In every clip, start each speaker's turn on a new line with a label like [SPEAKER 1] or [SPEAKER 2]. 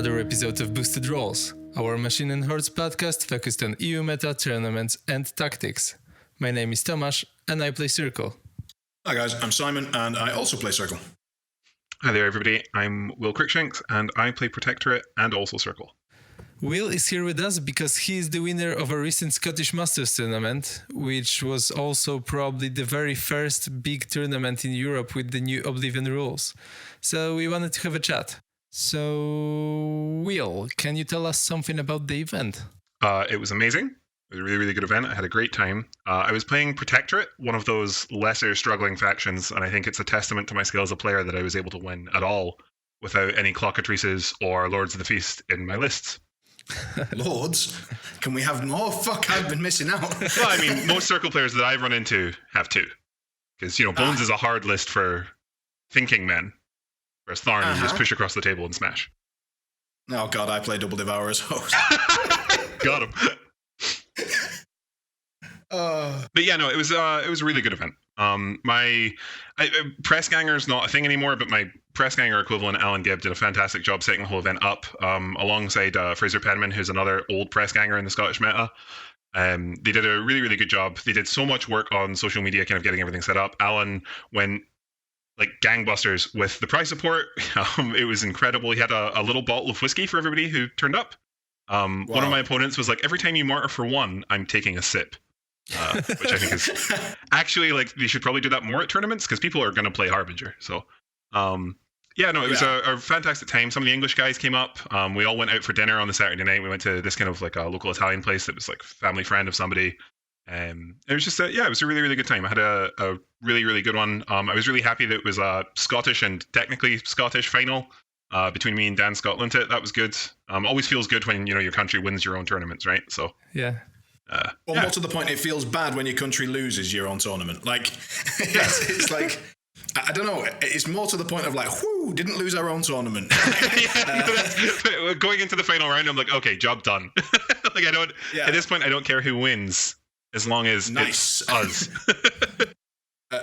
[SPEAKER 1] another episode of Boosted Rolls, our Machine and Hordes podcast focused on EU meta, tournaments, and tactics. My name is Tomasz, and I play Circle.
[SPEAKER 2] Hi guys, I'm Simon, and I also play Circle.
[SPEAKER 3] Hi there everybody, I'm Will Cruickshanks, and I play Protectorate and also Circle.
[SPEAKER 1] Will is here with us because he is the winner of a recent Scottish Masters tournament, which was also probably the very first big tournament in Europe with the new Oblivion rules. So we wanted to have a chat. So, Will, can you tell us something about the event?
[SPEAKER 3] It was amazing. It was a really, really good event. I had a great time. I was playing Protectorate, one of those lesser struggling factions, and I think it's a testament to my skill as a player that I was able to win at all without any Clockatrices or Lords of the Feast in my lists.
[SPEAKER 2] Lords? Can we have more? Fuck, I've been missing out.
[SPEAKER 3] Well, I mean, most Circle players that I've run into have two. Because, Bones is a hard list for thinking men. Whereas Tharn, you just push across the table and smash.
[SPEAKER 2] Oh god, I play Double Devour as host.
[SPEAKER 3] Got him. But yeah, no, it was a really good event. My press ganger is not a thing anymore, but my press ganger equivalent, Alan Gibb, did a fantastic job setting the whole event up, alongside Fraser Penman, who's another old press ganger in the Scottish meta. They did a really, really good job. They did so much work on social media, kind of getting everything set up. Alan went like gangbusters with the prize support. It was incredible. He had a little bottle of whiskey for everybody who turned up.
[SPEAKER 2] Wow.
[SPEAKER 3] One of my opponents was like, every time you martyr for one, I'm taking a sip. Which I think is actually, like, they should probably do that more at tournaments because people are going to play Harbinger. So, it was a fantastic time. Some of the English guys came up. We all went out for dinner on the Saturday night. We went to this kind of like a local Italian place that was like family friend of somebody. It was just it was a really, really good time. I had a really, really good one. I was really happy that it was a Scottish and technically Scottish final between me and Dan Scotland. That was good. Always feels good when your country wins your own tournaments, right? So
[SPEAKER 1] yeah.
[SPEAKER 2] More to the point, it feels bad when your country loses your own tournament. Like, it's like, I don't know. It's more to the point of like, whoo, didn't lose our own tournament.
[SPEAKER 3] Going into the final round, I'm like, okay, job done. Like, at this point, I don't care who wins as long as it's us.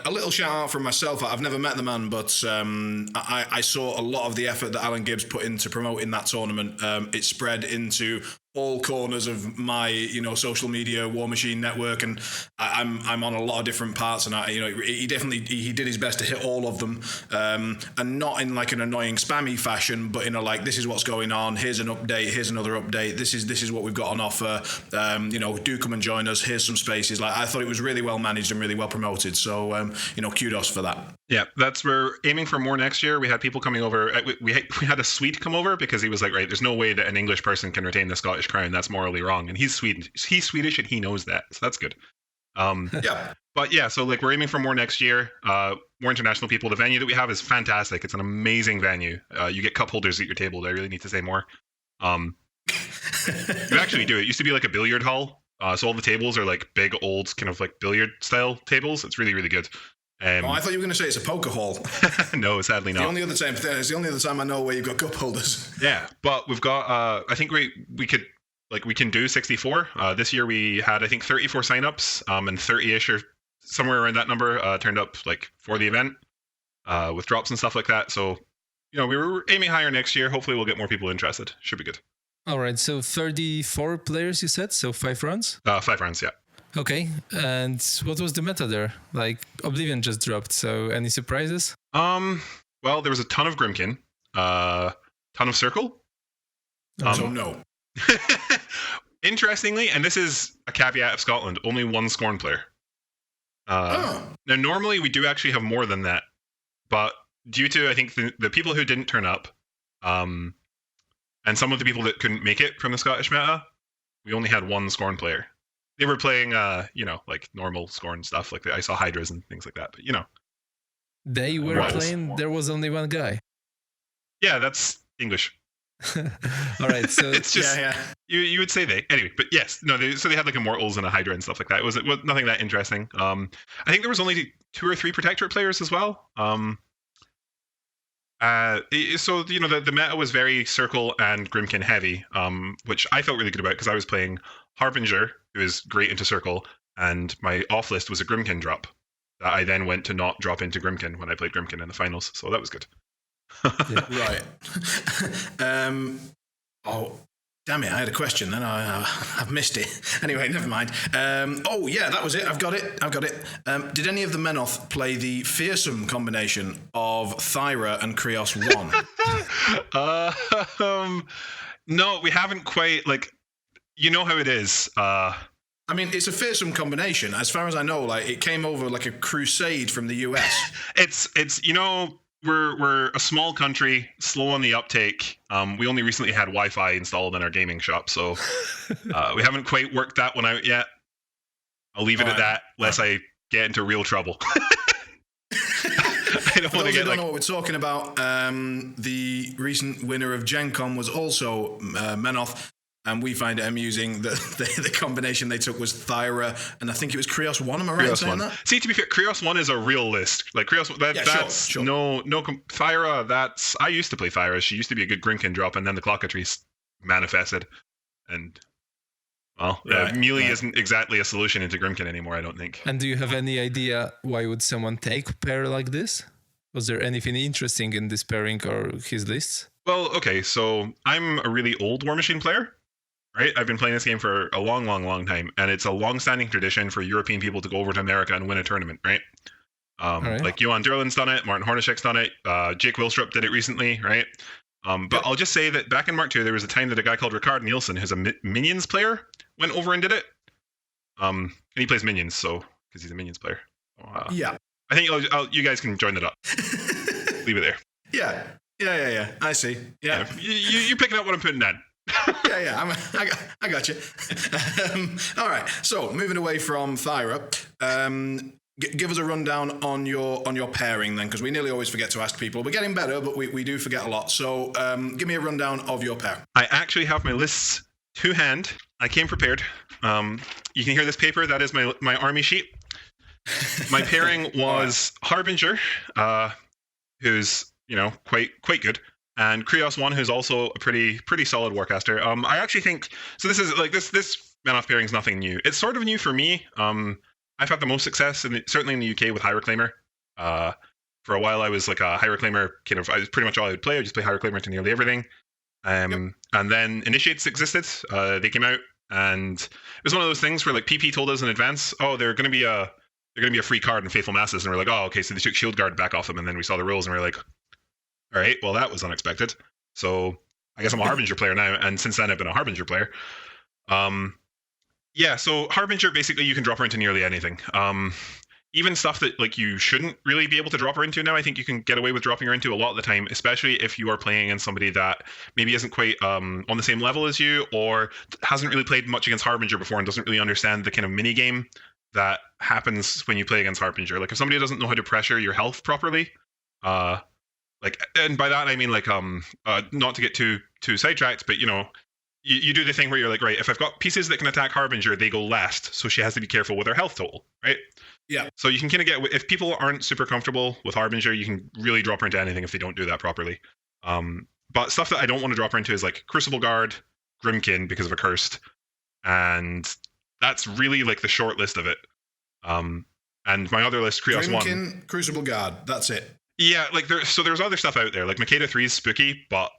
[SPEAKER 2] A little shout out from myself. I've never met the man, but I saw a lot of the effort that Alan Gibbs put into promoting that tournament. It spread into all corners of my, social media War Machine network, and I'm on a lot of different parts, and he did his best to hit all of them, and not in like an annoying spammy fashion, but in a like, this is what's going on. Here's an update. Here's another update. This is what we've got on offer. Do come and join us. Here's some spaces. Like, I thought it was really well managed and really well promoted. So kudos for that.
[SPEAKER 3] Yeah, we're aiming for more next year. We had people coming over. We had a Swede come over because he was like, right, there's no way that an English person can retain the Scottish crown. That's morally wrong. And he's Swedish and he knows that. So that's good.
[SPEAKER 2] Yeah.
[SPEAKER 3] But yeah, so like we're aiming for more next year. More international people. The venue that we have is fantastic. It's an amazing venue. You get cup holders at your table. Do I really need to say more? You actually do. It used to be like a billiard hall. So all the tables are like big, old, kind of like billiard style tables. It's really, really good.
[SPEAKER 2] I thought you were going to say it's a poker hall.
[SPEAKER 3] No, sadly not.
[SPEAKER 2] It's the only other time I know where you've got cup holders.
[SPEAKER 3] Yeah, but we've got. I think we can do 64. This year we had, I think, 34 signups, and 30ish or somewhere around that number turned up like for the event with drops and stuff like that. So we were aiming higher next year. Hopefully we'll get more people interested. Should be good.
[SPEAKER 1] All right, so 34 players you said, so 5 rounds?
[SPEAKER 3] 5 rounds, yeah. Okay,
[SPEAKER 1] and what was the meta there? Like, Oblivion just dropped, so any surprises?
[SPEAKER 3] Well, there was a ton of Grimkin, ton of Circle.
[SPEAKER 2] So no.
[SPEAKER 3] Interestingly, and this is a caveat of Scotland, only one Scorn player. Now, normally we do actually have more than that, but due to, I think, the people who didn't turn up, and some of the people that couldn't make it from the Scottish meta, we only had one Scorn player. They were playing, like normal Scorn stuff, like I saw Hydras and things like that. But
[SPEAKER 1] they were playing. There was only one guy.
[SPEAKER 3] Yeah, that's English.
[SPEAKER 1] All right, so
[SPEAKER 3] it's just you would say they anyway. But yes, no. So they had like Immortals and a Hydra and stuff like that. It was nothing that interesting. I think there was only 2 or 3 Protectorate players as well. So the meta was very Circle and Grimkin heavy, which I felt really good about because I was playing Harbinger, who is great into Circle, and my off list was a Grimkin drop that I then went to not drop into Grimkin when I played Grimkin in the finals, so that was good.
[SPEAKER 2] Right. Oh, damn it! I had a question, then I've missed it. Anyway, never mind. Oh yeah, that was it. I've got it. Did any of the Menoth play the fearsome combination of Thyra and Krios
[SPEAKER 3] 1? No, we haven't quite. Like, you know how it is.
[SPEAKER 2] I mean, it's a fearsome combination. As far as I know, like it came over like a crusade from the US.
[SPEAKER 3] It's we're a small country, slow on the uptake. We only recently had Wi-Fi installed in our gaming shop, so we haven't quite worked that one out yet. I'll leave it at that, lest I get into real trouble. I don't
[SPEAKER 2] For
[SPEAKER 3] want
[SPEAKER 2] those
[SPEAKER 3] to
[SPEAKER 2] who
[SPEAKER 3] get
[SPEAKER 2] don't know what we're talking about, the recent winner of Gen Con was also Menoth. And we find it amusing that the combination they took was Thyra, and I think it was Krios 1. Am I right in saying that?
[SPEAKER 3] See, to be fair, Krios 1 is a real list. Like Krios, that's
[SPEAKER 2] sure.
[SPEAKER 3] no Thyra. That's I used to play Thyra. She used to be a good Grimkin drop, and then the Clockatrice manifested, and melee isn't exactly a solution into Grimkin anymore. I don't think.
[SPEAKER 1] And do you have any idea why would someone take a pair like this? Was there anything interesting in this pairing or his lists?
[SPEAKER 3] Well, okay, so I'm a really old War Machine player. Right, I've been playing this game for a long time, and it's a long-standing tradition for European people to go over to America and win a tournament, right?
[SPEAKER 1] Right.
[SPEAKER 3] Like Johan Durlin's done it, Martin Hornishek's done it, Jake Wilstrup did it recently, right? But I'll just say that back in Mark II, there was a time that a guy called Ricard Nielsen, who's a Minions player, went over and did it. And he plays Minions, so because he's a Minions player.
[SPEAKER 2] Yeah.
[SPEAKER 3] I think you guys can join it up. Leave it there.
[SPEAKER 2] Yeah. I see. Yeah.
[SPEAKER 3] You're picking up what I'm putting down.
[SPEAKER 2] Yeah. I got you. All right. So moving away from Thyra, give us a rundown on your pairing then, because we nearly always forget to ask people. We're getting better, but we do forget a lot. So give me a rundown of your pair.
[SPEAKER 3] I actually have my lists to hand. I came prepared. You can hear this paper. That is my army sheet. My pairing was Harbinger, who's quite good. And Krios 1, who's also a pretty solid warcaster. I actually think so. This is like this Menoth pairing is nothing new. It's sort of new for me. I've had the most success certainly in the UK with High Reclaimer. For a while, I was like a High Reclaimer kind of. I was pretty much all I would play. I would just play High Reclaimer to nearly everything. And then Initiates existed. They came out, and it was one of those things where like PP told us in advance, oh, they're going to be a free card in Faithful Masses, and we're like, oh, okay, so they took Shield Guard back off them, and then we saw the rules, and we're like, all right, well, that was unexpected. So I guess I'm a Harbinger player now, and since then I've been a Harbinger player. So Harbinger, basically you can drop her into nearly anything. Even stuff that like you shouldn't really be able to drop her into now, I think you can get away with dropping her into a lot of the time, especially if you are playing against somebody that maybe isn't quite on the same level as you, or hasn't really played much against Harbinger before and doesn't really understand the kind of mini game that happens when you play against Harbinger. Like if somebody doesn't know how to pressure your health properly, and by that I mean like not to get too sidetracked, but you do the thing where you're like, right, if I've got pieces that can attack Harbinger, they go last, so she has to be careful with her health total, right?
[SPEAKER 2] Yeah.
[SPEAKER 3] So you can kind of get, if people aren't super comfortable with Harbinger, you can really drop her into anything if they don't do that properly. But stuff that I don't want to drop her into is like Crucible Guard, Grimkin because of a cursed, and that's really like the short list of it. And my other list, Krios 1.
[SPEAKER 2] Grimkin, Crucible Guard, that's it.
[SPEAKER 3] Yeah, like there's other stuff out there. Like Makeda 3 is spooky, but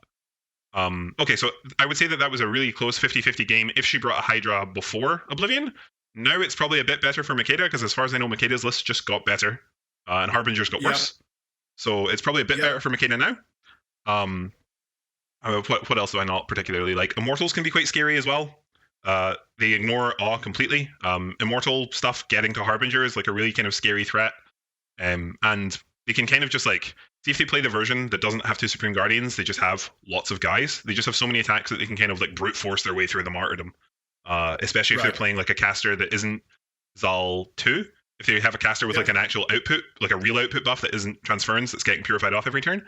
[SPEAKER 3] okay, so I would say that was a really close 50-50 game if she brought a Hydra before Oblivion. Now it's probably a bit better for Makeda, because as far as I know, Makeda's list just got better, and Harbinger's got worse. So it's probably a bit better for Makeda now. What else do I not particularly like? Immortals can be quite scary as well. They ignore awe completely. Immortal stuff getting to Harbinger is like a really kind of scary threat. And they can kind of just like, see if they play the version that doesn't have 2 Supreme Guardians, they just have lots of guys. They just have so many attacks that they can kind of like brute force their way through the martyrdom. Especially if they're playing like a caster that isn't Zal 2. If they have a caster with like an actual output, like a real output buff that isn't transference, that's getting purified off every turn.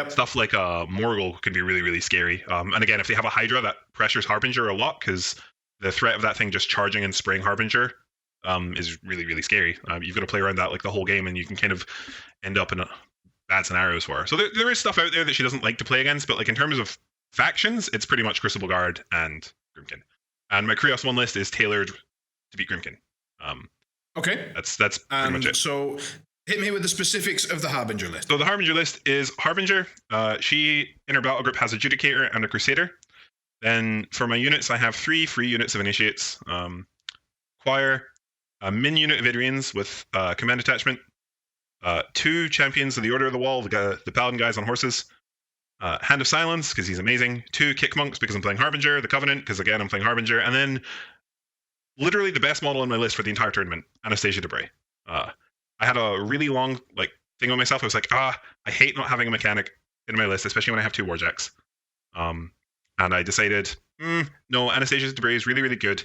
[SPEAKER 3] Stuff like Morgul can be really, really scary. And again, if they have a Hydra, that pressures Harbinger a lot, because the threat of that thing just charging and spraying Harbinger is really, really scary. You've got to play around that like the whole game, and you can kind of end up in bad scenarios for her. So there is stuff out there that she doesn't like to play against, but like in terms of factions, it's pretty much Crucible Guard and Grimkin. And my Krios 1 list is tailored to beat Grimkin.
[SPEAKER 2] Okay.
[SPEAKER 3] That's pretty much it.
[SPEAKER 2] So Hit me with the specifics of the Harbinger list.
[SPEAKER 3] So the Harbinger list is Harbinger. She, in her battle group, has Adjudicator and a Crusader. Then for my units, I have 3 free units of Initiates. Choir, a min unit of Idrians with command attachment, 2 champions of the Order of the Wall, the Paladin guys on horses, Hand of Silence, because he's amazing, 2 Kick Monks, because I'm playing Harbinger, the Covenant, because again, I'm playing Harbinger, and then literally the best model on my list for the entire tournament, Anastasia Debray. I had a really long thing on myself. I was like, I hate not having a mechanic in my list, especially when I have 2 Warjacks. And I decided, no, Anastasia Debray is really, really good.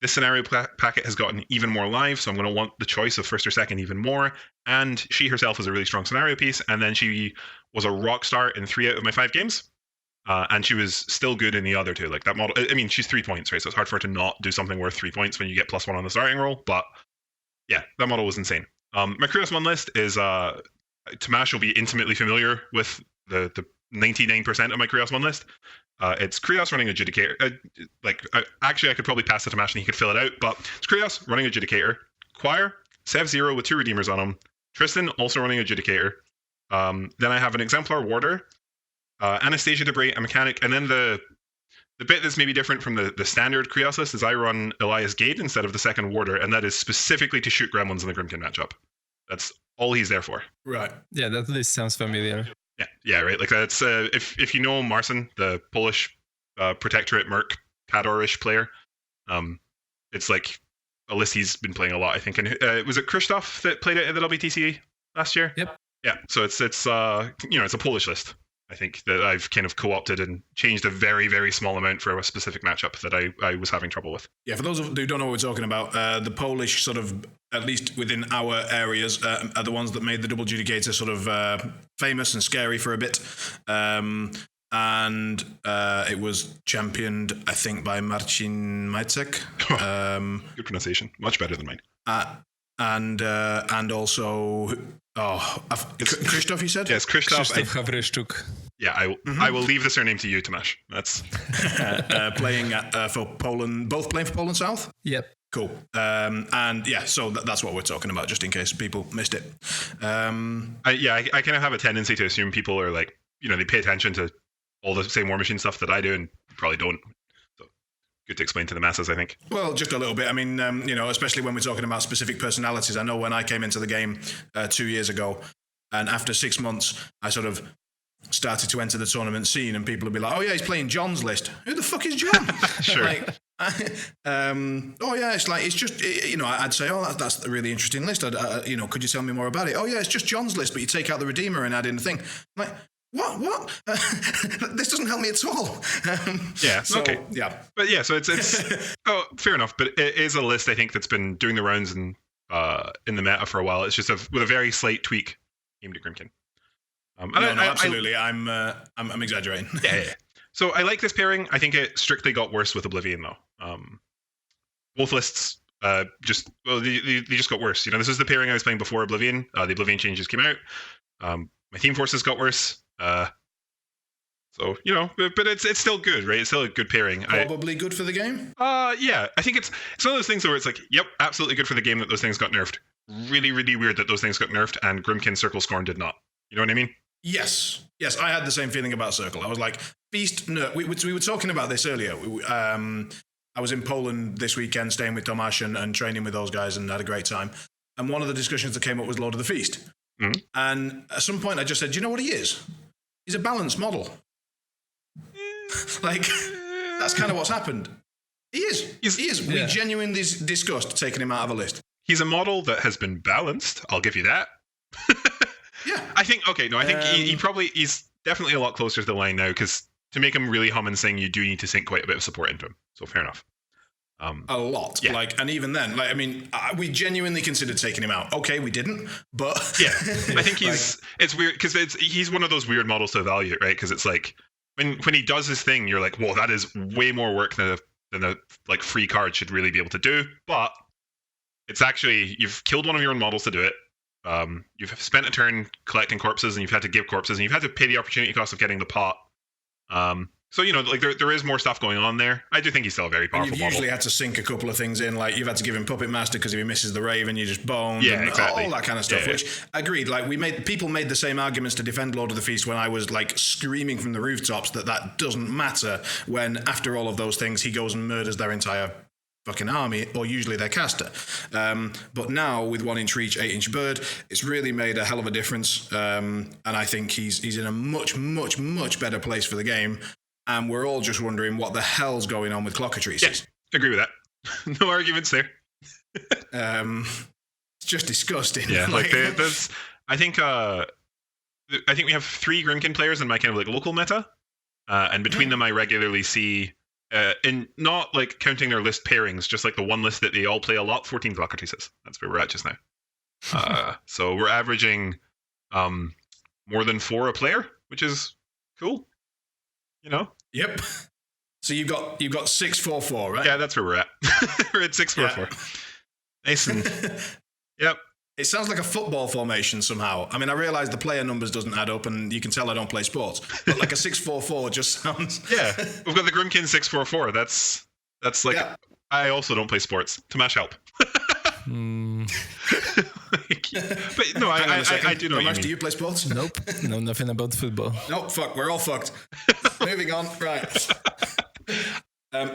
[SPEAKER 3] This scenario packet has gotten even more live, so I'm going to want the choice of first or second even more. And she herself is a really strong scenario piece, and then she was a rock star in 3 out of my 5 games. And she was still good in the other 2. Like that model, I mean, she's 3 points, right? So it's hard for her to not do something worth 3 points when you get +1 on the starting roll. But yeah, that model was insane. My Krios 1 list is Tamash will be intimately familiar with the 99% of my Krios 1 list. It's Krios running Adjudicator. Actually, I could probably pass it to Tamash and he could fill it out, but it's Krios running Adjudicator. Choir, Sev Zero with 2 Redeemers on him. Tristan also running Adjudicator. Then I have an Exemplar Warder, Anastasia Debray, a Mechanic, and then the bit that's maybe different from the standard Krios list is I run Elias Gade instead of the second Warder, and that is specifically to shoot Gremlins in the Grimkin matchup. That's all he's there for.
[SPEAKER 2] Right.
[SPEAKER 1] Yeah, that list sounds familiar.
[SPEAKER 3] Yeah, right. Like that's if you know Marcin, the Polish Protectorate Merc Pador-ish player, it's like a list he's been playing a lot, I think. And was it Krzysztof that played it at the WTC last year?
[SPEAKER 1] Yep.
[SPEAKER 3] Yeah. So it's it's a Polish list, I think, that I've kind of co-opted and changed a very, very small amount for a specific matchup that I was having trouble with.
[SPEAKER 2] Yeah, for those who don't know what we're talking about, the Polish sort of, at least within our areas, are the ones that made the double adjudicator sort of famous and scary for a bit. And it was championed, I think, by Marcin Majcek.
[SPEAKER 3] Good pronunciation. Much better than mine.
[SPEAKER 2] And also, Krzysztof, you said?
[SPEAKER 3] Yes, Krzysztof.
[SPEAKER 1] Krzysztof Hawryszczuk.
[SPEAKER 3] Yeah, I will leave the surname to you, Tomasz. That's
[SPEAKER 2] playing for Poland, both playing for Poland South?
[SPEAKER 1] Yep.
[SPEAKER 2] Cool. And yeah, so that's what we're talking about, just in case people missed it.
[SPEAKER 3] I kind of have a tendency to assume people are like, they pay attention to all the same War Machine stuff that I do, and probably don't. So good to explain to the masses, I think.
[SPEAKER 2] Well, just a little bit. I mean, especially when we're talking about specific personalities. I know when I came into the game 2 years ago, and after 6 months, I sort of started to enter the tournament scene, and people would be like, "Oh yeah, he's playing John's list. Who the fuck is John?"
[SPEAKER 3] Sure.
[SPEAKER 2] It's just, I'd say, "Oh, that's a really interesting list. Could you tell me more about it?" "Oh yeah, it's just John's list, but you take out the Redeemer and add in the thing." I'm like, what? This doesn't help me at all.
[SPEAKER 3] Okay.
[SPEAKER 2] Yeah.
[SPEAKER 3] But yeah, so it's oh, fair enough. But it is a list, I think, that's been doing the rounds in the meta for a while. It's just with a very slight tweak aimed at Grimkin.
[SPEAKER 2] Absolutely. I'm exaggerating.
[SPEAKER 3] Yeah. So I like this pairing. I think it strictly got worse with Oblivion, though. Both lists they just got worse. This is the pairing I was playing before Oblivion. The Oblivion changes came out. My team forces got worse. But it's still good, right? It's still a good pairing.
[SPEAKER 2] Probably good for the game?
[SPEAKER 3] Yeah. I think it's one of those things where it's like, yep, absolutely good for the game that those things got nerfed. Really, really weird that those things got nerfed and Grimkin Circle Scorn did not. You know what I mean?
[SPEAKER 2] Yes, I had the same feeling about Circle. I was like, Feast, no. We were talking about this earlier. I was in Poland this weekend, staying with Tomasz and training with those guys, and had a great time. And one of the discussions that came up was Lord of the Feast. Mm-hmm. And at some point I just said, do you know what he is? He's a balanced model. That's kind of what's happened. He is. We genuinely discussed taking him out of a list.
[SPEAKER 3] He's a model that has been balanced. I'll give you that.
[SPEAKER 2] Yeah.
[SPEAKER 3] I think he's definitely a lot closer to the line now, because to make him really hum and sing, you do need to sink quite a bit of support into him. So fair enough.
[SPEAKER 2] A lot. Yeah. And even then, we genuinely considered taking him out. Okay, we didn't, but
[SPEAKER 3] yeah, I think it's weird because he's one of those weird models to evaluate, right? Because it's like when he does his thing, you're like, whoa, that is way more work than a free card should really be able to do. But it's actually, you've killed one of your own models to do it. You've spent a turn collecting corpses, and you've had to give corpses, and you've had to pay the opportunity cost of getting the pot. So, like there is more stuff going on there. I do think he's still a very
[SPEAKER 2] And
[SPEAKER 3] powerful
[SPEAKER 2] you've
[SPEAKER 3] model.
[SPEAKER 2] usually had to sink a couple of things in, like you've had to give him Puppet Master because if he misses the Raven, you just boned.
[SPEAKER 3] Yeah,
[SPEAKER 2] and
[SPEAKER 3] exactly.
[SPEAKER 2] all that kind of stuff,
[SPEAKER 3] Yeah.
[SPEAKER 2] which agreed. Like people made the same arguments to defend Lord of the Feast when I was like screaming from the rooftops that doesn't matter when after all of those things, he goes and murders their entire fucking army, or usually their caster. But now with 1-inch reach, 8-inch bird, it's really made a hell of a difference. And I think he's in a much, much, much better place for the game. And we're all just wondering what the hell's going on with Clockatrices.
[SPEAKER 3] Yeah, agree with that. No arguments there.
[SPEAKER 2] It's just disgusting.
[SPEAKER 3] Yeah, like there's. I think we have 3 Grimkin players in my kind of like local meta, and between them I regularly see, in not like counting their list pairings, just like the one list that they all play a lot, 14 Clockatrices. That's where we're at just now. So we're averaging more than 4 a player, which is cool.
[SPEAKER 2] Yep. So you've got 644, right?
[SPEAKER 3] Yeah, that's where we're at. We're at 644. Nice and yep.
[SPEAKER 2] It sounds like a football formation somehow. I mean, I realise the player numbers doesn't add up, and you can tell I don't play sports. But like a 644 just sounds.
[SPEAKER 3] Yeah, we've got the Grimkin 644. That's like. Yeah. I also don't play sports. Tamash, help. But no, I do know what you mean.
[SPEAKER 2] Do you play sports?
[SPEAKER 1] Nope. No, nothing about football.
[SPEAKER 2] Nope, fuck, we're all fucked. Moving on, right.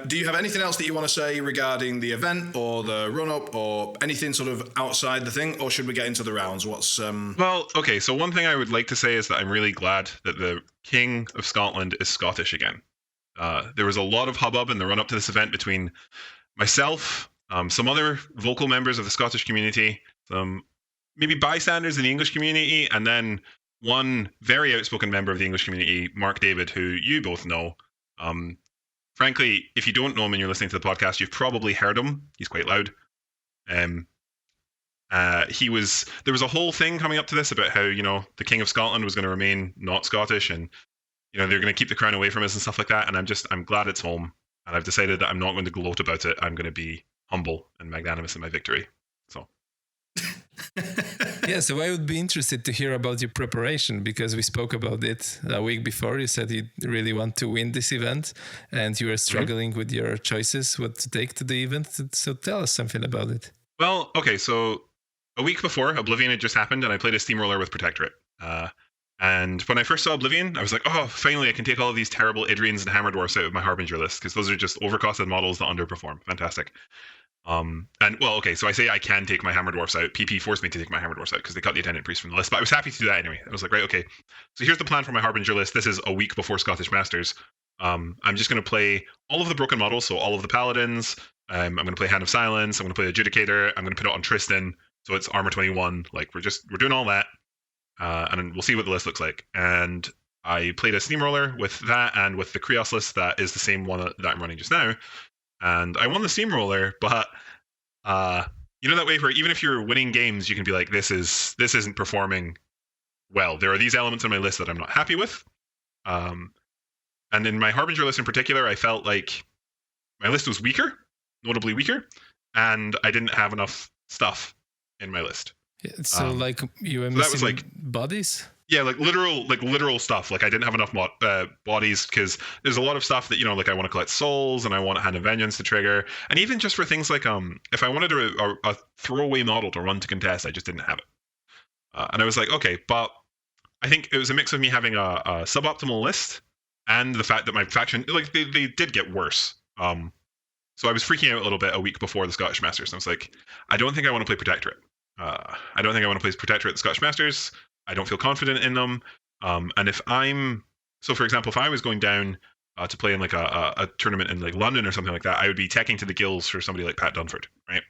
[SPEAKER 2] Do you have anything else that you want to say regarding the event or the run-up or anything sort of outside the thing, or should we get into the rounds?
[SPEAKER 3] Well, okay, so one thing I would like to say is that I'm really glad that the King of Scotland is Scottish again. There was a lot of hubbub in the run-up to this event between myself, some other vocal members of the Scottish community, some maybe bystanders in the English community, and then one very outspoken member of the English community, Mark David, who you both know. Frankly, if you don't know him and you're listening to the podcast, you've probably heard him. He's quite loud. There was a whole thing coming up to this about how, the King of Scotland was going to remain not Scottish, and, they're going to keep the crown away from us and stuff like that. And I'm glad it's home. And I've decided that I'm not going to gloat about it. I'm going to be humble and magnanimous in my victory. So.
[SPEAKER 1] Yeah, so I would be interested to hear about your preparation, because we spoke about it a week before. You said you really want to win this event and you were struggling with your choices, what to take to the event. So tell us something about it.
[SPEAKER 3] Well, okay, so a week before, Oblivion had just happened and I played a Steamroller with Protectorate. And when I first saw Oblivion, I was like, oh, finally I can take all of these terrible Idrians and Hammer Dwarfs out of my Harbinger list, because those are just overcosted models that underperform. Fantastic. So I say I can take my Hammer Dwarfs out. PP forced me to take my Hammer Dwarfs out because they cut the Attendant Priest from the list, but I was happy to do that anyway. I was like, right, okay. So here's the plan for my Harbinger list. This is a week before Scottish Masters. I'm just going to play all of the broken models, so all of the Paladins. I'm going to play Hand of Silence. I'm going to play Adjudicator. I'm going to put it on Tristan, so it's Armor 21. Like, we're doing all that, and we'll see what the list looks like. And I played a Steamroller with that and with the Krios list that is the same one that I'm running just now. And I won the Steamroller, but that way where even if you're winning games, you can be like, this isn't performing well. There are these elements in my list that I'm not happy with. And in my Harbinger list in particular, I felt like my list was weaker, notably weaker, and I didn't have enough stuff in my list.
[SPEAKER 1] Yeah, so like you were missing bodies?
[SPEAKER 3] Yeah, like literal stuff. Like I didn't have enough bodies, because there's a lot of stuff that, like I want to collect souls and I want Hand of Vengeance to trigger. And even just for things like if I wanted a throwaway model to run to contest, I just didn't have it. And I was like, okay, but I think it was a mix of me having a suboptimal list and the fact that my faction, like they did get worse. So I was freaking out a little bit a week before the Scottish Masters. And I was like, I don't think I want to play Protectorate. I don't think I want to play Protectorate at the Scottish Masters. I don't feel confident in them. And for example, if I was going down to play in like a tournament in like London or something like that, I would be teching to the gills for somebody like Pat Dunford, right?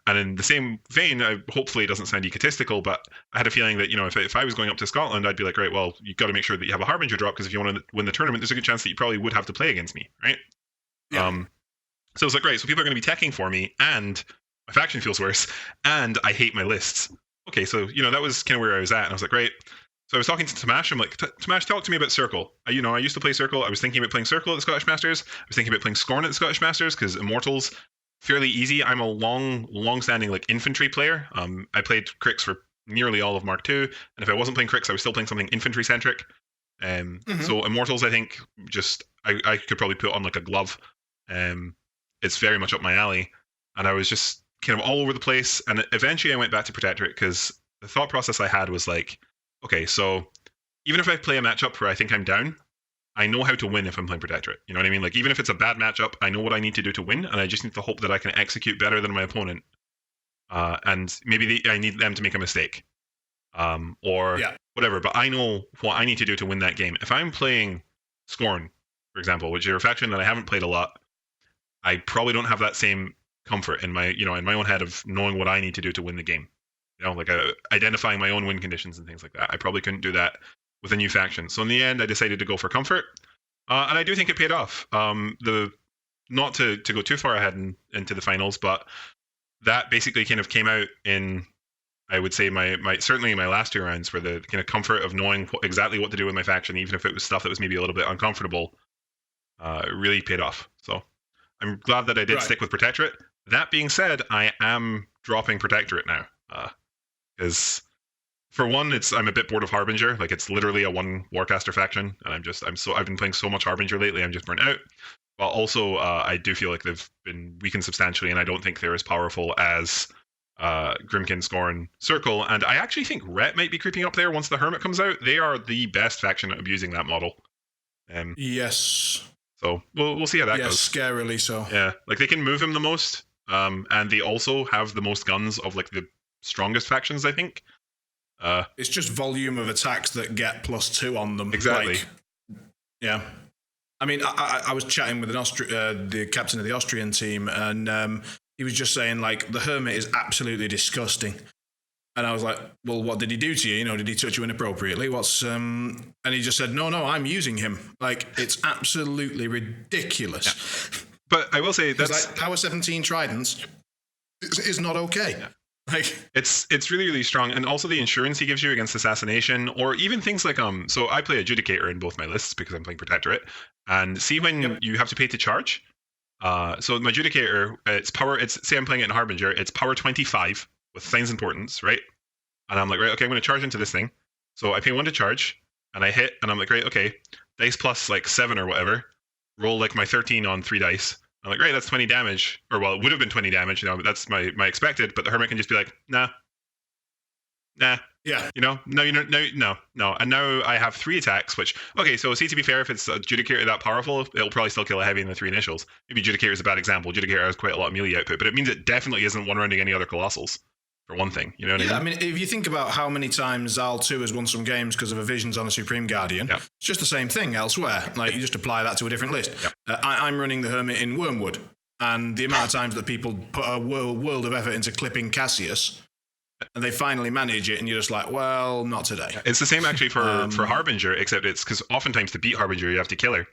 [SPEAKER 3] And in the same vein, hopefully it doesn't sound egotistical, but I had a feeling that, if I was going up to Scotland, I'd be like, right, well, you've got to make sure that you have a Harbinger drop, because if you want to win the tournament, there's a good chance that you probably would have to play against me, right? Yeah. So I was like, right, so people are going to be teching for me, and my faction feels worse, and I hate my lists. Okay, so, that was kind of where I was at, and I was like, right. So I was talking to Tamash. I'm like, Tamash, talk to me about Circle. I used to play Circle. I was thinking about playing Circle at the Scottish Masters. I was thinking about playing Scorn at the Scottish Masters, because Immortals, fairly easy. I'm a long-standing like infantry player. I played Cricks for nearly all of Mark II, and if I wasn't playing Cricks, I was still playing something infantry-centric. So Immortals, I think, just I could probably put on like a glove. It's very much up my alley, and I was just kind of all over the place. And eventually, I went back to Protectorate because the thought process I had was like, okay, so even if I play a matchup where I think I'm down, I know how to win if I'm playing Protectorate. You know what I mean? Like, even if it's a bad matchup, I know what I need to do to win, and I just need to hope that I can execute better than my opponent. And maybe I need them to make a mistake, or whatever. But I know what I need to do to win that game. If I'm playing Scorn, for example, which is a faction that I haven't played a lot, I probably don't have that same comfort in my own head of knowing what I need to do to win the game. You know, like identifying my own win conditions and things like that. I probably couldn't do that with a new faction. So in the end, I decided to go for comfort, and I do think it paid off. Not to go too far ahead into the finals, but that basically kind of came out in, I would say, my certainly in my last 2 rounds, where the kind of comfort of knowing exactly what to do with my faction, even if it was stuff that was maybe a little bit uncomfortable, really paid off. So I'm glad that I did stick with Protectorate. That being said, I am dropping Protectorate now, because for one, I'm a bit bored of Harbinger. Like, it's literally a 1 Warcaster faction, and I've been playing so much Harbinger lately, I'm just burnt out. But also, I do feel like they've been weakened substantially, and I don't think they're as powerful as Grimkin, Scorn, Circle. And I actually think Ret might be creeping up there once the Hermit comes out. They are the best faction at abusing that model.
[SPEAKER 2] Yes.
[SPEAKER 3] So we'll see how that goes.
[SPEAKER 2] Scarily so.
[SPEAKER 3] Yeah, like they can move him the most, and they also have the most guns of like the strongest factions, I think.
[SPEAKER 2] It's just volume of attacks that get +2 on them.
[SPEAKER 3] Exactly.
[SPEAKER 2] Like, yeah. I mean, I was chatting with the captain of the Austrian team, and he was just saying, like, the Hermit is absolutely disgusting. And I was like, well, what did he do to you? You know, did he touch you inappropriately? And he just said, no, I'm using him. Like, it's absolutely ridiculous.
[SPEAKER 3] Yeah. But I will say that's...
[SPEAKER 2] like, Power 17 Tridents is not okay. Yeah. Like,
[SPEAKER 3] it's really, really strong, and also the insurance he gives you against assassination, or even things like so I play Adjudicator in both my lists because I'm playing Protectorate, and see when you have to pay to charge. So my Adjudicator, say I'm playing it in Harbinger, it's power 25 with Signs Importance, right? And I'm like, right, okay, I'm going to charge into this thing. So I pay 1 to charge, and I hit, and I'm like, right, okay, dice plus like 7 or whatever, roll like my 13 on 3 dice. I'm like, great, that's 20 damage. Or, well, it would have been 20 damage, that's my expected, but the Hermit can just be like, nah.
[SPEAKER 2] Yeah.
[SPEAKER 3] You know, no. And now I have 3 attacks, which, okay, so see, to be fair, if it's Adjudicator that powerful, it'll probably still kill a heavy in the 3 initials. Maybe Adjudicator is a bad example. Adjudicator has quite a lot of melee output, but it means it definitely isn't one-rounding any other Colossals, for one thing. You know what I mean?
[SPEAKER 2] I mean, if you think about how many times Zal 2 has won some games because of evasions on a Supreme Guardian, it's just the same thing elsewhere. Like, you just apply that to a different list. I'm running the Hermit in Wormwood, and the amount of times that people put a world of effort into clipping Cassius, and they finally manage it, and you're just like, well, not today.
[SPEAKER 3] It's the same actually for Harbinger, except it's because oftentimes to beat Harbinger, you have to kill her.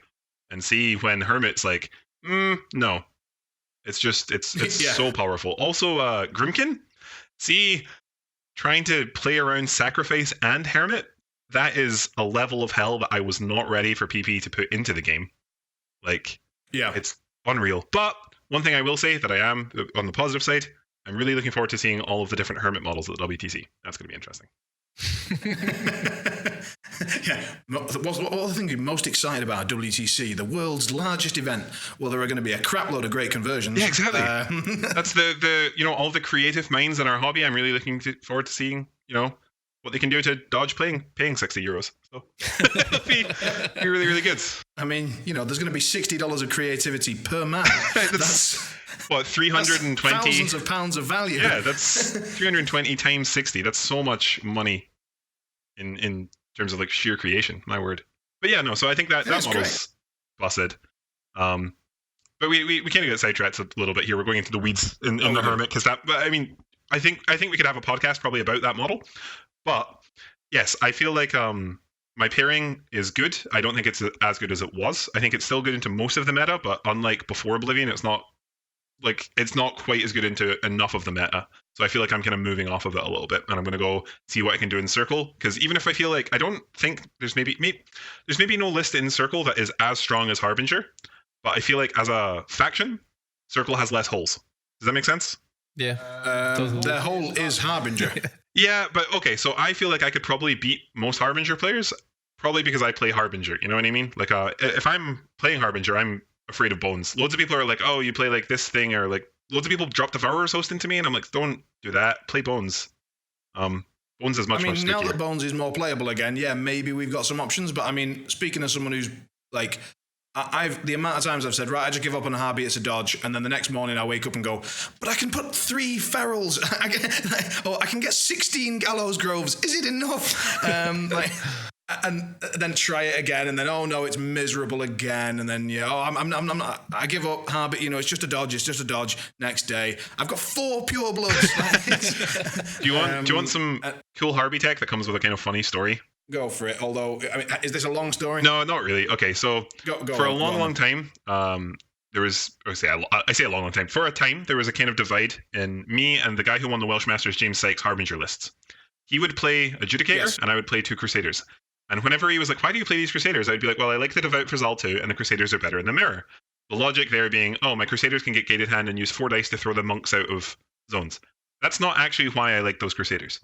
[SPEAKER 3] And see, when Hermit's like, no. It's just, it's so powerful. Also, Grimkin, see, trying to play around Sacrifice and Hermit, that is a level of hell that I was not ready for PP to put into the game. Like, it's unreal. But one thing I will say that I am, on the positive side, I'm really looking forward to seeing all of the different Hermit models at the WTC. That's going to be interesting.
[SPEAKER 2] What are the things you're most excited about at WTC? The world's largest event. Well, there are going to be a crap load of great conversions.
[SPEAKER 3] Yeah, exactly. That's the all the creative minds in our hobby. I'm really looking forward to seeing, what they can do to dodge paying €60. So it'll be really, really good.
[SPEAKER 2] I mean, there's going to be $60 of creativity per man. That's
[SPEAKER 3] what, 320
[SPEAKER 2] thousands of pounds of value.
[SPEAKER 3] Yeah, that's 320 times 60. That's so much money in terms of like sheer creation. My word. But yeah, no. So I think that model's busted. But we kind of get sidetracked a little bit here. We're going into the weeds in the Hermit because that. But I mean, I think we could have a podcast probably about that model. But yes, I feel like my pairing is good. I don't think it's as good as it was. I think it's still good into most of the meta, but unlike before Oblivion, it's not quite as good into enough of the meta. So I feel like I'm kind of moving off of it a little bit, and I'm going to go see what I can do in Circle. Because even if I feel like I don't think there's maybe no list in Circle that is as strong as Harbinger, but I feel like as a faction, Circle has less holes. Does that make sense?
[SPEAKER 1] Yeah.
[SPEAKER 2] Their hole is Harbinger.
[SPEAKER 3] Yeah, but okay, so I feel like I could probably beat most Harbinger players, probably because I play Harbinger. You know what I mean? Like, if I'm playing Harbinger, I'm afraid of Bones. Loads of people are like, oh, you play like this thing, or like loads of people drop Devourer's Host into me, and I'm like, don't do that. Play Bones. Bones is much more stickier.
[SPEAKER 2] Now that Bones is more playable again, yeah, maybe we've got some options. But I mean, speaking as someone who's like, the amount of times I've said, right, I just give up on a harby, it's a dodge, and then the next morning I wake up and go, but I can put 3 ferals, I can get 16 gallows groves. Is it enough? And then try it again, and then oh no, it's miserable again, and then I give up harby. You know, it's just a dodge. Next day, I've got 4 pure bloods.
[SPEAKER 3] Do you want some cool harby tech that comes with a kind of funny story?
[SPEAKER 2] Go for it. Although, I mean, is this a long story?
[SPEAKER 3] No, not really. Okay, so for a long time, there was, I say a long time. For a time, there was a kind of divide in me and the guy who won the Welsh Masters, James Sykes, Harbinger lists. He would play Adjudicator, and I would play 2 Crusaders. And whenever he was like, why do you play these Crusaders? I'd be like, well, I like the Devout for Zal 2, and the Crusaders are better in the mirror. The logic there being, oh, my Crusaders can get gated hand and use 4 dice to throw the monks out of zones. That's not actually why I like those Crusaders.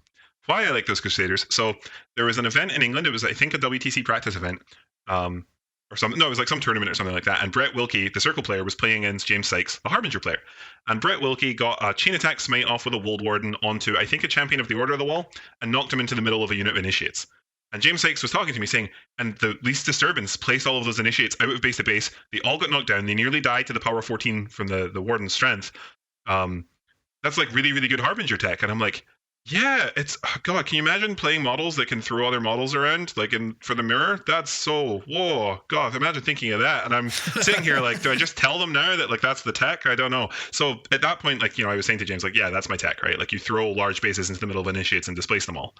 [SPEAKER 3] Why I like those Crusaders. So there was an event in England. It was, I think, a WTC practice event, or something. No, it was like some tournament or something like that. And Brett Wilkie, the Circle player, was playing against James Sykes, the Harbinger player. And Brett Wilkie got a chain attack smite off with a Wold Warden onto, I think, a champion of the Order of the Wall, and knocked him into the middle of a unit of initiates. And James Sykes was talking to me saying, and the least disturbance placed all of those initiates out of base to base. They all got knocked down. They nearly died to the power 14 from the Warden's strength. That's like really, really good Harbinger tech. And I'm like, yeah, it's, oh God, can you imagine playing models that can throw other models around, like for the mirror? That's so, whoa, God, imagine thinking of that. And I'm sitting here like, do I just tell them now that like that's the tech? I don't know. So at that point, like, I was saying to James, like, yeah, that's my tech, right? Like you throw large bases into the middle of initiates and displace them all.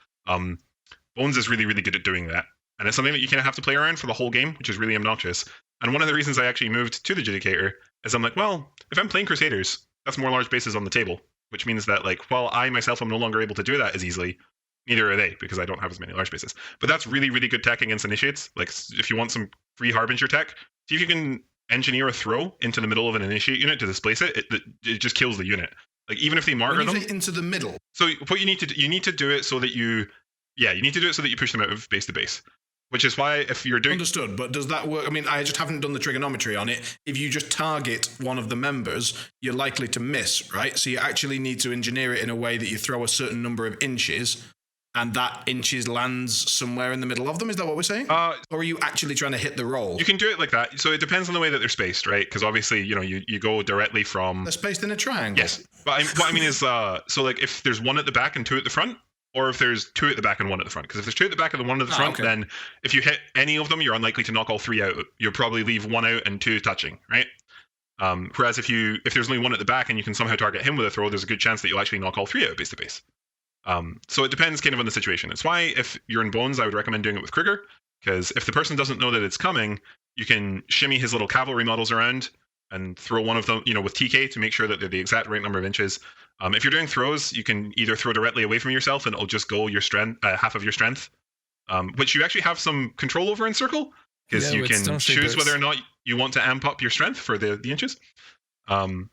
[SPEAKER 3] Bones is really, really good at doing that. And it's something that you kind of have to play around for the whole game, which is really obnoxious. And one of the reasons I actually moved to the Adjudicator is I'm like, well, if I'm playing Crusaders, that's more large bases on the table, which means that, like, while I myself am no longer able to do that as easily, neither are they, because I don't have as many large bases. But that's really, really good tech against initiates. Like, if you want some free Harbinger tech, see if you can engineer a throw into the middle of an initiate unit to displace it. It just kills the unit. Like, even if they martyr them.
[SPEAKER 2] Into the middle.
[SPEAKER 3] So what you need to do, you need to do it so that you push them out of base to base. Which is why if you're doing...
[SPEAKER 2] Understood, but does that work? I mean, I just haven't done the trigonometry on it. If you just target one of the members, you're likely to miss, right? So you actually need to engineer it in a way that you throw a certain number of inches, and that inches lands somewhere in the middle of them. Is that what we're saying? Or are you actually trying to hit the roll?
[SPEAKER 3] You can do it like that. So it depends on the way that they're spaced, right? Because obviously, you go directly from...
[SPEAKER 2] They're spaced in a triangle.
[SPEAKER 3] Yes. But what I mean is, so like if there's 1 at the back and 2 at the front, or if there's 2 at the back and 1 at the front. Because if there's 2 at the back and 1 at the front, then if you hit any of them, you're unlikely to knock all 3 out. You'll probably leave 1 out and 2 touching, right? Whereas if there's only 1 at the back and you can somehow target him with a throw, there's a good chance that you'll actually knock all 3 out base to base. So it depends kind of on the situation. It's why if you're in Bones, I would recommend doing it with Kruger. Because if the person doesn't know that it's coming, you can shimmy his little cavalry models around and throw one of them, with TK to make sure that they're the exact right number of inches. If you're doing throws, you can either throw directly away from yourself and it'll just go your strength, half of your strength, which you actually have some control over in Circle, because you can choose whether or not you want to amp up your strength for the inches. And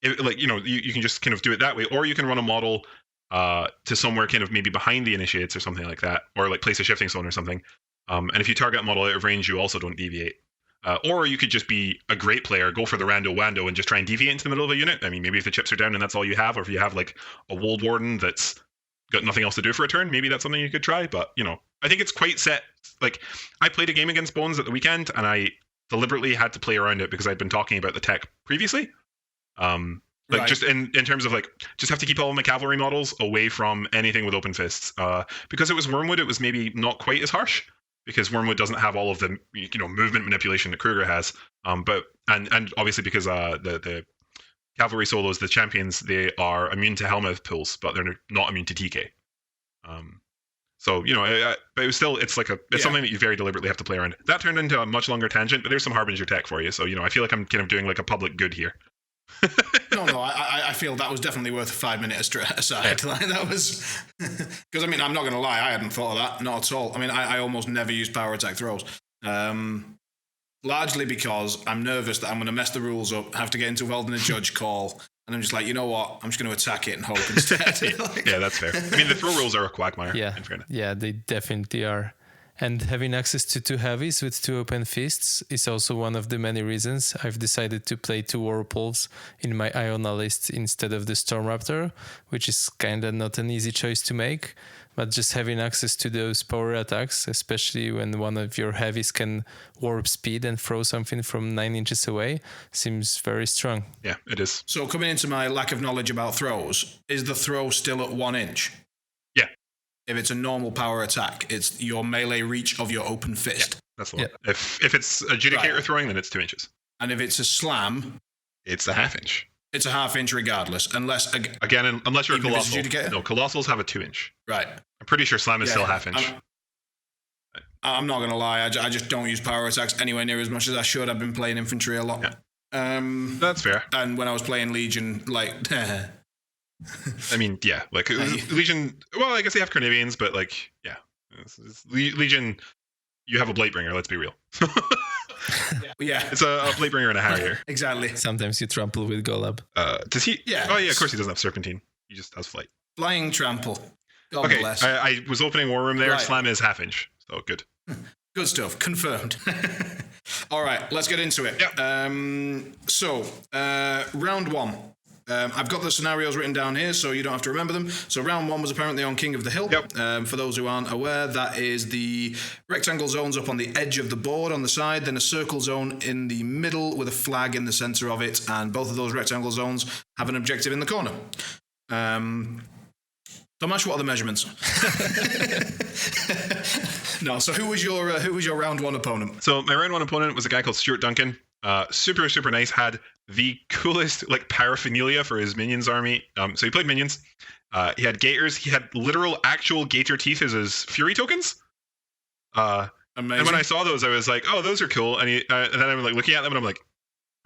[SPEAKER 3] you can just kind of do it that way, or you can run a model to somewhere kind of maybe behind the initiates or something like that, or like place a shifting zone or something. And if you target a model out of range, you also don't deviate. Or you could just be a great player, go for the rando wando and just try and deviate into the middle of a unit. I mean, maybe if the chips are down and that's all you have, or if you have like a Wold Warden that's got nothing else to do for a turn, maybe that's something you could try. But, I think it's quite set. Like, I played a game against Bones at the weekend and I deliberately had to play around it because I'd been talking about the tech previously. Right. Just in terms of like, just have to keep all of my cavalry models away from anything with open fists. Because it was Wormwood, it was maybe not quite as harsh. Because Wormwood doesn't have all of the movement manipulation that Kruger has, but obviously because the cavalry solos, the champions, they are immune to Hellmouth pulls, but they're not immune to TK. So but it was still it's something that you very deliberately have to play around. That turned into a much longer tangent, but there's some Harbinger tech for you. So I feel like I'm kind of doing like a public good here.
[SPEAKER 2] No, I feel that was definitely worth a 5-minute aside. Like, that was because I'm not going to lie, I hadn't thought of that, not at all. I mean, I almost never use power attack throws, largely because I'm nervous that I'm going to mess the rules up, have to get into Weldon a judge call, And I'm just like, you know what? I'm just going to attack it and hope instead.
[SPEAKER 3] Yeah, that's fair. I mean, the throw rules are a quagmire.
[SPEAKER 1] Yeah,
[SPEAKER 3] in fairness.
[SPEAKER 1] yeah, they definitely are. And having access to 2 heavies with 2 open fists is also one of the many reasons I've decided to play 2 Whirlpools in my Iona list instead of the Storm Raptor, which is kinda not an easy choice to make. But just having access to those power attacks, especially when one of your heavies can warp speed and throw something from 9 inches away, seems very strong.
[SPEAKER 3] Yeah, it is.
[SPEAKER 2] So coming into my lack of knowledge about throws, is the throw still at 1 inch?
[SPEAKER 3] Yeah.
[SPEAKER 2] If it's a normal power attack, it's your melee reach of your open fist.
[SPEAKER 3] Yeah, that's the one. Yeah. If it's adjudicator throwing, then it's 2 inches.
[SPEAKER 2] And if it's a slam,
[SPEAKER 3] it's a half inch.
[SPEAKER 2] It's a half inch regardless, unless
[SPEAKER 3] again, unless you're a colossal.
[SPEAKER 2] Adjudicator?
[SPEAKER 3] No, colossals have a 2 inch.
[SPEAKER 2] Right.
[SPEAKER 3] I'm pretty sure slam is still half inch.
[SPEAKER 2] I'm not gonna lie. I just don't use power attacks anywhere near as much as I should. I've been playing infantry a lot.
[SPEAKER 3] Yeah. That's fair.
[SPEAKER 2] And when I was playing Legion, like,
[SPEAKER 3] I mean, yeah, like Legion. Well, I guess they have Carnivians, but like, yeah, Legion. You have a Blightbringer. Let's be real.
[SPEAKER 2] Yeah,
[SPEAKER 3] it's a Blightbringer and a Harrier.
[SPEAKER 2] Exactly.
[SPEAKER 1] Sometimes you trample with Golub.
[SPEAKER 3] Does he?
[SPEAKER 2] Yeah.
[SPEAKER 3] Oh yeah, of course he doesn't have Serpentine. He just has flight.
[SPEAKER 2] Flying trample. God
[SPEAKER 3] okay,
[SPEAKER 2] bless.
[SPEAKER 3] I was opening War Room there.
[SPEAKER 2] Right.
[SPEAKER 3] Slam is half inch, so good.
[SPEAKER 2] Good stuff. Confirmed. All right, let's get into it.
[SPEAKER 3] Yep.
[SPEAKER 2] So, round 1. I've got the scenarios written down here, so you don't have to remember them. So round 1 was apparently on King of the Hill.
[SPEAKER 3] Yep.
[SPEAKER 2] For those who aren't aware, that is the rectangle zones up on the edge of the board on the side, then a circle zone in the middle with a flag in the center of it, and both of those rectangle zones have an objective in the corner. Tomasz, what are the measurements? No, so who was your round 1 opponent?
[SPEAKER 3] So my round 1 opponent was a guy called Stuart Duncan. Super, super nice. Had the coolest like paraphernalia for his minions army. So he played minions. He had gators. He had literal actual gator teeth as his fury tokens.
[SPEAKER 2] Amazing.
[SPEAKER 3] And when I saw those, I was like, "Oh, those are cool." And then I'm like looking at them, and I'm like,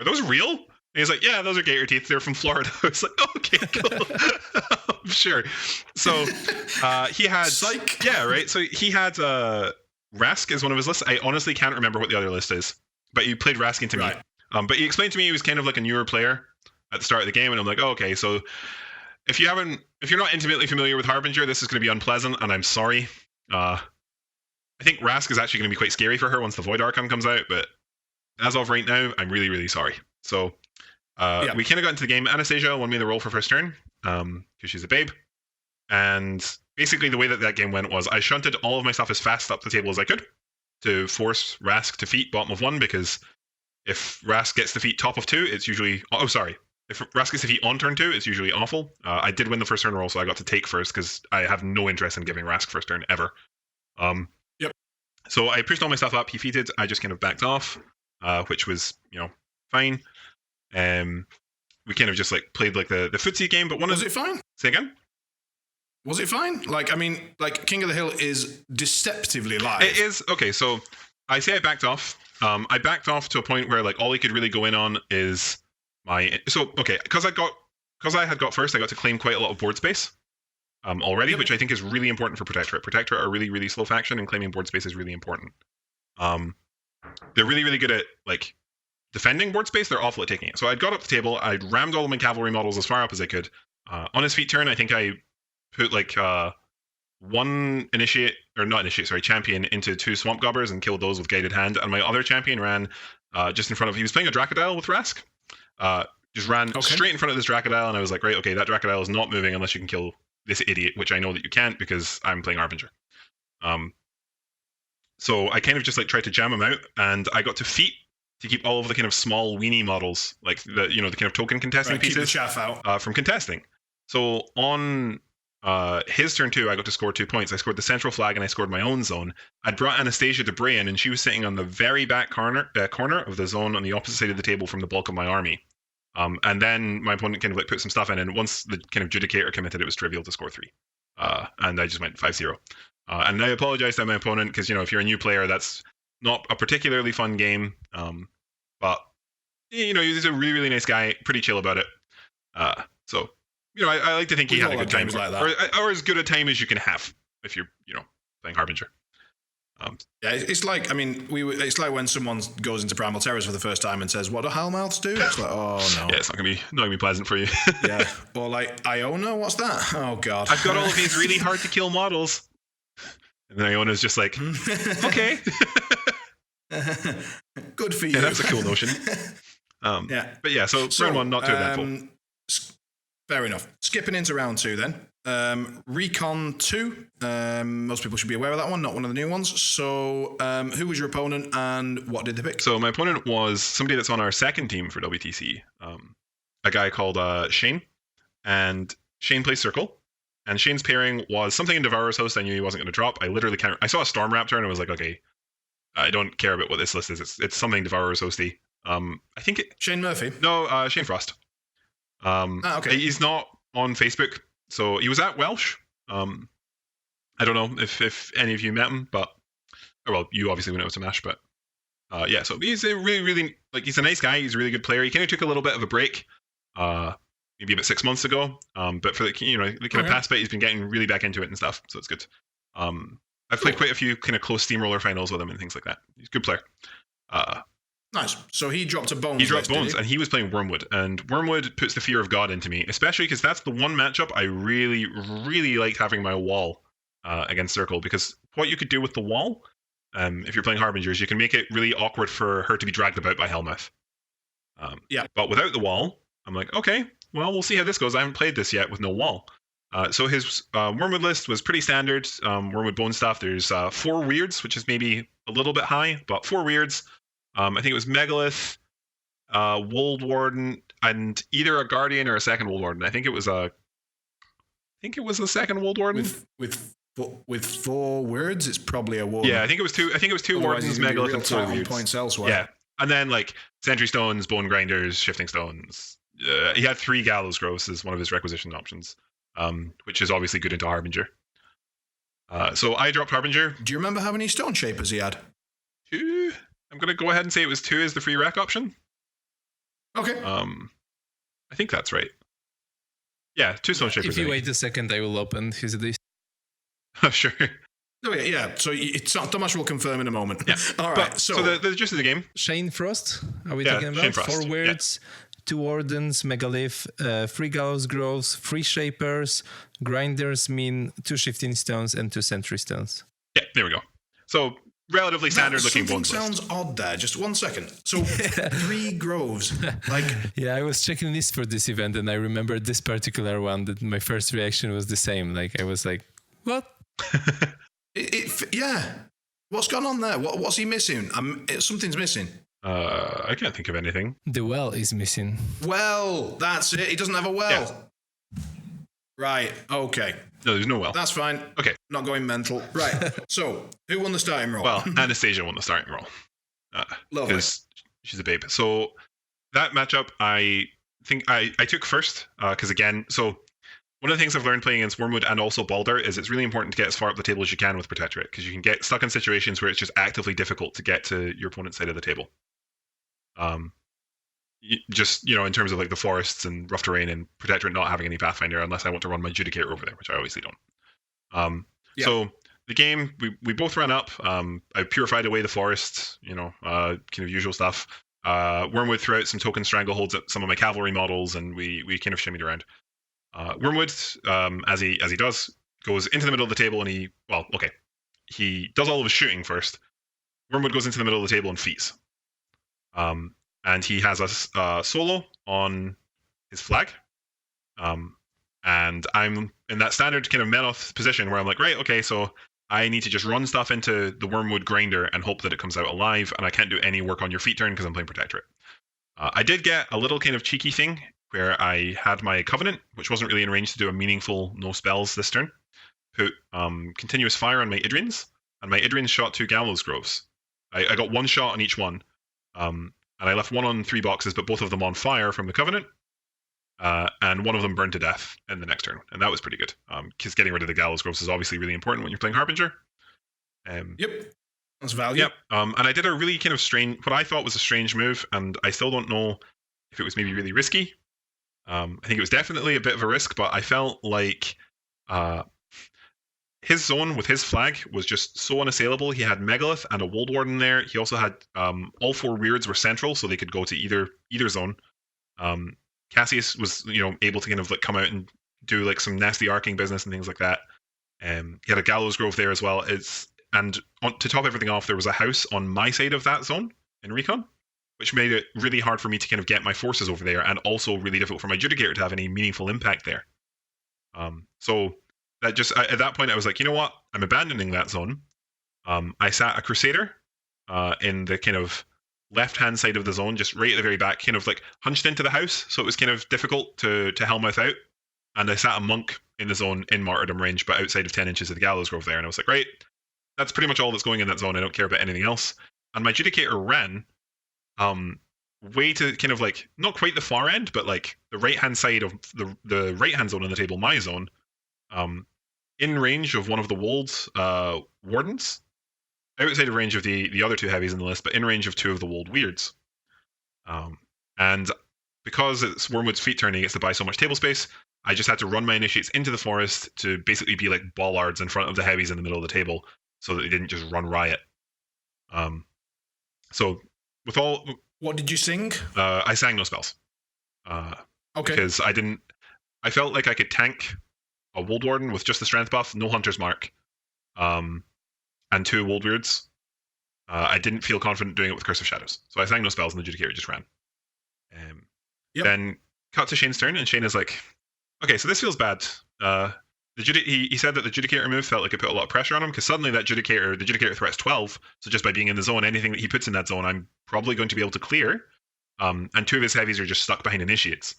[SPEAKER 3] "Are those real?" And he's like, "Yeah, those are gator teeth. They're from Florida." I was like, "Okay, cool." Sure. So he had
[SPEAKER 2] Psych.
[SPEAKER 3] Yeah, right. So he had Rask as one of his lists. I honestly can't remember what the other list is, but he played Rask into me. But he explained to me he was kind of like a newer player at the start of the game, and I'm like, oh, okay. So if you're not intimately familiar with Harbinger, this is going to be unpleasant, and I'm sorry. I think Rask is actually going to be quite scary for her once the Void Archon comes out, but as of right now, I'm really, really sorry. So we kind of got into the game. Anastasia won me the roll for first turn because she's a babe. And basically the way that game went was I shunted all of my stuff as fast up the table as I could to force Rask to feat bottom of 1, because if Rask gets defeat top of 2, it's usually... Oh, sorry. If Rask gets defeat on turn 2, it's usually awful. I did win the first turn roll, so I got to take first because I have no interest in giving Rask first turn ever. So I pushed all my stuff up. He feated. I just kind of backed off, which was, fine. We kind of just like played like the footsie game, but
[SPEAKER 2] Was it fine?
[SPEAKER 3] Say again?
[SPEAKER 2] Was it fine? King of the Hill is deceptively live.
[SPEAKER 3] It is. Okay, so I say I backed off. I backed off to a point where like all he could really go in on is because I had got first, I got to claim quite a lot of board space already, which I think is really important for Protectorate. Protectorate are a really, really slow faction, and claiming board space is really important. They're really, really good at like defending board space. They're awful at taking it. So I'd got up the table. I'd rammed all of my cavalry models as far up as I could. On his feet turn, I think I put like one champion into 2 swamp gobbers and killed those with guided hand, and my other champion ran just in front of. He was playing a Dracodile with Rask. Just ran straight in front of this Dracodile, and I was like, right, okay, that Dracodile is not moving unless you can kill this idiot, which I know that you can't because I'm playing Harbinger. So I kind of just like tried to jam him out, and I got to feat to keep all of the kind of small weenie models, like the kind of token contesting pieces,
[SPEAKER 2] keep the chaff out.
[SPEAKER 3] From contesting. So on his turn 2, I got to score 2 points. I scored the central flag, and I scored my own zone. I'd brought Anastasia to Bray in, and she was sitting on the very back corner of the zone on the opposite side of the table from the bulk of my army. And then my opponent kind of like put some stuff in, and once the kind of Judicator committed, it was trivial to score 3. And I just went 5-0. And I apologize to my opponent because, if you're a new player, that's not a particularly fun game. But, he's a really, really nice guy, pretty chill about it. So, I like to think he had a good time.
[SPEAKER 2] Like that.
[SPEAKER 3] Or as good a time as you can have if you're, playing Harbinger.
[SPEAKER 2] Yeah, it's like, I mean, it's like when someone goes into Primal Terrors for the first time and says, "What do Hellmouths do?" It's like, oh no.
[SPEAKER 3] Yeah, it's not gonna be pleasant for you.
[SPEAKER 2] Yeah, or like Iona, what's that? Oh god.
[SPEAKER 3] I've got all of these really hard to kill models, and then Iona's just like, okay,
[SPEAKER 2] Good for you.
[SPEAKER 3] yeah, that's a cool notion.
[SPEAKER 2] Yeah.
[SPEAKER 3] But yeah, so round 1 not too eventful.
[SPEAKER 2] Fair enough. Skipping into round 2 then. Recon 2. Most people should be aware of that one, not one of the new ones. So, who was your opponent and what did they pick?
[SPEAKER 3] So my opponent was somebody that's on our second team for WTC, a guy called Shane, and Shane plays Circle, and Shane's pairing was something in Devourer's Host I knew he wasn't going to drop. I saw a Storm Raptor and I was like, okay, I don't care about what this list is. It's something Devourer's Hosty. I think
[SPEAKER 2] Shane Murphy?
[SPEAKER 3] No, Shane Frost.
[SPEAKER 2] Okay.
[SPEAKER 3] He's not on Facebook, so he was at Welsh. I don't know if any of you met him, but well, you obviously went out to Mash, but yeah. So he's a really he's a nice guy. He's a really good player. He kind of took a little bit of a break, maybe about 6 months ago. But for the kind of past bit, he's been getting really back into it and stuff. So it's good. I've played quite a few kind of close steamroller finals with him and things like that. He's a good player.
[SPEAKER 2] Nice. So he dropped a Bones.
[SPEAKER 3] He dropped Bones, and he was playing Wormwood. And Wormwood puts the fear of God into me, especially because that's the one matchup I really, really liked having my wall against Circle. Because what you could do with the wall, if you're playing Harbingers, you can make it really awkward for her to be dragged about by Hellmouth.
[SPEAKER 2] Yeah.
[SPEAKER 3] But without the wall, I'm like, okay, well, we'll see how this goes. I haven't played this yet with no wall. So his Wormwood list was pretty standard. Wormwood Bone stuff. There's 4 weirds, which is maybe a little bit high, but 4 weirds. I think it was Megalith, Wold Warden, and either a Guardian or a second Wold Warden. I think it was a second Wold Warden
[SPEAKER 2] with 4 words. It's probably a warden.
[SPEAKER 3] Yeah, I think it was 2. I think it was 2
[SPEAKER 2] Otherwise,
[SPEAKER 3] Wardens,
[SPEAKER 2] he's gonna be
[SPEAKER 3] Megalith,
[SPEAKER 2] real
[SPEAKER 3] and 4
[SPEAKER 2] tight on
[SPEAKER 3] weirds.
[SPEAKER 2] points elsewhere.
[SPEAKER 3] Yeah, and then like Sentry Stones, Bone Grinders, Shifting Stones. He had 3 Gallows Growths as one of his requisition options, which is obviously good into Harbinger. So I dropped Harbinger.
[SPEAKER 2] Do you remember how many Stone Shapers he had?
[SPEAKER 3] 2. I'm going to go ahead and say it was 2 as the free rec option.
[SPEAKER 2] Okay.
[SPEAKER 3] I think that's right. Yeah, 2 Stone Shapers.
[SPEAKER 1] If you wait a second, I will open his list.
[SPEAKER 3] Oh, sure.
[SPEAKER 2] Okay, yeah. So Tomasz will confirm in a moment.
[SPEAKER 3] Yeah.
[SPEAKER 2] All right.
[SPEAKER 3] So the gist of the game.
[SPEAKER 1] Shane Frost, are we
[SPEAKER 3] Yeah,
[SPEAKER 1] talking about?
[SPEAKER 3] Shane Frost,
[SPEAKER 1] 4 words, 2 Wardens, Megalith, 3 Gallows Growths, 3 Shapers, Grinders mean 2 Shifting Stones and 2 Sentry Stones.
[SPEAKER 3] Yeah, there we go. So relatively standard looking
[SPEAKER 2] Something
[SPEAKER 3] bones list.
[SPEAKER 2] sounds odd there. Just 1 second. So 3 groves. Like,
[SPEAKER 1] Yeah, I was checking lists for this event and I remember this particular one that my first reaction was the same. Like, I was like, what?
[SPEAKER 2] yeah. What's gone on there? What's he missing? Something's missing.
[SPEAKER 3] I can't think of anything.
[SPEAKER 1] The well is missing.
[SPEAKER 2] Well, that's it. He doesn't have a well. Right. Okay.
[SPEAKER 3] No, there's no well.
[SPEAKER 2] That's fine.
[SPEAKER 3] Okay.
[SPEAKER 2] Not going mental. Right. So, who won the starting role?
[SPEAKER 3] Well, Anastasia won the starting role.
[SPEAKER 2] Lovely.
[SPEAKER 3] Because she's a babe. So that matchup, I think I took first. Because again, so one of the things I've learned playing against Wormwood and also Balder is it's really important to get as far up the table as you can with Protectorate. Because you can get stuck in situations where it's just actively difficult to get to your opponent's side of the table. Just, in terms of like the forests and rough terrain and Protectorate not having any Pathfinder unless I want to run my Judicator over there, which I obviously don't. So the game, we both ran up. I purified away the forests, kind of usual stuff. Wormwood threw out some token strangleholds at some of my cavalry models, and we kind of shimmied around. Wormwood, as he does, goes into the middle of the table, and he does all of his shooting first. Wormwood goes into the middle of the table and feats. And he has a solo on his flag. And I'm in that standard kind of Menoth position where I'm like, right, okay, so I need to just run stuff into the Wormwood Grinder and hope that it comes out alive, and I can't do any work on your feat turn because I'm playing Protectorate. I did get a little kind of cheeky thing where I had my Covenant, which wasn't really in range to do a meaningful no spells this turn, put continuous fire on my Idrians, and my Idrians shot 2 Gallows Groves. I got 1 shot on each one. And I left 1 on 3 boxes, but both of them on fire from the Covenant. And one of them burned to death in the next turn. And that was pretty good. Because getting rid of the Gallows Groves is obviously really important when you're playing Harbinger.
[SPEAKER 2] Yep. That's value.
[SPEAKER 3] Yep. And I did a really kind of strange, what I thought was a strange move, and I still don't know if it was maybe really risky. I think it was definitely a bit of a risk, but I felt like his zone with his flag was just so unassailable. He had Megalith and a Wold Warden there. He also had all 4 weirds were central, so they could go to either zone. Cassius was able to kind of like come out and do like some nasty arcing business and things like that. He had a Gallows Grove there as well. To top everything off, there was a house on my side of that zone in Recon, which made it really hard for me to kind of get my forces over there, and also really difficult for my Judicator to have any meaningful impact there. So that just at that point I was like, you know what? I'm abandoning that zone. I sat a Crusader in the kind of left-hand side of the zone, just right at the very back, kind of like hunched into the house, so it was kind of difficult to Hellmouth out. And I sat a Monk in the zone in Martyrdom range, but outside of 10 inches of the Gallows Grove there. And I was like, right, that's pretty much all that's going in that zone. I don't care about anything else. And my Judicator ran way to kind of like, not quite the far end, but like the right-hand side of the right-hand zone on the table, my zone, in range of one of the Wold Wardens, outside of range of the other 2 heavies in the list, but in range of 2 of the Wold Weirds. And because it's Wormwood's feet turning, it's to buy so much table space, I just had to run my initiates into the forest to basically be like bollards in front of the heavies in the middle of the table, so that they didn't just run riot. So with all...
[SPEAKER 2] What did you sing?
[SPEAKER 3] I sang no spells.
[SPEAKER 2] Okay.
[SPEAKER 3] Because I felt like I could tank a Wold Warden with just the strength buff, no Hunter's Mark, and 2 Wold Weirds. I didn't feel confident doing it with Curse of Shadows. So I sang no spells and the Judicator just ran. Then cut to Shane's turn, and Shane is like, okay, so this feels bad. He said that the Judicator move felt like it put a lot of pressure on him, because suddenly the Judicator threat's 12, so just by being in the zone, anything that he puts in that zone, I'm probably going to be able to clear. And 2 of his heavies are just stuck behind initiates.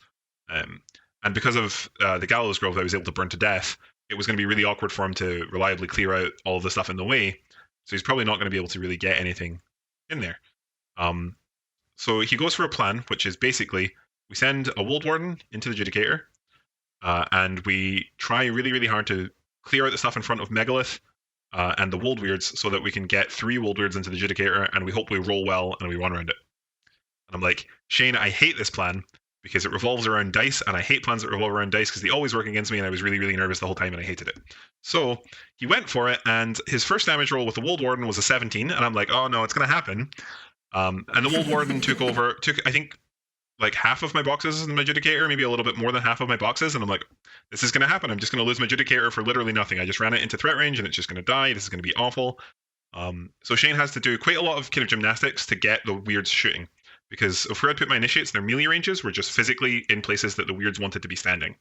[SPEAKER 3] And because of the Gallows Grove that I was able to burn to death, it was going to be really awkward for him to reliably clear out all of the stuff in the way, so he's probably not going to be able to really get anything in there. So he goes for a plan, which is basically, we send a Wold Warden into the Judicator, and we try really, really hard to clear out the stuff in front of Megalith and the Wold Weirds, so that we can get 3 Wold Weirds into the Judicator, and we hope we roll well and we run around it. And I'm like, Shane, I hate this plan, because it revolves around dice, and I hate plans that revolve around dice, because they always work against me, and I was really, really nervous the whole time, and I hated it. So he went for it, and his first damage roll with the Wold Warden was a 17, and I'm like, oh no, it's going to happen. And the Wold Warden took I think, like half of my boxes in my Judicator, maybe a little bit more than half of my boxes, and I'm like, this is going to happen. I'm just going to lose my Judicator for literally nothing. I just ran it into threat range, and it's just going to die. This is going to be awful. So Shane has to do quite a lot of kind of gymnastics to get the Weirds shooting, because if where I'd put my initiates, their melee ranges were just physically in places that the Weirds wanted to be standing.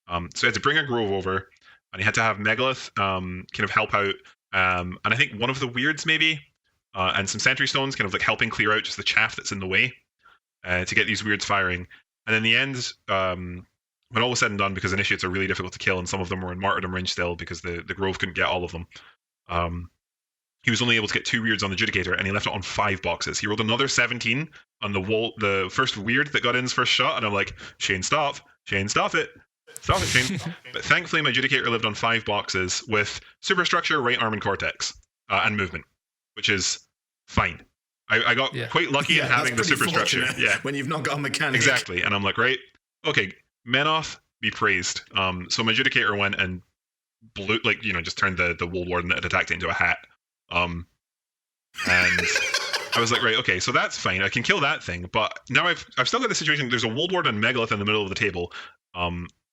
[SPEAKER 3] So I had to bring a Grove over, and he had to have Megalith kind of help out, and I think one of the Weirds maybe, and some Sentry Stones kind of like helping clear out just the chaff that's in the way to get these Weirds firing. And in the end, when all was said and done, because initiates are really difficult to kill, and some of them were in Martyrdom range still because the Grove couldn't get all of them, he was only able to get 2 Weirds on the Judicator, and he left it on 5 boxes. He rolled another 17 on the first Weird that got in his first shot, and I'm like, Shane, stop. Shane, stop it. Stop it, Shane. But thankfully, my Judicator lived on 5 boxes with Superstructure, Right Arm, and Cortex, and Movement, which is fine. I got quite lucky in having the Superstructure. Yeah,
[SPEAKER 2] when you've not got a mechanic.
[SPEAKER 3] Exactly, and I'm like, right, okay, Menoth, be praised. So my Judicator went and blew, just turned the Wold Warden that had attacked it into a hat. And I was like, right, okay, so that's fine. I can kill that thing, but now I've still got the situation. There's a Wold Warden and Megalith in the middle of the table.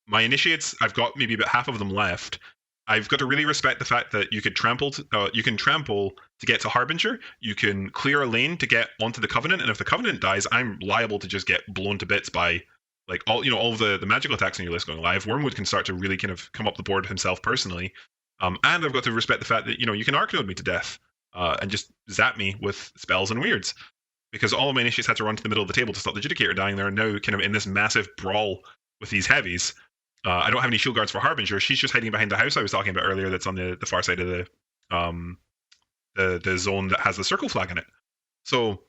[SPEAKER 3] My initiates, I've got maybe about half of them left. I've got to really respect the fact that you can trample to get to Harbinger. You can clear a lane to get onto the Covenant, and if the Covenant dies, I'm liable to just get blown to bits by all of the magical attacks on your list going live. Wormwood can start to really kind of come up the board himself personally. And I've got to respect the fact that you can Arcnode me to death and just zap me with spells and weirds, because all of my initiates had to run to the middle of the table to stop the Judicator dying. They're now kind of in this massive brawl with these heavies. I don't have any shield guards for Harbinger. She's just hiding behind the house I was talking about earlier, that's on the far side of the zone that has the circle flag in it. So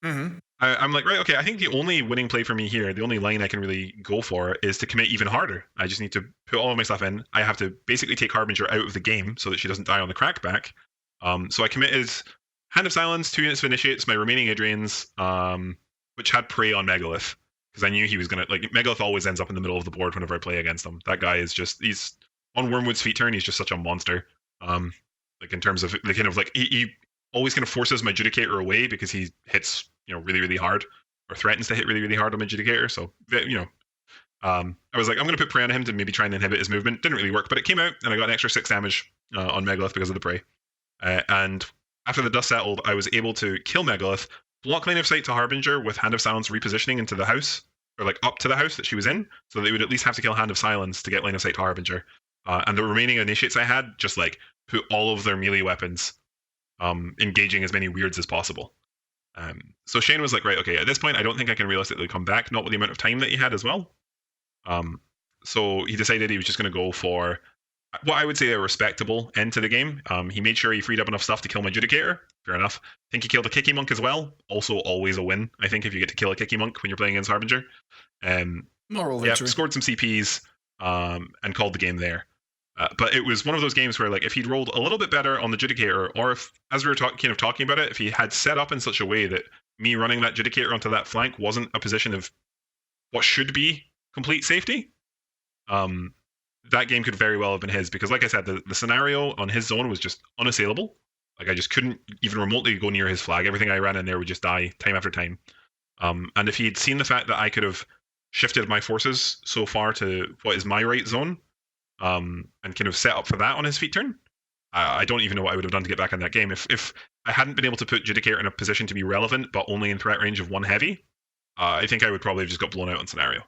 [SPEAKER 3] I'm like, right, okay, I think the only winning play for me here, the only line I can really go for, is to commit even harder. I just need to put all of my stuff in. I have to basically take Harbinger out of the game so that she doesn't die on the crackback. So I committed Hand of Silence, 2 units of initiates, my remaining Adrians, which had prey on Megalith, because I knew he was going to, Megalith always ends up in the middle of the board whenever I play against him. That guy is just, he's on Wormwood's feet turn, he's just such a monster. Like in terms of the kind of like he always kind of forces my Judicator away because he hits really really hard or threatens to hit really really hard on my Judicator. So I was like, I'm going to put prey on him to maybe try and inhibit his movement. Didn't really work, but it came out, and I got an extra 6 damage on Megalith because of the prey. And after the dust settled, I was able to kill Megalith, block line of sight to Harbinger with Hand of Silence repositioning into the house, or like up to the house that she was in, so they would at least have to kill Hand of Silence to get line of sight to Harbinger. And the remaining initiates I had just like put all of their melee weapons engaging as many weirds as possible. So Shane was like, right, okay, at this point, I don't think I can realistically come back, not with the amount of time that he had as well. So he decided he was just going to go for what I would say a respectable end to the game. He made sure he freed up enough stuff to kill my Judicator. Fair enough. I think he killed a Kicky Monk as well. Also, always a win, I think, if you get to kill a Kicky Monk when you're playing against Harbinger.
[SPEAKER 2] Moral victory.
[SPEAKER 3] Scored some CPs and called the game there. But it was one of those games where, like, if he'd rolled a little bit better on the Judicator, or if, as we were kind of talking about it, if he had set up in such a way that me running that Judicator onto that flank wasn't a position of what should be complete safety, that game could very well have been his. Because, like I said, the scenario on his zone was just unassailable. Like, I just couldn't even remotely go near his flag. Everything I ran in there would just die time after time. And if he'd seen the fact that I could have shifted my forces so far to what is my right zone, and kind of set up for that on his feat turn, I don't even know what I would have done to get back in that game. If I hadn't been able to put Judicator in a position to be relevant, but only in threat range of 1 heavy, I think I would probably have just got blown out on scenario.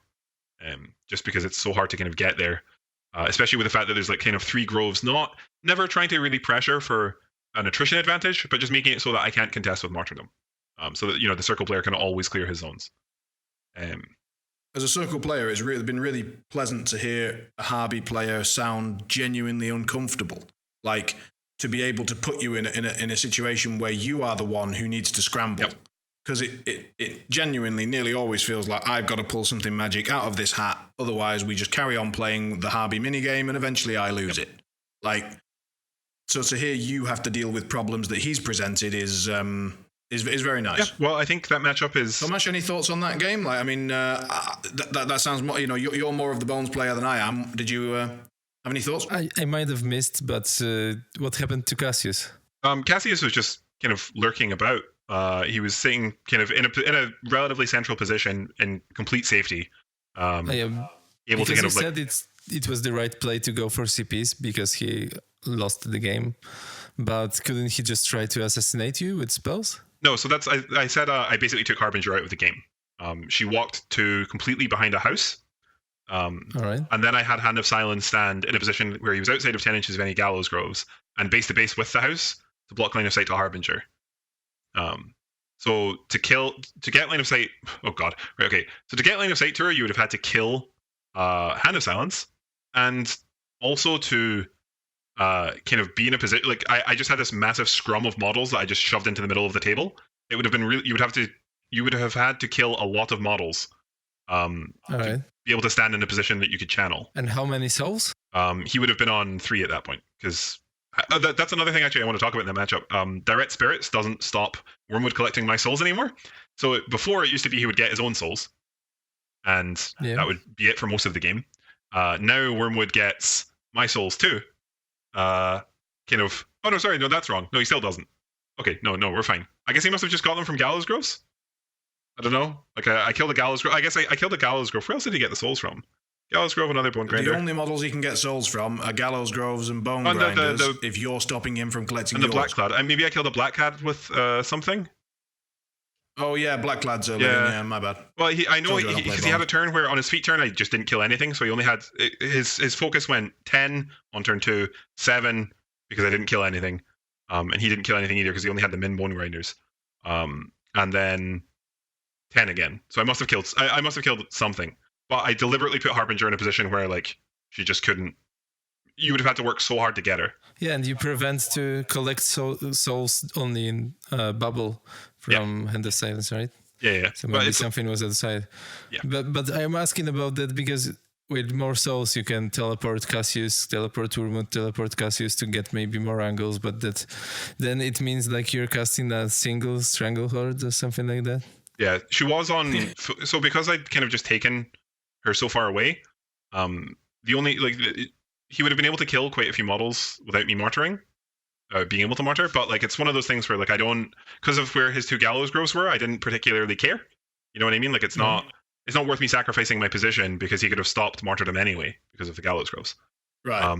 [SPEAKER 3] Just because it's so hard to kind of get there, especially with the fact that there's like kind of 3 groves, never trying to really pressure for an attrition advantage, but just making it so that I can't contest with martyrdom, so that the circle player can always clear his zones.
[SPEAKER 2] As a circle player, it's been really pleasant to hear a Harby player sound genuinely uncomfortable. Like, to be able to put you in a situation where you are the one who needs to scramble. Because it genuinely nearly always feels like I've got to pull something magic out of this hat. Otherwise, we just carry on playing the Harby minigame and eventually I lose it. Like, so to hear you have to deal with problems that he's presented is very nice.
[SPEAKER 3] Yeah, well, I think that matchup is...
[SPEAKER 2] Tomash, any thoughts on that game? Like, I mean, that sounds more, you're more of the Bones player than I am. Did you have any thoughts?
[SPEAKER 1] I might have missed, but what happened to Cassius?
[SPEAKER 3] Cassius was just kind of lurking about. He was sitting kind of in a relatively central position in complete safety. Able to kind of
[SPEAKER 1] said it was the right play to go for CPs because he lost the game. But couldn't he just try to assassinate you with spells?
[SPEAKER 3] No, so that's I said I basically took Harbinger out of the game. She walked to completely behind a house.
[SPEAKER 1] All right.
[SPEAKER 3] And then I had Hand of Silence stand in a position where he was outside of 10 inches of any gallows groves and base to base with the house to block line of sight to Harbinger. So to get line of sight, oh god, right, okay. So to get line of sight to her, you would have had to kill Hand of Silence, and also to kind of be in a position, like I just had this massive scrum of models that I just shoved into the middle of the table. It would have been really, you would have had to kill a lot of models to be able to stand in a position that you could channel.
[SPEAKER 1] And how many souls?
[SPEAKER 3] He would have been on 3 at that point, because that's another thing actually I want to talk about in the matchup. Direct Spirits doesn't stop Wormwood collecting my souls anymore. So before, it used to be he would get his own souls, and that would be it for most of the game. Now Wormwood gets my souls too. Kind of. Oh no, sorry, no, that's wrong. No, he still doesn't. Okay, no, we're fine. I guess he must have just got them from Gallows Groves. I don't know. Like I killed the Gallows Grove. I guess I killed the Gallows Grove. Where else did he get the souls from? Gallows Grove, another Bone Grinder.
[SPEAKER 2] The only models he can get souls from are Gallows Groves and Bone Grinders. If you're stopping him from collecting
[SPEAKER 3] and the
[SPEAKER 2] yours.
[SPEAKER 3] Blackclad. Maybe I killed a Blackclad with something.
[SPEAKER 2] Oh yeah, Blackclad's a living. Yeah, my bad.
[SPEAKER 3] Well, I know because he had a turn where on his feat turn I just didn't kill anything, so he only had his focus went 10 on turn 2, 7 because I didn't kill anything, and he didn't kill anything either because he only had the min Bone Grinders, and then 10 again. So I must have killed something, but I deliberately put Harbinger in a position where like she just couldn't. You would have had to work so hard to get her. Yeah,
[SPEAKER 1] and you prevent to collect souls only in bubble from Hand of Silence, right?
[SPEAKER 3] Yeah.
[SPEAKER 1] So maybe something was outside.
[SPEAKER 3] Yeah.
[SPEAKER 1] But I'm asking about that because with more souls you can teleport Cassius, teleport Wormwood, teleport Cassius to get maybe more angles, but then it means like you're casting a single Stranglehold or something like that.
[SPEAKER 3] Yeah, she was on. So because I'd kind of just taken her so far away, the only he would have been able to kill quite a few models without me martyring, being able to martyr. But like, it's one of those things where like I don't, because of where his 2 gallows groves were, I didn't particularly care. You know what I mean? Like, it's not worth me sacrificing my position because he could have stopped martyrdom anyway because of the gallows groves.
[SPEAKER 2] Right.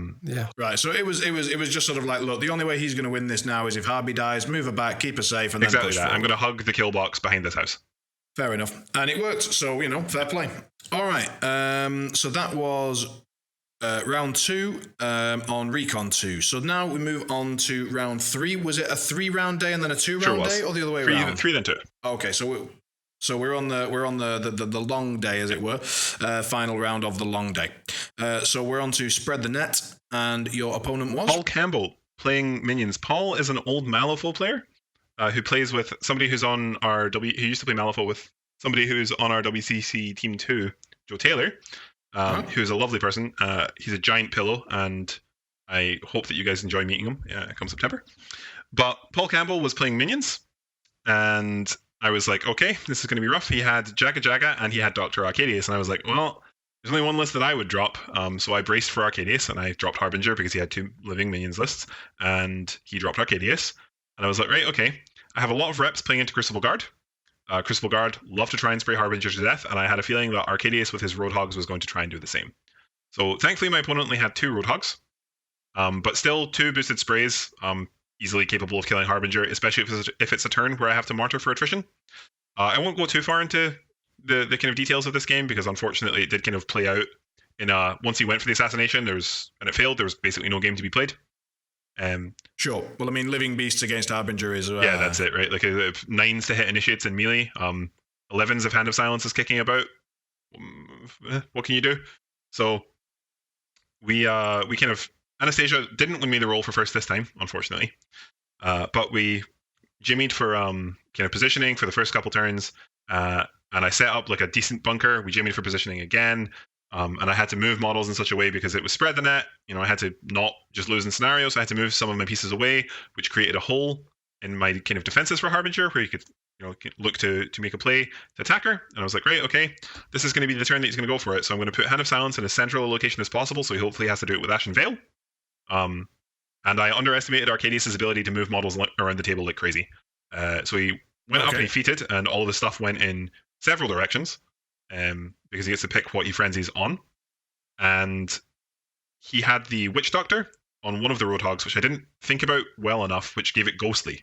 [SPEAKER 2] Right. So it was just sort of like, look, the only way he's going to win this now is if Harby dies, move her back, keep her safe, and then
[SPEAKER 3] exactly
[SPEAKER 2] push
[SPEAKER 3] that.
[SPEAKER 2] forward.
[SPEAKER 3] I'm going to hug the kill box behind this house.
[SPEAKER 2] Fair enough. And it worked. So, fair play. All right. So that was round 2 on Recon 2. So now we move on to round 3. Was it a 3-round day and then a 2-round day, or the other way around?
[SPEAKER 3] 3 then 2.
[SPEAKER 2] Okay. So we're on the long day, as it were, final round of the long day. So we're on to spread the net, and your opponent was
[SPEAKER 3] Paul Campbell playing minions. Paul is an old Malifaux player who plays with somebody who's on our who used to play Malifaux with somebody who's on our WCC Team 2, Joe Taylor, who's a lovely person. He's a giant pillow, and I hope that you guys enjoy meeting him come September. But Paul Campbell was playing minions, and I was like, okay, this is going to be rough. He had Jaga Jaga and he had Dr. Arcadius. And I was like, well, there's only one list that I would drop. So I braced for Arcadius and I dropped Harbinger because he had 2 living minions lists. And he dropped Arcadius. And I was like, right, okay. I have a lot of reps playing into Crucible Guard. Crucible Guard love to try and spray Harbinger to death. And I had a feeling that Arcadius with his Roadhogs was going to try and do the same. So thankfully, my opponent only had 2 Roadhogs. But still 2 boosted sprays. Easily capable of killing Harbinger, especially if it's a turn where I have to martyr for attrition. I won't go too far into the kind of details of this game because unfortunately it did kind of play out in once he went for the assassination, and it failed. There was basically no game to be played.
[SPEAKER 2] Sure. Well, I mean, living beasts against Harbinger is
[SPEAKER 3] yeah, that's it, right? Like 9s to hit initiates in melee, 11s if Hand of Silence is kicking about. What can you do? So we kind of, Anastasia didn't win me the roll for first this time, unfortunately. But we jimmied for kind of positioning for the first couple turns, and I set up like a decent bunker. We jimmied for positioning again, and I had to move models in such a way because it was spread the net. I had to not just lose in scenarios. So I had to move some of my pieces away, which created a hole in my kind of defenses for Harbinger, where you could look to make a play to attack her. And I was like, great, okay, this is going to be the turn that he's going to go for it. So I'm going to put Hand of Silence in as central a location as possible. So he hopefully has to do it with Ashen Veil. And I underestimated Arcadius' ability to move models around the table like crazy. So he went up and he feated, and all of the stuff went in several directions because he gets to pick what he frenzies on. And he had the Witch Doctor on one of the Roadhogs, which I didn't think about well enough, which gave it Ghostly,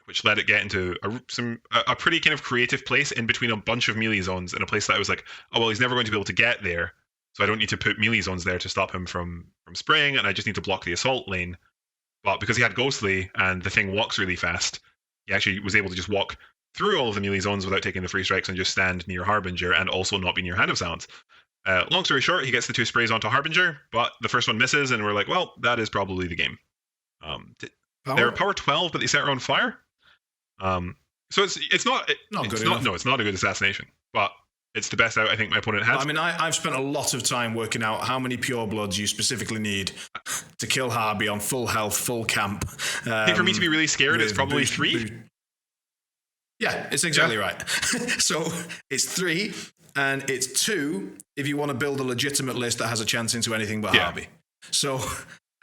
[SPEAKER 3] which let it get into a pretty kind of creative place in between a bunch of melee zones, in a place that I was like, oh, well, he's never going to be able to get there. So I don't need to put melee zones there to stop him from spraying, and I just need to block the assault lane. But because he had Ghostly and the thing walks really fast, he actually was able to just walk through all of the melee zones without taking the free strikes and just stand near Harbinger and also not be near Hand of Silence. Long story short, he gets the 2 sprays onto Harbinger, but the first one misses, and we're like, well, that is probably the game. They're power 12, but they set her on fire. So it's not good enough. No, it's not a good assassination, but it's the best out I think my opponent has.
[SPEAKER 2] I mean, I've spent a lot of time working out how many pure bloods you specifically need to kill Harby on full health, full camp.
[SPEAKER 3] I think for me to be really scared, it's probably 3.
[SPEAKER 2] Yeah, it's exactly right. So it's 3, and it's 2 if you want to build a legitimate list that has a chance into anything but Harby. So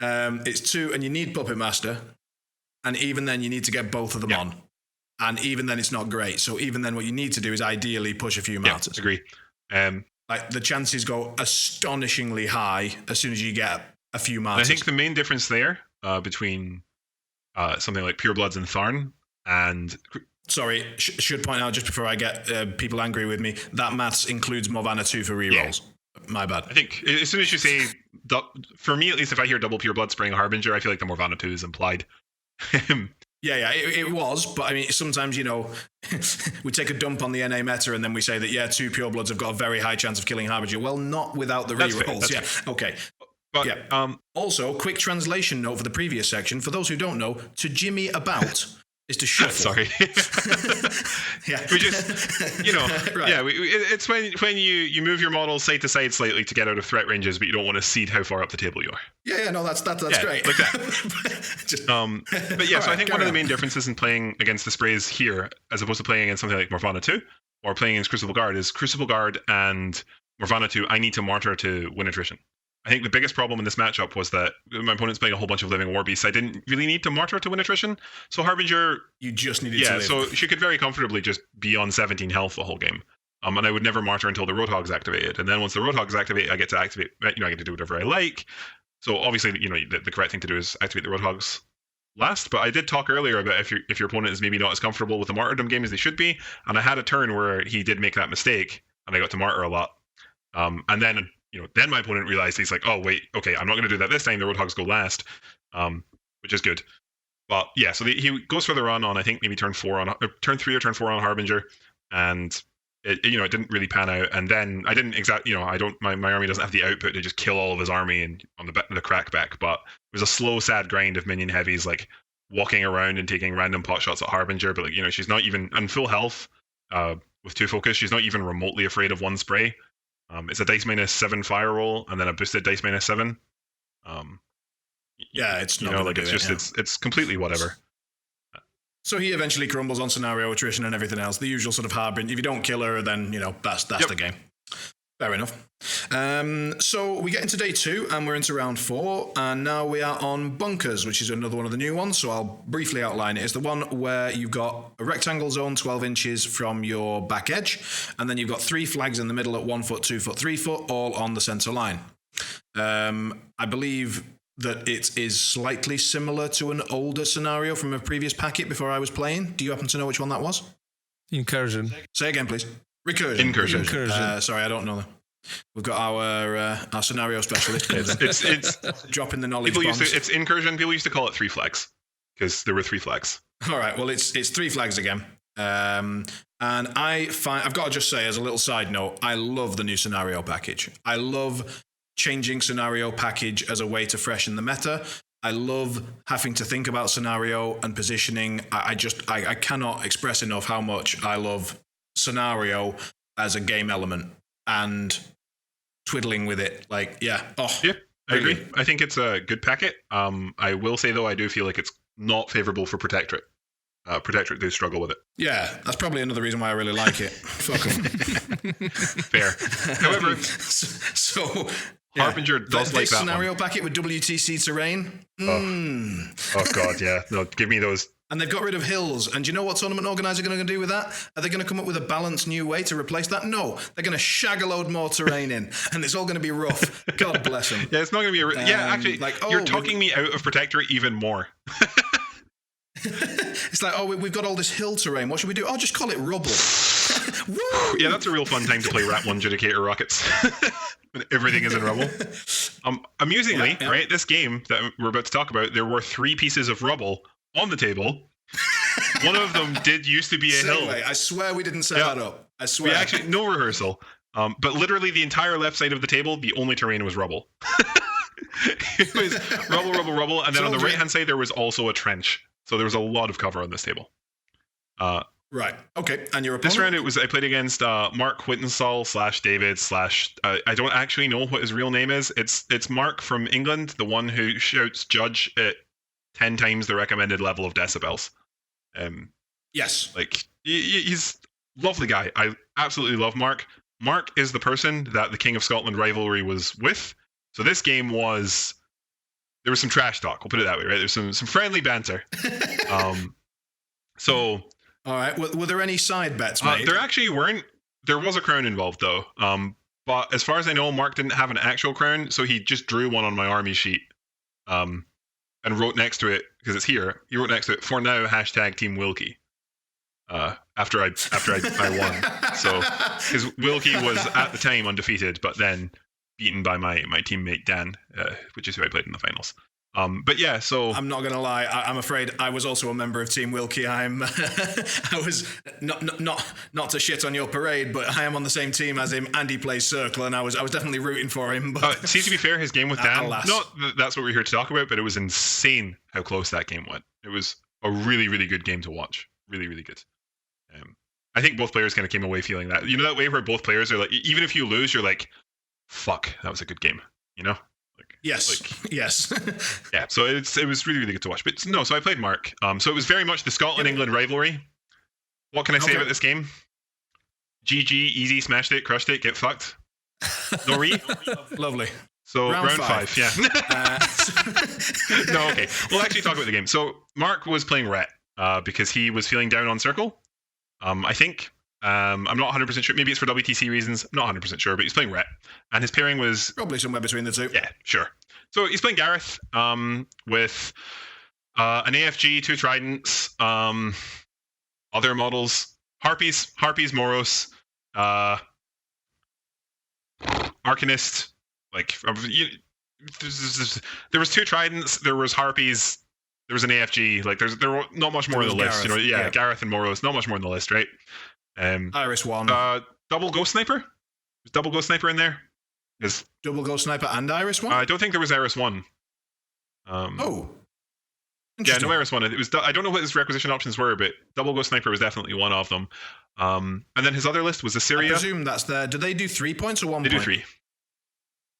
[SPEAKER 2] it's 2, and you need Puppet Master, and even then you need to get both of them on. And even then, it's not great. So even then, what you need to do is ideally push a few martyrs.
[SPEAKER 3] Agree.
[SPEAKER 2] Like the chances go astonishingly high as soon as you get a few martyrs.
[SPEAKER 3] I think the main difference there between something like Pure Bloods and Tharn and...
[SPEAKER 2] Sorry, should point out just before I get people angry with me, that maths includes Morvana 2 for rerolls. Yeah. My bad.
[SPEAKER 3] I think as soon as you say, for me at least, if I hear double Pure Blood spraying Harbinger, I feel like the Morvana 2 is implied.
[SPEAKER 2] Yeah, it was, but I mean, sometimes, we take a dump on the NA meta and then we say that, 2 Pure Bloods have got a very high chance of killing Harbinger. Well, not without the rerolls. Yeah, fair. Okay.
[SPEAKER 3] But,
[SPEAKER 2] also, quick translation note for the previous section. For those who don't know, to jimmy about is to shuffle.
[SPEAKER 3] Sorry.
[SPEAKER 2] Yeah.
[SPEAKER 3] We just, right. Yeah, it's when you move your model side to side slightly to get out of threat ranges, but you don't want to cede how far up the table you are.
[SPEAKER 2] Yeah, no, that's great.
[SPEAKER 3] Like that. But yeah, so I think one of the main differences in playing against the sprays here, as opposed to playing against something like Morvana 2, or playing against Crucible Guard, is Crucible Guard and Morvana 2, I need to martyr to win attrition. I think the biggest problem in this matchup was that my opponent's playing a whole bunch of living war beasts. I didn't really need to martyr to win attrition. So Harbinger,
[SPEAKER 2] you just needed to live.
[SPEAKER 3] so she could very comfortably just be on 17 health the whole game. And I would never martyr until the Roadhog's activated. And then once the Roadhog's activated, I get to activate, I get to do whatever I like. So obviously, the correct thing to do is activate the Roadhogs last. But I did talk earlier about if your opponent is maybe not as comfortable with the martyrdom game as they should be. And I had a turn where he did make that mistake, and I got to martyr a lot. And then, then my opponent realized, he's like, oh, wait, okay, I'm not going to do that this time. The Roadhogs go last, which is good. But yeah, so he goes for the run on, I think, maybe turn 3 or turn 4 on Harbinger. And it didn't really pan out. And then I didn't my army doesn't have the output to just kill all of his army and on the crackback. But it was a slow, sad grind of minion heavies, like walking around and taking random pot shots at Harbinger. But she's not even on full health with 2 focus. She's not even remotely afraid of 1 spray. It's a dice -7 fire roll and then a boosted dice -7.
[SPEAKER 2] Yeah, it's not
[SPEAKER 3] it's completely whatever.
[SPEAKER 2] So he eventually crumbles on scenario attrition and everything else. The usual sort of harbinger. If you don't kill her, then that's the game. Fair enough. So we get into day 2 and we're into round 4, and now we are on bunkers, which is another one of the new ones. So I'll briefly outline it. It's the one where you've got a rectangle zone 12 inches from your back edge, and then you've got 3 flags in the middle at 1 foot, 2 foot, 3 foot, all on the center line. I believe that it is slightly similar to an older scenario from a previous packet before I was playing. Do you happen to know which one that was?
[SPEAKER 1] Incursion.
[SPEAKER 2] Say again, please. Incursion. Sorry, I don't know that. We've got our scenario specialist.
[SPEAKER 3] It's
[SPEAKER 2] dropping the knowledge bombs.
[SPEAKER 3] It's incursion. People used to call it 3 flags because there were 3 flags.
[SPEAKER 2] All right. Well, it's 3 flags again. And I've got to just say, as a little side note, I love the new scenario package. I love changing scenario package as a way to freshen the meta. I love having to think about scenario and positioning. I cannot express enough how much I love scenario as a game element and twiddling with it. I
[SPEAKER 3] agree. I think it's a good packet. I will say, though, I do feel like it's not favorable for Protectorate. Protectorate do struggle with it.
[SPEAKER 2] Yeah, that's probably another reason why I really like it. Fuck them.
[SPEAKER 3] Fair. However,
[SPEAKER 2] so
[SPEAKER 3] Harbinger does like that
[SPEAKER 2] scenario
[SPEAKER 3] one.
[SPEAKER 2] packet with WTC terrain.
[SPEAKER 3] Oh god, yeah. No, give me those.
[SPEAKER 2] And they've got rid of hills. And do you know what tournament organizer are going to do with that? Are they going to come up with a balanced new way to replace that? No, they're going to shag a load more terrain in, and it's all going to be rough. God bless them.
[SPEAKER 3] Yeah, it's not going to be. Actually, you're talking me out of Protectorate even more.
[SPEAKER 2] It's like, we've got all this hill terrain. What should we do? Oh, just call it rubble. Woo!
[SPEAKER 3] Yeah, that's a real fun time to play Rat 1 Judicator Rockets. When everything is in rubble. Amusingly, right, this game that we're about to talk about, there were 3 pieces of rubble on the table. One of them did used to be a hill.
[SPEAKER 2] I swear we didn't set that up. I swear.
[SPEAKER 3] We actually, no rehearsal. But literally the entire left side of the table, the only terrain was rubble. It was rubble. And then on the right-hand side, there was also a trench. So there was a lot of cover on this table.
[SPEAKER 2] Right. Okay. And your opponent?
[SPEAKER 3] This round, I played against Mark Whitensall /David / I don't actually know what his real name is. It's Mark from England, the one who shouts judge at 10 times the recommended level of decibels.
[SPEAKER 2] Yes.
[SPEAKER 3] He's a lovely guy. I absolutely love Mark. Mark is the person that the King of Scotland rivalry was with. So this game was... There was some trash talk, we'll put it that way, right? There's some friendly banter. So...
[SPEAKER 2] All right. Were there any side bets made?
[SPEAKER 3] There actually weren't. There was a crown involved, though. But as far as I know, Mark didn't have an actual crown, so he just drew one on my army sheet and wrote next to it, because it's here, he wrote next to it, "For now, #Team Wilkie." After I won. So, because Wilkie was, at the time, undefeated, but then beaten by my teammate Dan, which is who I played in the finals. But yeah, so
[SPEAKER 2] I'm not going to lie. I'm afraid I was also a member of Team Wilkie. I was not to shit on your parade, but I am on the same team as him, and he plays Circle, and I was definitely rooting for him. But
[SPEAKER 3] see, to be fair, his game with Dan, not that's what we're here to talk about, but it was insane how close that game went. It was a really, really good game to watch. Really, really good. I think both players kind of came away feeling that. You know that way where both players are like, even if you lose, you're like, fuck, that was a good game. You know?
[SPEAKER 2] Yes. Yes.
[SPEAKER 3] Yeah. So it was really, really good to watch. But no, so I played Mark. So it was very much the Scotland-England rivalry. What can I say about this game? GG, easy, smashed it, crushed it, get fucked. No re.
[SPEAKER 2] Lovely.
[SPEAKER 3] So round 5, yeah.
[SPEAKER 2] Uh,
[SPEAKER 3] No, okay. We'll actually talk about the game. So Mark was playing Rhett because he was feeling down on Circle. I think. I'm not 100% sure. Maybe it's for WTC reasons. I'm not 100% sure, but he's playing Rhett. And his pairing was...
[SPEAKER 2] Probably somewhere between the two.
[SPEAKER 3] Yeah, sure. So he's playing Gareth with an AFG, 2 Tridents, other models, Harpies, Moros, Arcanist, like... there was 2 Tridents, there was Harpies, there was an AFG, like there were not much more on the list.
[SPEAKER 2] Gareth,
[SPEAKER 3] Yeah, Gareth and Moros, not much more on the list, right?
[SPEAKER 2] Iris 1.
[SPEAKER 3] Double Ghost Sniper? Was Double Ghost Sniper in there?
[SPEAKER 2] Double Ghost Sniper and Iris 1?
[SPEAKER 3] I don't think there was Iris 1.
[SPEAKER 2] Oh.
[SPEAKER 3] Yeah, no Iris 1. It was, I don't know what his requisition options were, but Double Ghost Sniper was definitely one of them. And then his other list was Assyria.
[SPEAKER 2] I presume that's there. Do they do 3 points or 1 point?
[SPEAKER 3] They do 3.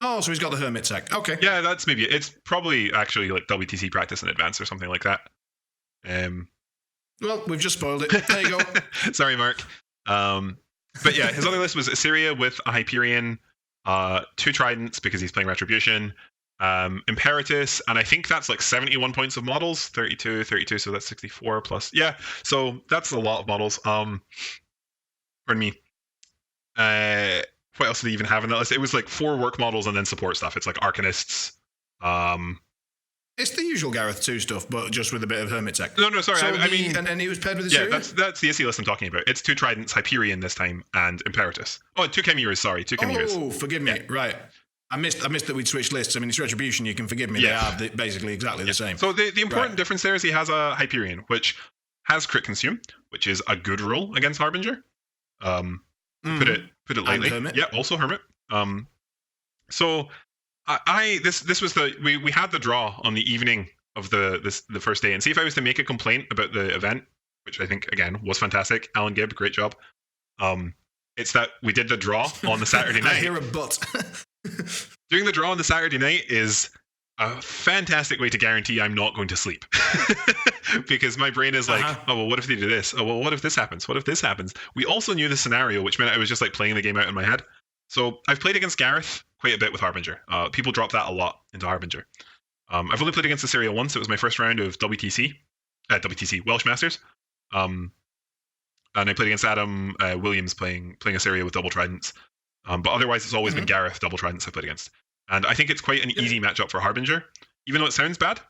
[SPEAKER 2] Oh, so he's got the Hermit tech. Okay.
[SPEAKER 3] Yeah, that's maybe it. It's probably actually like WTC practice in advance or something like that.
[SPEAKER 2] Well, we've just spoiled it. There you go.
[SPEAKER 3] Sorry, Mark. But yeah, his other list was Assyria with a Hyperion, 2 Tridents because he's playing Retribution, Imperatus, and I think that's like 71 points of models, 32, so that's 64 plus. Yeah, so that's a lot of models. Pardon me. What else did they even have in that list? It was like 4 work models and then support stuff. It's like Arcanists.
[SPEAKER 2] It's the usual Gareth 2 stuff, but just with a bit of Hermit tech.
[SPEAKER 3] No, sorry.
[SPEAKER 2] So
[SPEAKER 3] I mean,
[SPEAKER 2] and he was paired with the
[SPEAKER 3] yeah,
[SPEAKER 2] Syria?
[SPEAKER 3] that's the SE list I'm talking about. It's 2 Tridents, Hyperion this time, and Imperatus. Oh, 2 Chimeras. Sorry, 2 Chimeras.
[SPEAKER 2] Oh, forgive me.
[SPEAKER 3] Yeah.
[SPEAKER 2] Right. I missed that we'd switched lists. I mean, it's Retribution. You can forgive me.
[SPEAKER 3] Yeah.
[SPEAKER 2] They are basically exactly the same.
[SPEAKER 3] So the important difference there is he has a Hyperion, which has crit consume, which is a good roll against Harbinger. Put it lightly.
[SPEAKER 2] And Hermit.
[SPEAKER 3] Yeah, also Hermit. So this was we had the draw on the evening of the first day, and see if I was to make a complaint about the event, which I think again was fantastic. Alan Gibb, great job. It's that we did the draw on the Saturday night.
[SPEAKER 2] I hear a but.
[SPEAKER 3] Doing the draw on the Saturday night is a fantastic way to guarantee I'm not going to sleep. Because my brain is like, oh, well, what if they do this? Oh, well, what if this happens? What if this happens? We also knew the scenario, which meant I was just like playing the game out in my head. So I've played against Gareth quite a bit with Harbinger. People drop that a lot into Harbinger. I've only played against Assyria once. It was my first round of WTC, Welsh Masters. And I played against Adam Williams playing Assyria with double tridents. But otherwise, it's always been Gareth double tridents I've played against. And I think it's quite an easy matchup for Harbinger. Even though it sounds bad,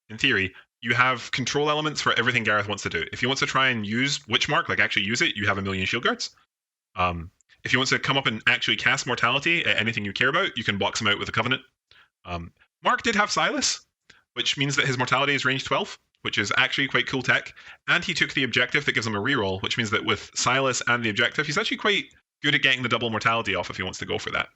[SPEAKER 3] in theory, you have control elements for everything Gareth wants to do. If he wants to try and use Witchmark, like actually use it, you have 1,000,000 shield guards. If he wants to come up and actually cast Mortality at anything you care about, you can box him out with a Covenant. Mark did have Silas, which means that his Mortality is range 12, which is actually quite cool tech. And he took the objective that gives him a reroll, which means that with Silas and the objective, he's actually quite good at getting the double Mortality off if he wants to go for that.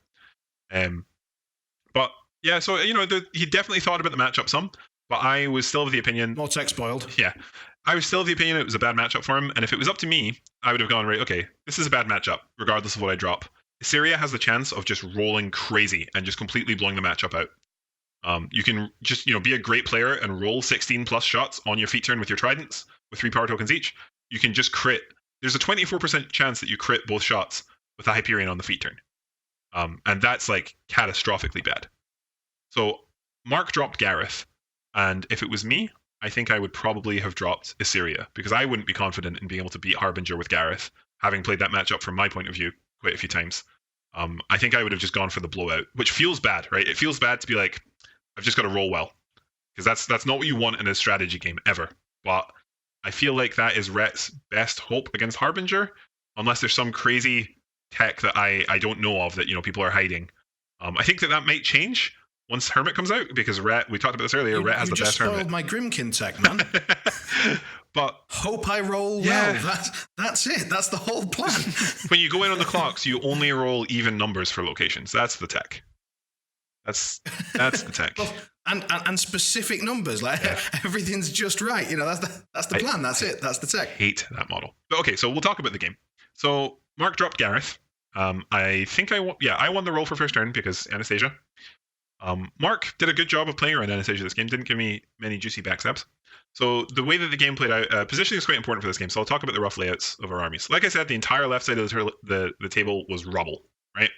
[SPEAKER 3] But yeah, so he definitely thought about the matchup some, but I was still of the opinion.
[SPEAKER 2] More tech spoiled.
[SPEAKER 3] Yeah. I was still of the opinion it was a bad matchup for him, and if it was up to me, I would have gone, right, okay, this is a bad matchup, regardless of what I drop. Assyria has the chance of just rolling crazy and just completely blowing the matchup out. You can just, be a great player and roll 16 plus shots on your feat turn with your tridents, with 3 power tokens each. You can just crit. There's a 24% chance that you crit both shots with a Hyperion on the feat turn. And that's like catastrophically bad. So Mark dropped Gareth, and if it was me, I think I would probably have dropped Assyria, because I wouldn't be confident in being able to beat Harbinger with Gareth, having played that matchup from my point of view quite a few times. I think I would have just gone for the blowout, which feels bad, right? It feels bad to be like, I've just got to roll well, because that's not what you want in a strategy game ever. But I feel like that is Rhett's best hope against Harbinger, unless there's some crazy tech that I don't know of that people are hiding. I think that might change once Hermit comes out, because Rhett, we talked about this earlier, Rhett has the best Hermit.
[SPEAKER 2] You just spoiled my Grimkin tech, man.
[SPEAKER 3] But
[SPEAKER 2] hope I roll well. That's it. That's the whole plan.
[SPEAKER 3] When you go in on the clocks, you only roll even numbers for locations. That's the tech. That's the tech.
[SPEAKER 2] Well, and specific numbers, like everything's just right. That's the plan. That's it. That's the tech.
[SPEAKER 3] I hate that model. But okay, so we'll talk about the game. So Mark dropped Gareth. I think I won the roll for first turn because Anastasia. Mark did a good job of playing around Anastasia this game. Didn't give me many juicy backstabs. So the way that the game played out, positioning is quite important for this game. So I'll talk about the rough layouts of our armies. Like I said, the entire left side of the table was rubble, right?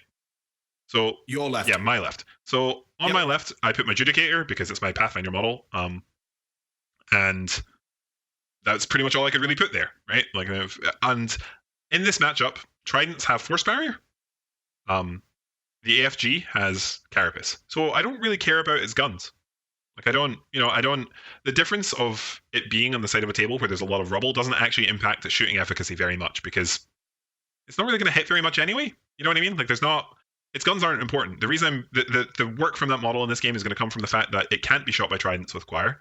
[SPEAKER 3] So
[SPEAKER 2] Your left.
[SPEAKER 3] Yeah, my left. So on my left, I put my Judicator because it's my Pathfinder model. And that's pretty much all I could really put there, right? Like, and in this matchup, Tridents have Force Barrier. The AFG has Carapace. So I don't really care about its guns. Like, the difference of it being on the side of a table where there's a lot of rubble doesn't actually impact its shooting efficacy very much, because it's not really going to hit very much anyway. You know what I mean? Like, its guns aren't important. The reason the work from that model in this game is going to come from the fact that it can't be shot by Tridents with Choir,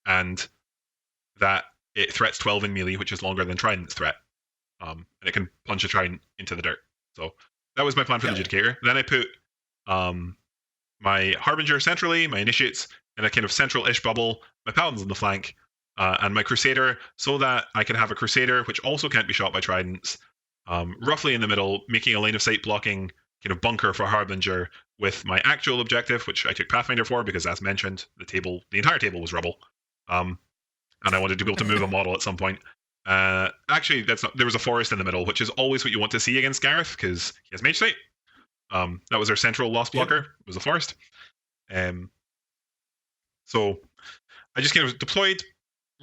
[SPEAKER 3] and that it threats 12 in melee, which is longer than Trident's threat. And it can punch a Trident into the dirt. So that was my plan for the Judicator. Then I put my Harbinger centrally, my Initiates in a kind of central-ish bubble, my Paladins on the flank, and my Crusader, so that I can have a Crusader, which also can't be shot by Tridents, roughly in the middle, making a line of sight blocking kind of bunker for Harbinger with my actual objective, which I took Pathfinder for, because as mentioned, the entire table was rubble. And I wanted to be able to move a model at some point. Actually, there was a forest in the middle, which is always what you want to see against Gareth, because he has Mage Sight. That was our central lost blocker, was the forest. So I just kind of deployed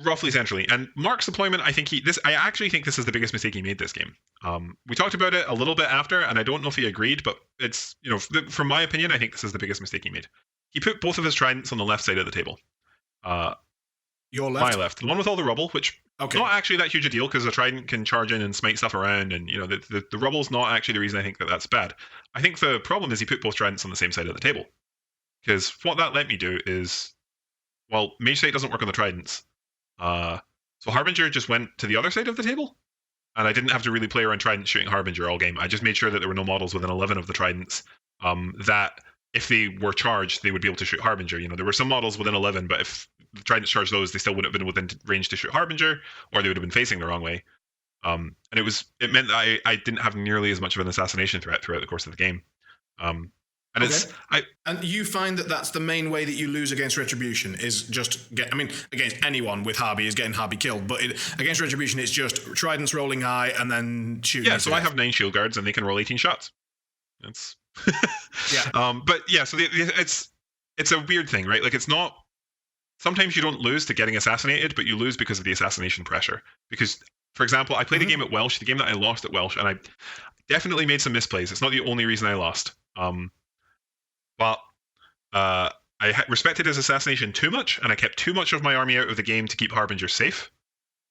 [SPEAKER 3] roughly centrally. And Mark's deployment, I actually think this is the biggest mistake he made this game. We talked about it a little bit after, and I don't know if he agreed, but it's, from my opinion, I think this is the biggest mistake he made. He put both of his Tridents on the left side of the table.
[SPEAKER 2] Your left?
[SPEAKER 3] My left. The one with all the rubble, which is not actually that huge a deal, because the Trident can charge in and smite stuff around, and the rubble's not actually the reason I think that's bad. I think the problem is he put both Tridents on the same side of the table. Because what that let me do is, well, Mage Sight doesn't work on the Tridents. So Harbinger just went to the other side of the table, and I didn't have to really play around Trident shooting Harbinger all game. I just made sure that there were no models within 11 of the Tridents that, if they were charged, they would be able to shoot Harbinger. There were some models within 11, but if the Tridents charged those, they still wouldn't have been within range to shoot Harbinger, or they would have been facing the wrong way. And it meant that I didn't have nearly as much of an assassination threat throughout the course of the game.
[SPEAKER 2] And you find that that's the main way that you lose against Retribution, is just against anyone with Harby is getting Harby killed, but against Retribution it's just Tridents rolling high and then shooting.
[SPEAKER 3] Yeah, so I have 9 shield guards and they can roll 18 shots. That's
[SPEAKER 2] yeah.
[SPEAKER 3] But yeah, so it's a weird thing, right? Like, it's not. Sometimes you don't lose to getting assassinated, but you lose because of the assassination pressure. Because, for example, I played a game at Welsh, the game that I lost at Welsh, and I definitely made some misplays. It's not the only reason I lost. But I respected his assassination too much, and I kept too much of my army out of the game to keep Harbinger safe.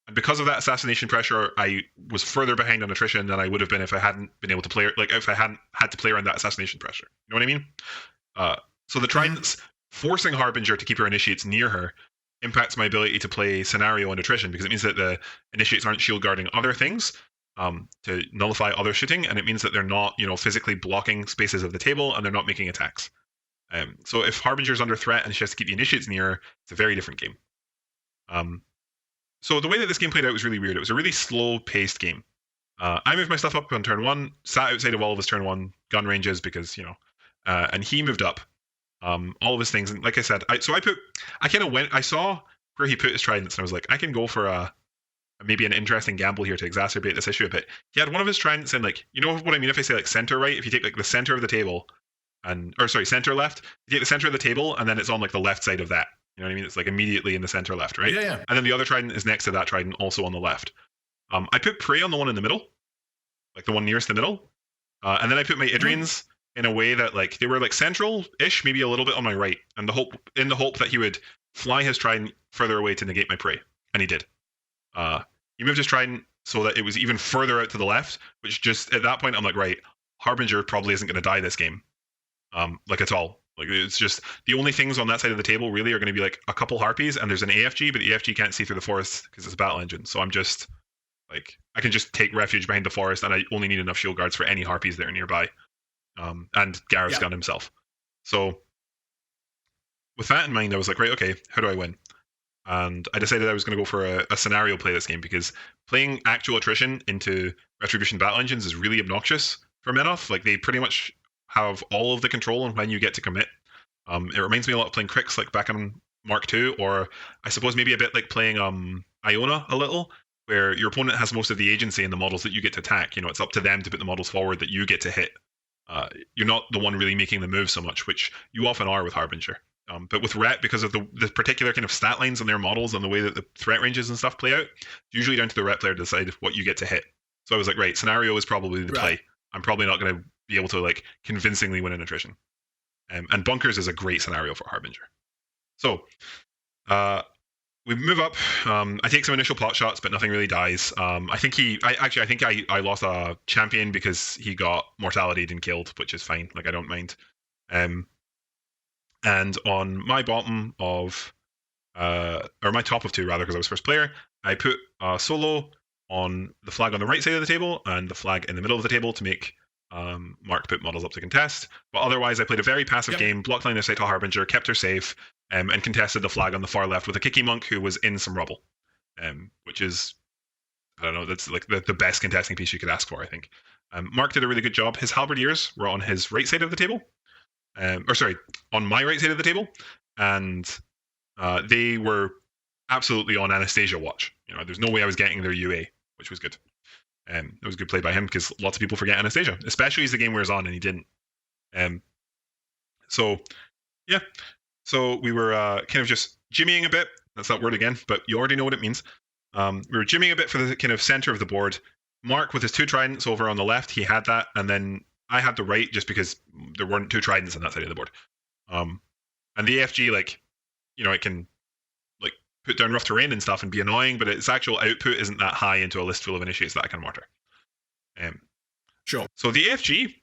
[SPEAKER 3] And because of that assassination pressure, I was further behind on attrition than I would have been if I hadn't been able to play, if I hadn't had to play around that assassination pressure. You know what I mean? So the Tridents forcing Harbinger to keep her Initiates near her impacts my ability to play scenario and attrition, because it means that the Initiates aren't shield guarding other things to nullify other shooting, and it means that they're not, physically blocking spaces of the table, and they're not making attacks. So if Harbinger's under threat and she has to keep the Initiates near her, it's a very different game. So the way that this game played out was really weird. It was a really slow-paced game. I moved my stuff up on turn 1, sat outside of all of his turn 1 gun ranges because, and he moved up all of his things. And like I said, I saw where he put his Tridents, and I was like, I can go for maybe an interesting gamble here to exacerbate this issue a bit. He had one of his Tridents in, what I mean if I say center right? If you take the center of the table, center left, you take the center of the table, and then it's on the left side of that. You know what I mean? It's immediately in the center left, right?
[SPEAKER 2] Yeah.
[SPEAKER 3] And then the other Trident is next to that Trident, also on the left. I put Prey on the one in the middle, the one nearest the middle. And then I put my Idrians in a way that they were central-ish, maybe a little bit on my right, and in the hope that he would fly his Trident further away to negate my Prey, and he did. He moved his Trident so that it was even further out to the left, which just at that point I'm like, right, Harbinger probably isn't going to die this game, at all. It's just the only things on that side of the table really are going to be a couple Harpies, and there's an AFG, but the AFG can't see through the forest because it's a battle engine. So I'm just I can just take refuge behind the forest, and I only need enough shield guards for any Harpies that are nearby. And Gareth's gun himself. So with that in mind, I was like, right, okay, how do I win? And I decided I was going to go for a scenario play this game, because playing actual attrition into Retribution battle engines is really obnoxious for Menoth. They pretty much have all of the control on when you get to commit. It reminds me a lot of playing Cricks back on Mark II, or I suppose maybe a bit like playing Iona a little, where your opponent has most of the agency in the models that you get to attack. It's up to them to put the models forward that you get to hit. you're not the one really making the move so much, which you often are with Harbinger. But with Ret, because of the particular kind of stat lines on their models and the way that the threat ranges and stuff play out, it's usually down to the Ret player to decide what you get to hit. So I was like, right, scenario is probably the play. I'm probably not going to be able to like convincingly win an attrition. And bunkers is a great scenario for Harbinger. So we move up. I take some initial pot shots, but nothing really dies. I think I lost a champion because he got mortality'd and killed, which is fine. Like, I don't mind. And on my bottom of, or my top of two rather, because I was first player, I put solo on the flag on the right side of the table and the flag in the middle of the table to make Mark put models up to contest. But otherwise, I played a very passive game, blocked line of sight to Harbinger, kept her safe, and contested the flag on the far left with a Kicky Monk who was in some rubble, which is, I don't know, that's like the best contesting piece you could ask for, I think. Mark did a really good job. His halberdiers were on his right side of the table, on my right side of the table, and they were absolutely on Anastasia watch. There's no way I was getting their UA, which was good. It was a good play by him because lots of people forget Anastasia, especially as the game wears on, and he didn't. So we were kind of just jimmying a bit. That's that word again, but you already know what it means. We were jimmying a bit for the kind of center of the board. Mark with his 2 tridents over on the left, he had that, and then I had the right just because there weren't 2 tridents on that side of the board. And the AFG, it can put down rough terrain and stuff and be annoying, but its actual output isn't that high into a list full of initiates that I can mortar.
[SPEAKER 2] Sure.
[SPEAKER 3] So the AFG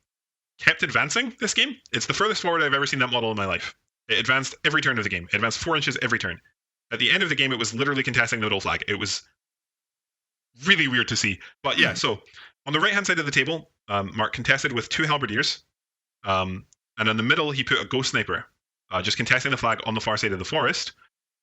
[SPEAKER 3] kept advancing this game. It's the furthest forward I've ever seen that model in my life. It advanced every turn of the game. It advanced 4 inches every turn. At the end of the game, it was literally contesting the middle flag. It was really weird to see. But yeah, so on the right-hand side of the table, Mark contested with 2 halberdiers. And in the middle, he put a ghost sniper, just contesting the flag on the far side of the forest.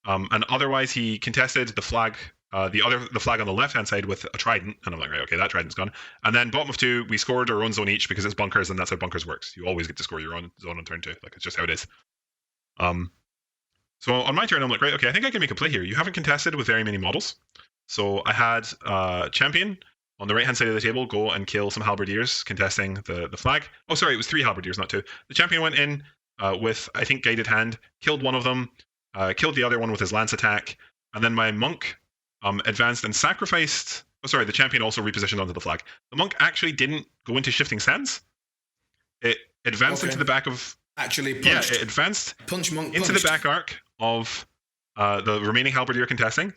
[SPEAKER 3] And otherwise, he contested the flag, the flag on the left-hand side with a trident. And I'm like, right, okay, that trident's gone. And then bottom of 2, we scored our own zone each because it's bunkers, and that's how bunkers works. You always get to score your own zone on turn 2. Like, it's just how it is. So on my turn, I'm like, right, okay, I think I can make a play here. You haven't contested with very many models. So I had champion on the right-hand side of the table go and kill some halberdiers contesting the flag. Oh, sorry, it was 3 halberdiers, not 2. The champion went in with, I think, guided hand, killed one of them, killed the other one with his lance attack, and then my monk advanced and sacrificed. Oh, sorry, the champion also repositioned onto the flag. The monk actually didn't go into shifting sands. It advanced into the back of.
[SPEAKER 2] Actually, punched.
[SPEAKER 3] Yeah, it advanced
[SPEAKER 2] Monk
[SPEAKER 3] into the back arc of the remaining halberdier contesting,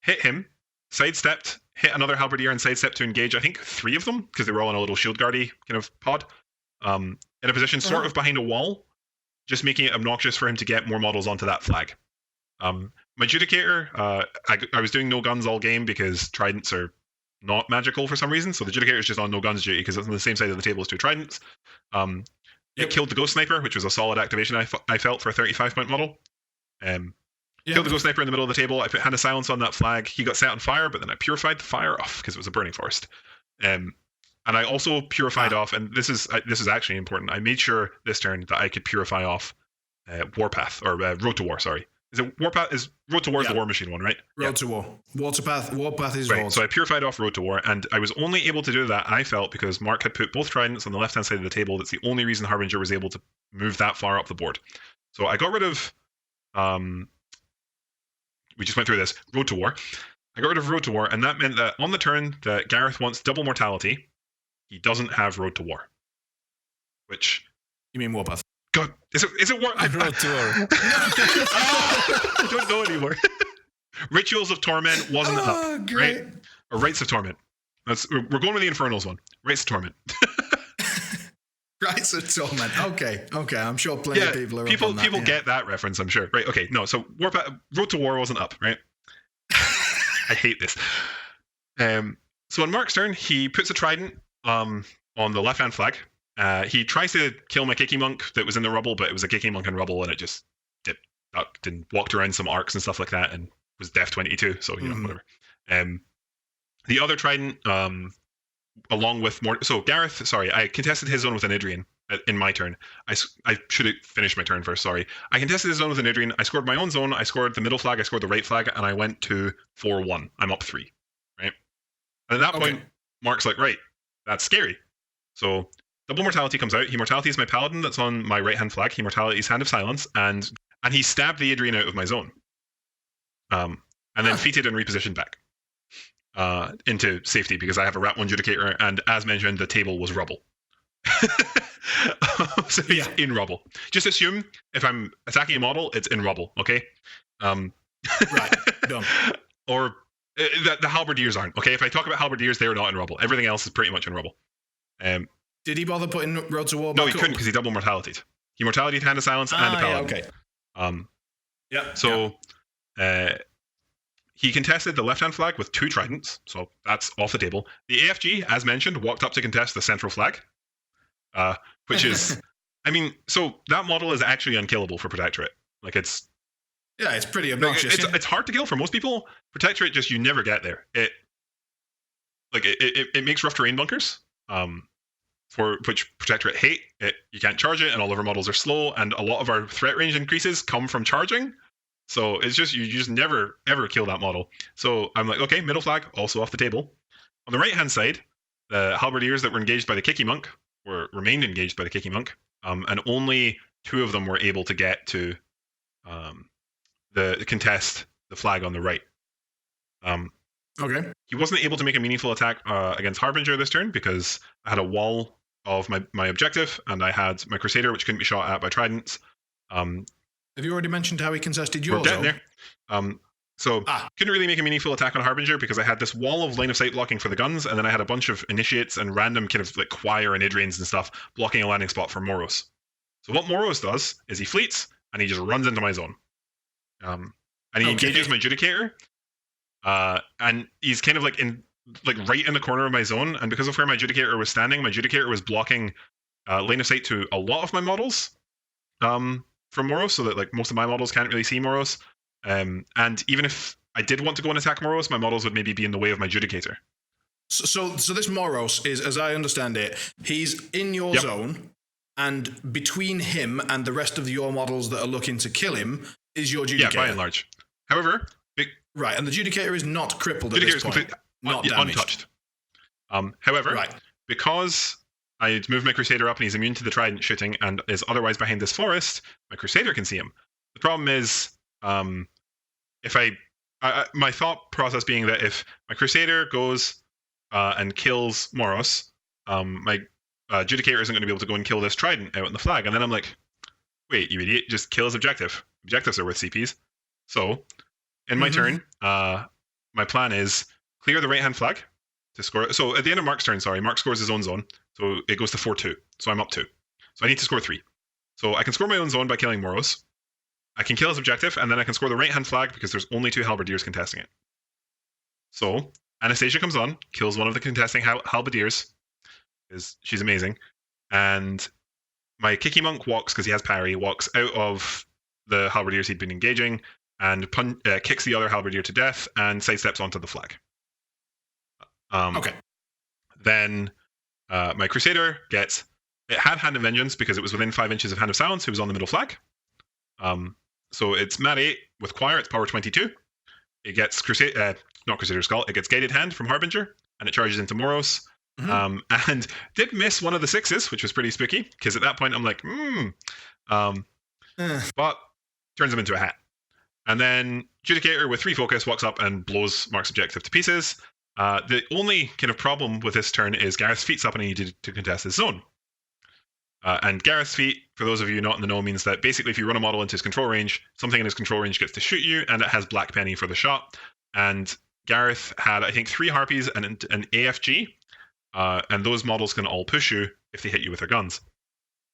[SPEAKER 3] hit him, sidestepped, hit another halberdier, and sidestepped to engage. I think 3 of them because they were all in a little shield guardy kind of pod, in a position sort of behind a wall, just making it obnoxious for him to get more models onto that flag. My Judicator, I was doing no guns all game because tridents are not magical for some reason, so the Judicator is just on no guns duty because it's on the same side of the table as 2 tridents. It killed the Ghost Sniper, which was a solid activation I felt for a 35-point model. Killed the Ghost Sniper in the middle of the table. I put Hand of Silence on that flag. He got set on fire, but then I purified the fire off because it was a burning forest. And I also purified off, and this is actually important. I made sure this turn that I could purify off Warpath, or Road to War, sorry. Is it Warpath? Is Road to War the War Machine one, right?
[SPEAKER 2] Road to War. Warpath is
[SPEAKER 3] right.
[SPEAKER 2] War.
[SPEAKER 3] So I purified off Road to War, and I was only able to do that, I felt, because Mark had put both tridents on the left-hand side of the table. That's the only reason Harbinger was able to move that far up the board. So I got rid of... we just went through this. Road to War. I got rid of Road to War, and that meant that on the turn that Gareth wants double mortality, he doesn't have Road to War. Which...
[SPEAKER 2] You mean Warpath?
[SPEAKER 3] God, is it War?
[SPEAKER 1] Road to War.
[SPEAKER 3] I don't know anymore. Rituals of Torment wasn't up,
[SPEAKER 2] great.
[SPEAKER 3] Right? Or Rites of Torment. We're going with the Infernals one. Rites of Torment.
[SPEAKER 2] Rites of Torment. Okay. I'm sure plenty of people are up on that.
[SPEAKER 3] People get that reference, I'm sure. Right, okay. No, so Road to War wasn't up, right? I hate this. So on Mark's turn, he puts a trident on the left-hand flag. He tries to kill my Kicky Monk that was in the rubble, but it was a Kicky Monk in rubble, and it just walked around some arcs and stuff like that, and was Def 22, so, whatever. The other trident, along with more... So Gareth, sorry, I contested his zone with an Idrian in my turn. I should have finished my turn first, sorry. I contested his zone with an Idrian. I scored my own zone. I scored the middle flag. I scored the right flag, and I went to 4-1. I'm up 3, right? And at that point, Mark's like, right, that's scary. So Double Mortality comes out. He Mortality is my paladin that's on my right-hand flag. He Mortality is Hand of Silence, and he stabbed the Adrian out of my zone. And then feated and repositioned back into safety because I have a Rat 1 Judicator, and as mentioned, the table was rubble. So he's in rubble. Just assume if I'm attacking a model, it's in rubble, okay?
[SPEAKER 2] Right, done.
[SPEAKER 3] Or the halberdiers aren't, okay? If I talk about halberdiers, they're not in rubble. Everything else is pretty much in rubble.
[SPEAKER 2] Did he bother putting Road to War back
[SPEAKER 3] No, he couldn't because he double mortality'd. He mortality'd Hand of Silence and a paladin.
[SPEAKER 2] Yeah, okay.
[SPEAKER 3] So he contested the left-hand flag with 2 tridents, so that's off the table. The AFG, as mentioned, walked up to contest the central flag, which is, I mean, so that model is actually unkillable for Protectorate. Like it's
[SPEAKER 2] pretty obnoxious.
[SPEAKER 3] It's hard to kill for most people. Protectorate, just you never get there. It makes rough terrain bunkers, for which Protectorate hate. You can't charge it, and all of our models are slow, and a lot of our threat range increases come from charging. So it's just you just never ever kill that model. So I'm like, okay, middle flag also off the table. On the right hand side, the halberdiers that were engaged by the Kicky Monk remained engaged by the Kicky Monk, and only 2 of them were able to get to the contest the flag on the right.
[SPEAKER 2] Okay.
[SPEAKER 3] He wasn't able to make a meaningful attack against Harbinger this turn because I had a wall of my objective, and I had my Crusader, which couldn't be shot at by tridents.
[SPEAKER 2] Have you already mentioned how he contested yours?
[SPEAKER 3] We're getting there. So couldn't really make a meaningful attack on Harbinger because I had this wall of line of sight blocking for the guns, and then I had a bunch of initiates and random kind of like choir and Idrians and stuff blocking a landing spot for Moros. So what Moros does is he fleets and he just runs into my zone. And he engages my Judicator. And he's kind of like right in the corner of my zone, and because of where my Judicator was standing, my Judicator was blocking line of sight to a lot of my models from Moros, so that like most of my models can't really see Moros. And even if I did want to go and attack Moros, my models would maybe be in the way of my Judicator.
[SPEAKER 2] So this Moros is, as I understand it, he's in your zone, and between him and the rest of your models that are looking to kill him is your Judicator.
[SPEAKER 3] Yeah, by and large. However,
[SPEAKER 2] right, and the Judicator is not crippled at this point. Not damaged.
[SPEAKER 3] Untouched. However, because I moved my Crusader up and he's immune to the trident shooting and is otherwise behind this forest, my Crusader can see him. The problem is, if my thought process being that if my Crusader goes and kills Moros, my Judicator isn't going to be able to go and kill this trident out on the flag. And then I'm like, wait, you idiot, just kill his objective. Objectives are worth CPs. So, in my turn, my plan is clear the right-hand flag to score. So at the end of Mark's turn, Mark scores his own zone. So it goes to 4-2. So I'm up 2. So I need to score 3. So I can score my own zone by killing Moros. I can kill his objective, and then I can score the right-hand flag because there's only 2 halberdiers contesting it. So Anastasia comes on, kills one of the contesting halberdiers. She's amazing. And my Kicky Monk walks, because he has parry, walks out of the halberdiers he'd been engaging, and kicks the other halberdier to death and sidesteps onto the flag. Then my Crusader it had Hand of Vengeance because it was within 5 inches of Hand of Silence, who was on the middle flag. So it's Mat 8 with Choir, it's power 22. It gets not Crusader Skull, it gets Guided Hand from Harbinger, and it charges into Moros. And did miss one of the 6s, which was pretty spooky, because at that point I'm like, but turns him into a hat. And then Judicator with 3 focus walks up and blows Mark's objective to pieces. The only kind of problem with this turn is Gareth's feet's up and he needed to contest his zone. And Gareth's feet, for those of you not in the know, means that basically if you run a model into his control range, something in his control range gets to shoot you, and it has Black Penny for the shot. And Gareth had, I think, 3 Harpies and an AFG, and those models can all push you if they hit you with their guns.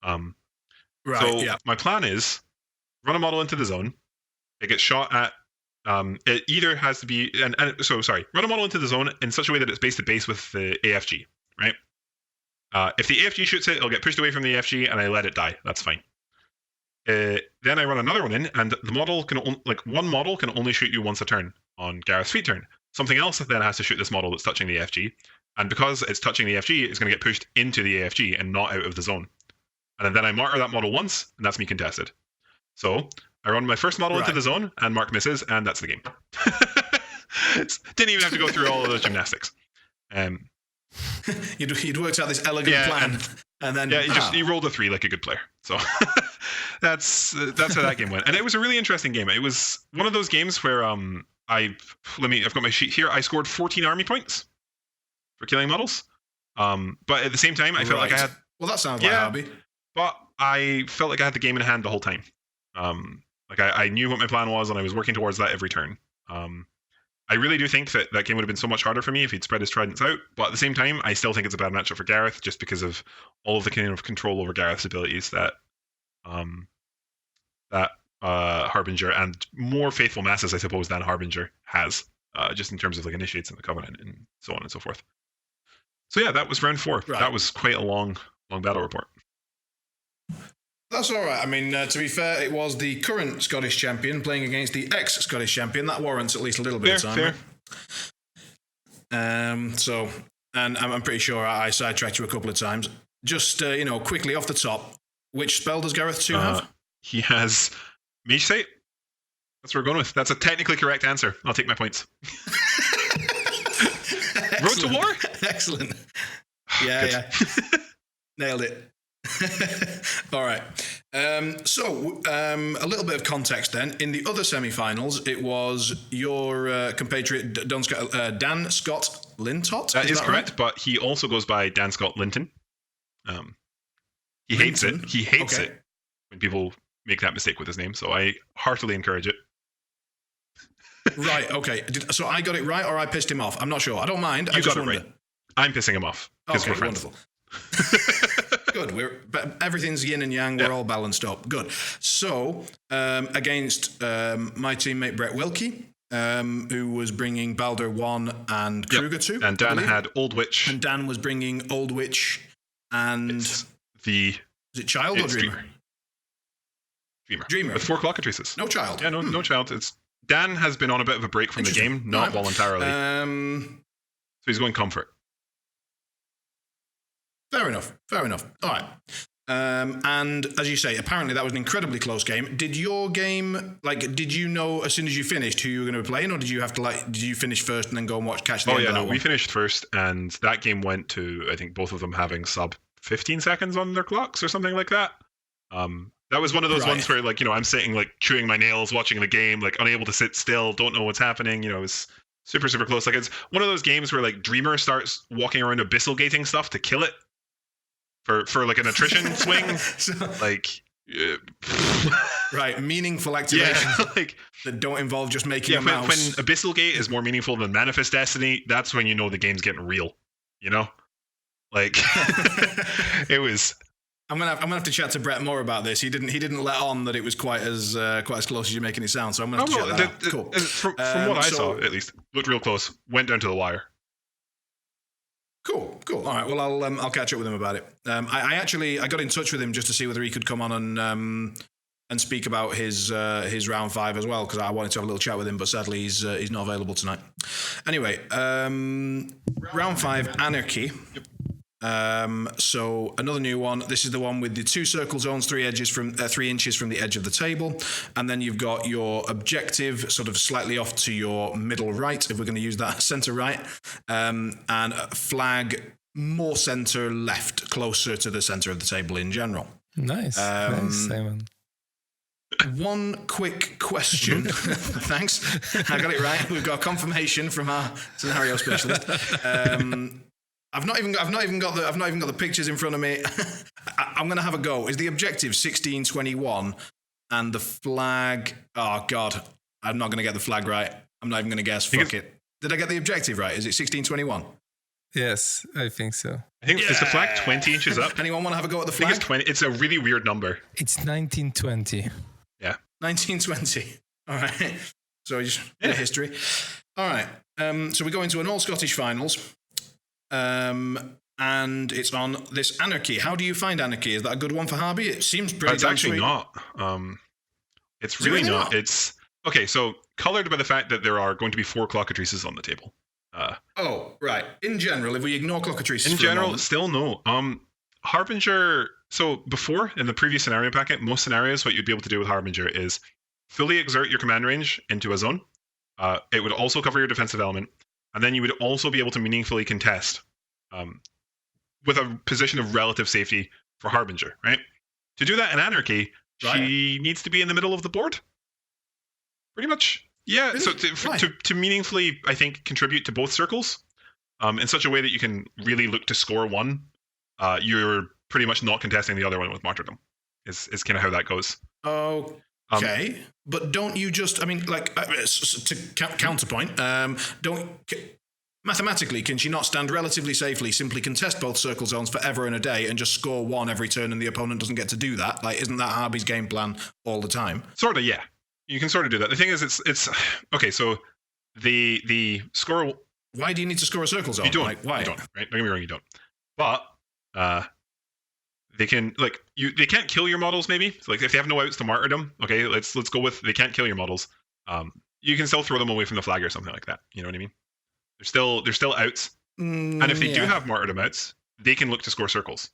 [SPEAKER 3] My plan is run a model into the zone. It gets shot at. It either has to be run a model into the zone in such a way that it's base to base with the AFG, right? If the AFG shoots it, it'll get pushed away from the AFG, and I let it die. That's fine. Then I run another one in, and the model one model can only shoot you once a turn on Gareth's feet turn. Something else then has to shoot this model that's touching the AFG, and because it's touching the AFG, it's going to get pushed into the AFG and not out of the zone. And then I martyr that model once, and that's me contested. So I run my first model into the zone, and Mark misses, and that's the game. Didn't even have to go through all of those gymnastics.
[SPEAKER 2] You'd worked out this elegant plan, And then
[SPEAKER 3] he rolled a 3 like a good player. So that's how that game went. And it was a really interesting game. It was one of those games where I've got my sheet here. I scored 14 army points for killing models. But at the same time, I felt like I had.
[SPEAKER 2] Well, that sounds like harby.
[SPEAKER 3] But I felt like I had the game in hand the whole time. Like I knew what my plan was, and I was working towards that every turn. I really do think that game would have been so much harder for me if he'd spread his tridents out. But at the same time, I still think it's a bad matchup for Gareth, just because of all of the kind of control over Gareth's abilities that Harbinger and more faithful masses, I suppose, than Harbinger has, just in terms of like initiates in the Covenant and so on and so forth. So yeah, that was round 4. Right. That was quite a long battle report.
[SPEAKER 2] That's all right. I mean, to be fair, it was the current Scottish champion playing against the ex-Scottish champion. That warrants at least a little bit of time. Right? So, and I'm pretty sure I sidetracked you a couple of times. Just, quickly off the top, which spell does Gareth 2 have?
[SPEAKER 3] He has Mage Sight. That's what we're going with. That's a technically correct answer. I'll take my points. Road to War?
[SPEAKER 2] Excellent. Yeah. Nailed it. All right. So a little bit of context then. In the other semi-finals, it was your compatriot Dan Scott Lintott.
[SPEAKER 3] That is correct, right? But he also goes by Dan Scott Linton. He hates it. He hates it when people make that mistake with his name, so I heartily encourage it.
[SPEAKER 2] Right, okay. So I got it right, or I pissed him off? I'm not sure. I don't mind.
[SPEAKER 3] You got it right. I'm pissing him off because we're friends.
[SPEAKER 2] Wonderful. Good. Everything's yin and yang. We're all balanced up. Good. So against my teammate Brett Wilkie, who was bringing Baldur 1 and Kruger 2.
[SPEAKER 3] And Dan had Old Witch.
[SPEAKER 2] And Dan was bringing Old Witch and... Is it Child or Dreamer? Dreamer.
[SPEAKER 3] With 4 clockatrices.
[SPEAKER 2] No Child.
[SPEAKER 3] Yeah, no Child. Dan has been on a bit of a break from the game, not voluntarily. So he's going comfort.
[SPEAKER 2] Fair enough. All right. And as you say, apparently that was an incredibly close game. Did your game, did you know as soon as you finished who you were going to be playing, or did you have to, did you finish first and then go and catch the end of that one?
[SPEAKER 3] We finished first, and that game went to, I think, both of them having sub 15 seconds on their clocks or something like that. That was one of those ones where, I'm sitting, chewing my nails, watching the game, unable to sit still, don't know what's happening. It was super, super close. It's one of those games where, Dreamer starts walking around abyssal gating stuff to kill it for an attrition swing.
[SPEAKER 2] Right, meaningful activation that don't involve just making a mouse.
[SPEAKER 3] When abyssal gate is more meaningful than Manifest Destiny, that's when you know the game's getting real. It was...
[SPEAKER 2] I'm gonna have to chat to Brett more about this. He didn't let on that it was quite as close as you're making it sound. So I'm gonna have to check that out. Cool.
[SPEAKER 3] From what I saw, at least, looked real close. Went down to the wire.
[SPEAKER 2] Cool. All right. Well, I'll catch up with him about it. I got in touch with him just to see whether he could come on and speak about his round 5 as well, because I wanted to have a little chat with him, but sadly he's not available tonight. Anyway, round 5, Anarchy. So another new one. This is the one with the 2 circle zones, 3 inches from the edge of the table, and then you've got your objective sort of slightly off to your middle right, if we're going to use that, center right, and a flag more center left, closer to the center of the table in general.
[SPEAKER 1] Nice, Simon.
[SPEAKER 2] One quick question. Thanks. I got it right. We've got confirmation from our scenario specialist. I've not even got the pictures in front of me. I'm going to have a go. Is the objective 1621 and the flag? Oh God, I'm not going to get the flag right. I'm not even going to guess. Fuck it. Did I get the objective right? Is it 1621?
[SPEAKER 1] Yes, I think so.
[SPEAKER 3] I think is the flag 20 inches up?
[SPEAKER 2] Anyone want to have a go at the flag?
[SPEAKER 3] I think it's 20. It's a really weird number.
[SPEAKER 1] It's 1920.
[SPEAKER 3] Yeah.
[SPEAKER 2] 1920. All right. So just a history. All right. So we go into an all Scottish finals. And it's on this Anarchy. How do you find Anarchy? Is that a good one for Harby? It seems pretty.
[SPEAKER 3] It's actually not. It's really not. It's okay. So colored by the fact that there are going to be 4 clockatrices on the table.
[SPEAKER 2] Right. In general, if we ignore clockatrices,
[SPEAKER 3] in general, still no. Harbinger. So before in the previous scenario packet, most scenarios, what you'd be able to do with Harbinger is fully exert your command range into a zone. It would also cover your defensive element. And then you would also be able to meaningfully contest with a position of relative safety for Harbinger, right? To do that in Anarchy, she needs to be in the middle of the board. Pretty much. Yeah, really? So to meaningfully, I think, contribute to both circles in such a way that you can really look to score one, you're pretty much not contesting the other one with martyrdom, is kind of how that goes.
[SPEAKER 2] Okay, but don't you just, I mean, like, to counterpoint, mathematically, can she not stand relatively safely, simply contest both circle zones forever and a day and just score one every turn and the opponent doesn't get to do that? Like, isn't that Harby's game plan all the time?
[SPEAKER 3] Sort of, yeah. You can sort of do that. The thing is, it's okay, so the score...
[SPEAKER 2] Why do you need to score a circle zone?
[SPEAKER 3] You don't.
[SPEAKER 2] Like, why?
[SPEAKER 3] You don't, right? Don't get me wrong, you don't. But they can, like, they can't kill your models, maybe. So, like, if they have no outs to martyrdom, okay, let's go with they can't kill your models. You can still throw them away from the flag or something like that. You know what I mean? They're still outs. And if they do have martyrdom outs, they can look to score circles.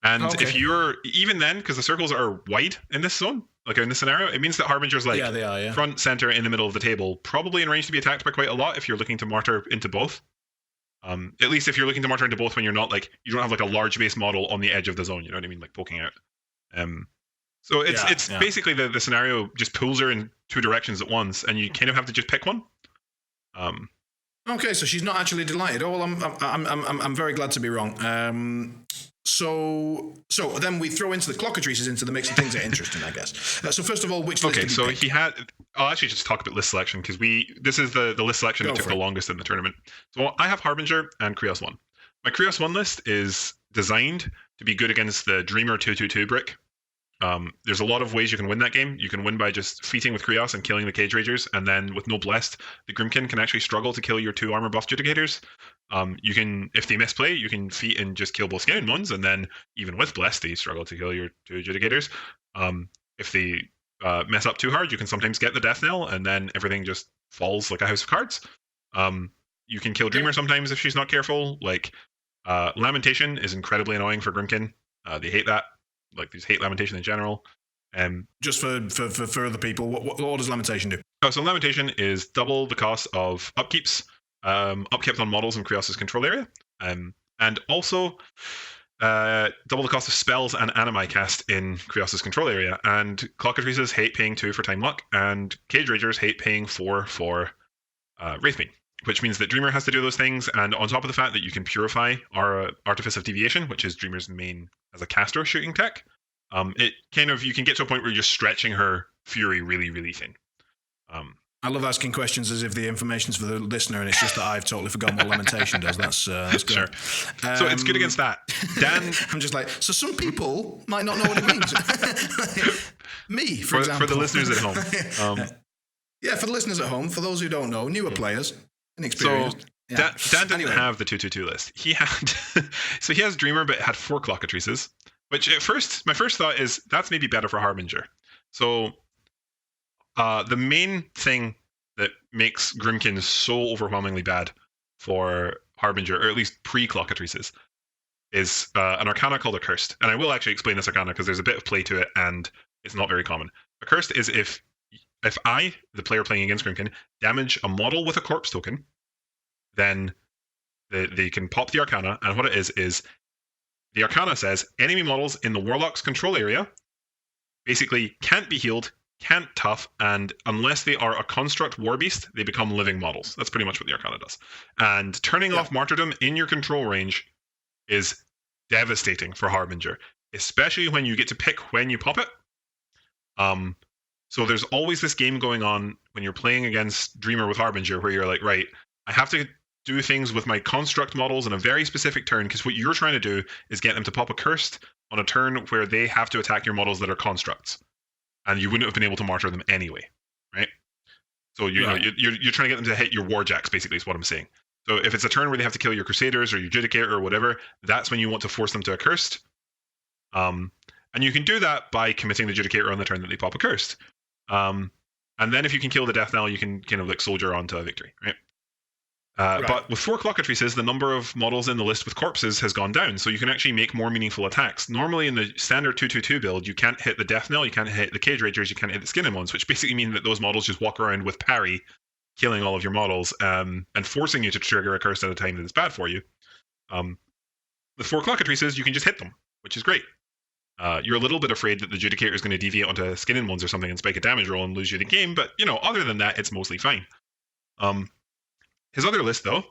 [SPEAKER 3] If you're, even then, because the circles are wide in this zone, like in this scenario, it means that Harbinger's like
[SPEAKER 2] they are,
[SPEAKER 3] front, center, in the middle of the table, probably in range to be attacked by quite a lot if you're looking to martyr into both. At least if you're looking to martyr into both when you're not like, you don't have like a large base model on the edge of the zone, you know what I mean? Like poking out. So it's basically the scenario just pulls her in two directions at once and you kind of have to just pick one.
[SPEAKER 2] Okay, so she's not actually delighted. Oh, well, I'm very glad to be wrong. So then we throw into the clockatrices into the mix and things are interesting, I guess. So first of all, which list did you pick?
[SPEAKER 3] I'll actually just talk about list selection because this is the list selection that took the longest in the tournament. So I have Harbinger and Krios 1. My Krios 1 list is designed to be good against the Dreamer 2/2/2 brick. There's a lot of ways you can win that game. You can win by just feating with Krios and killing the Cage Ragers, and then with no Blessed, the Grimkin can actually struggle to kill your 2 armor buff Judicators. You can, if they misplay, you can feat and just kill both Scanning ones, and then even with Blessed, they struggle to kill your 2 Judicators. If they mess up too hard, you can sometimes get the Death Knell, and then everything just falls like a house of cards. You can kill Dreamer sometimes if she's not careful. Like Lamentation is incredibly annoying for Grimkin. They hate that. Like, they just hate Lamentation in general.
[SPEAKER 2] Just for other people, what does Lamentation do?
[SPEAKER 3] So Lamentation is double the cost of upkeeps, upkept on models in Krios' control area, and also double the cost of spells and animi cast in Krios' control area. And Clockatrices hate paying 2 for Time Luck, and Cage Ragers hate paying 4 for Wraithbane, which means that Dreamer has to do those things. And on top of the fact that you can purify our Artifice of Deviation, which is Dreamer's main as a caster shooting tech, it kind of, you can get to a point where you're just stretching her fury really, really thin.
[SPEAKER 2] I love asking questions as if the information's for the listener, and it's just that I've totally forgotten what Lamentation does. That's good.
[SPEAKER 3] Sure. So it's good against that. Dan,
[SPEAKER 2] I'm just like, so some people might not know what it means. Me, for example.
[SPEAKER 3] For the listeners at home.
[SPEAKER 2] Yeah, for the listeners at home, for those who don't know, newer players, inexperienced.
[SPEAKER 3] So Dan didn't have the 2/2/2 list. He had, so he has Dreamer, but it had 4 Clockatrices, which at first, my first thought is that's maybe better for Harbinger. So the main thing that makes Grimkin so overwhelmingly bad for Harbinger, or at least pre-Clockatrices, is an Arcana called Accursed. And I will actually explain this Arcana because there's a bit of play to it and it's not very common. Accursed is if I, the player playing against Grimkin, damage a model with a corpse token, then they can pop the Arcana, and what it is the Arcana says enemy models in the Warlock's control area basically can't be healed, can't tough, and unless they are a construct war beast, they become living models. That's pretty much what the Arcana does. And turning off Martyrdom in your control range is devastating for Harbinger, especially when you get to pick when you pop it. So there's always this game going on when you're playing against Dreamer with Harbinger where you're like, right, I have to do things with my construct models in a very specific turn, because what you're trying to do is get them to pop a cursed on a turn where they have to attack your models that are constructs, and you wouldn't have been able to martyr them anyway, right? So you're trying to get them to hit your warjacks, basically, is what I'm saying. So if it's a turn where they have to kill your Crusaders or your Judicator or whatever, that's when you want to force them to a cursed. And you can do that by committing the Judicator on the turn that they pop a cursed. And then if you can kill the Death Knell, you can kind of like soldier on to a victory, right? But with 4 Clockatrices, the number of models in the list with corpses has gone down, so you can actually make more meaningful attacks. Normally in the standard 2/2/2 build, you can't hit the Death Knell, you can't hit the Cage Ragers, you can't hit the Skinning ones, which basically mean that those models just walk around with parry, killing all of your models, and forcing you to trigger a curse at a time that is bad for you. With 4 clockatrices, you can just hit them, which is great. You're a little bit afraid that the Judicator is going to deviate onto skin and ones or something and spike a damage roll and lose you the game, but other than that, it's mostly fine. His other list, though,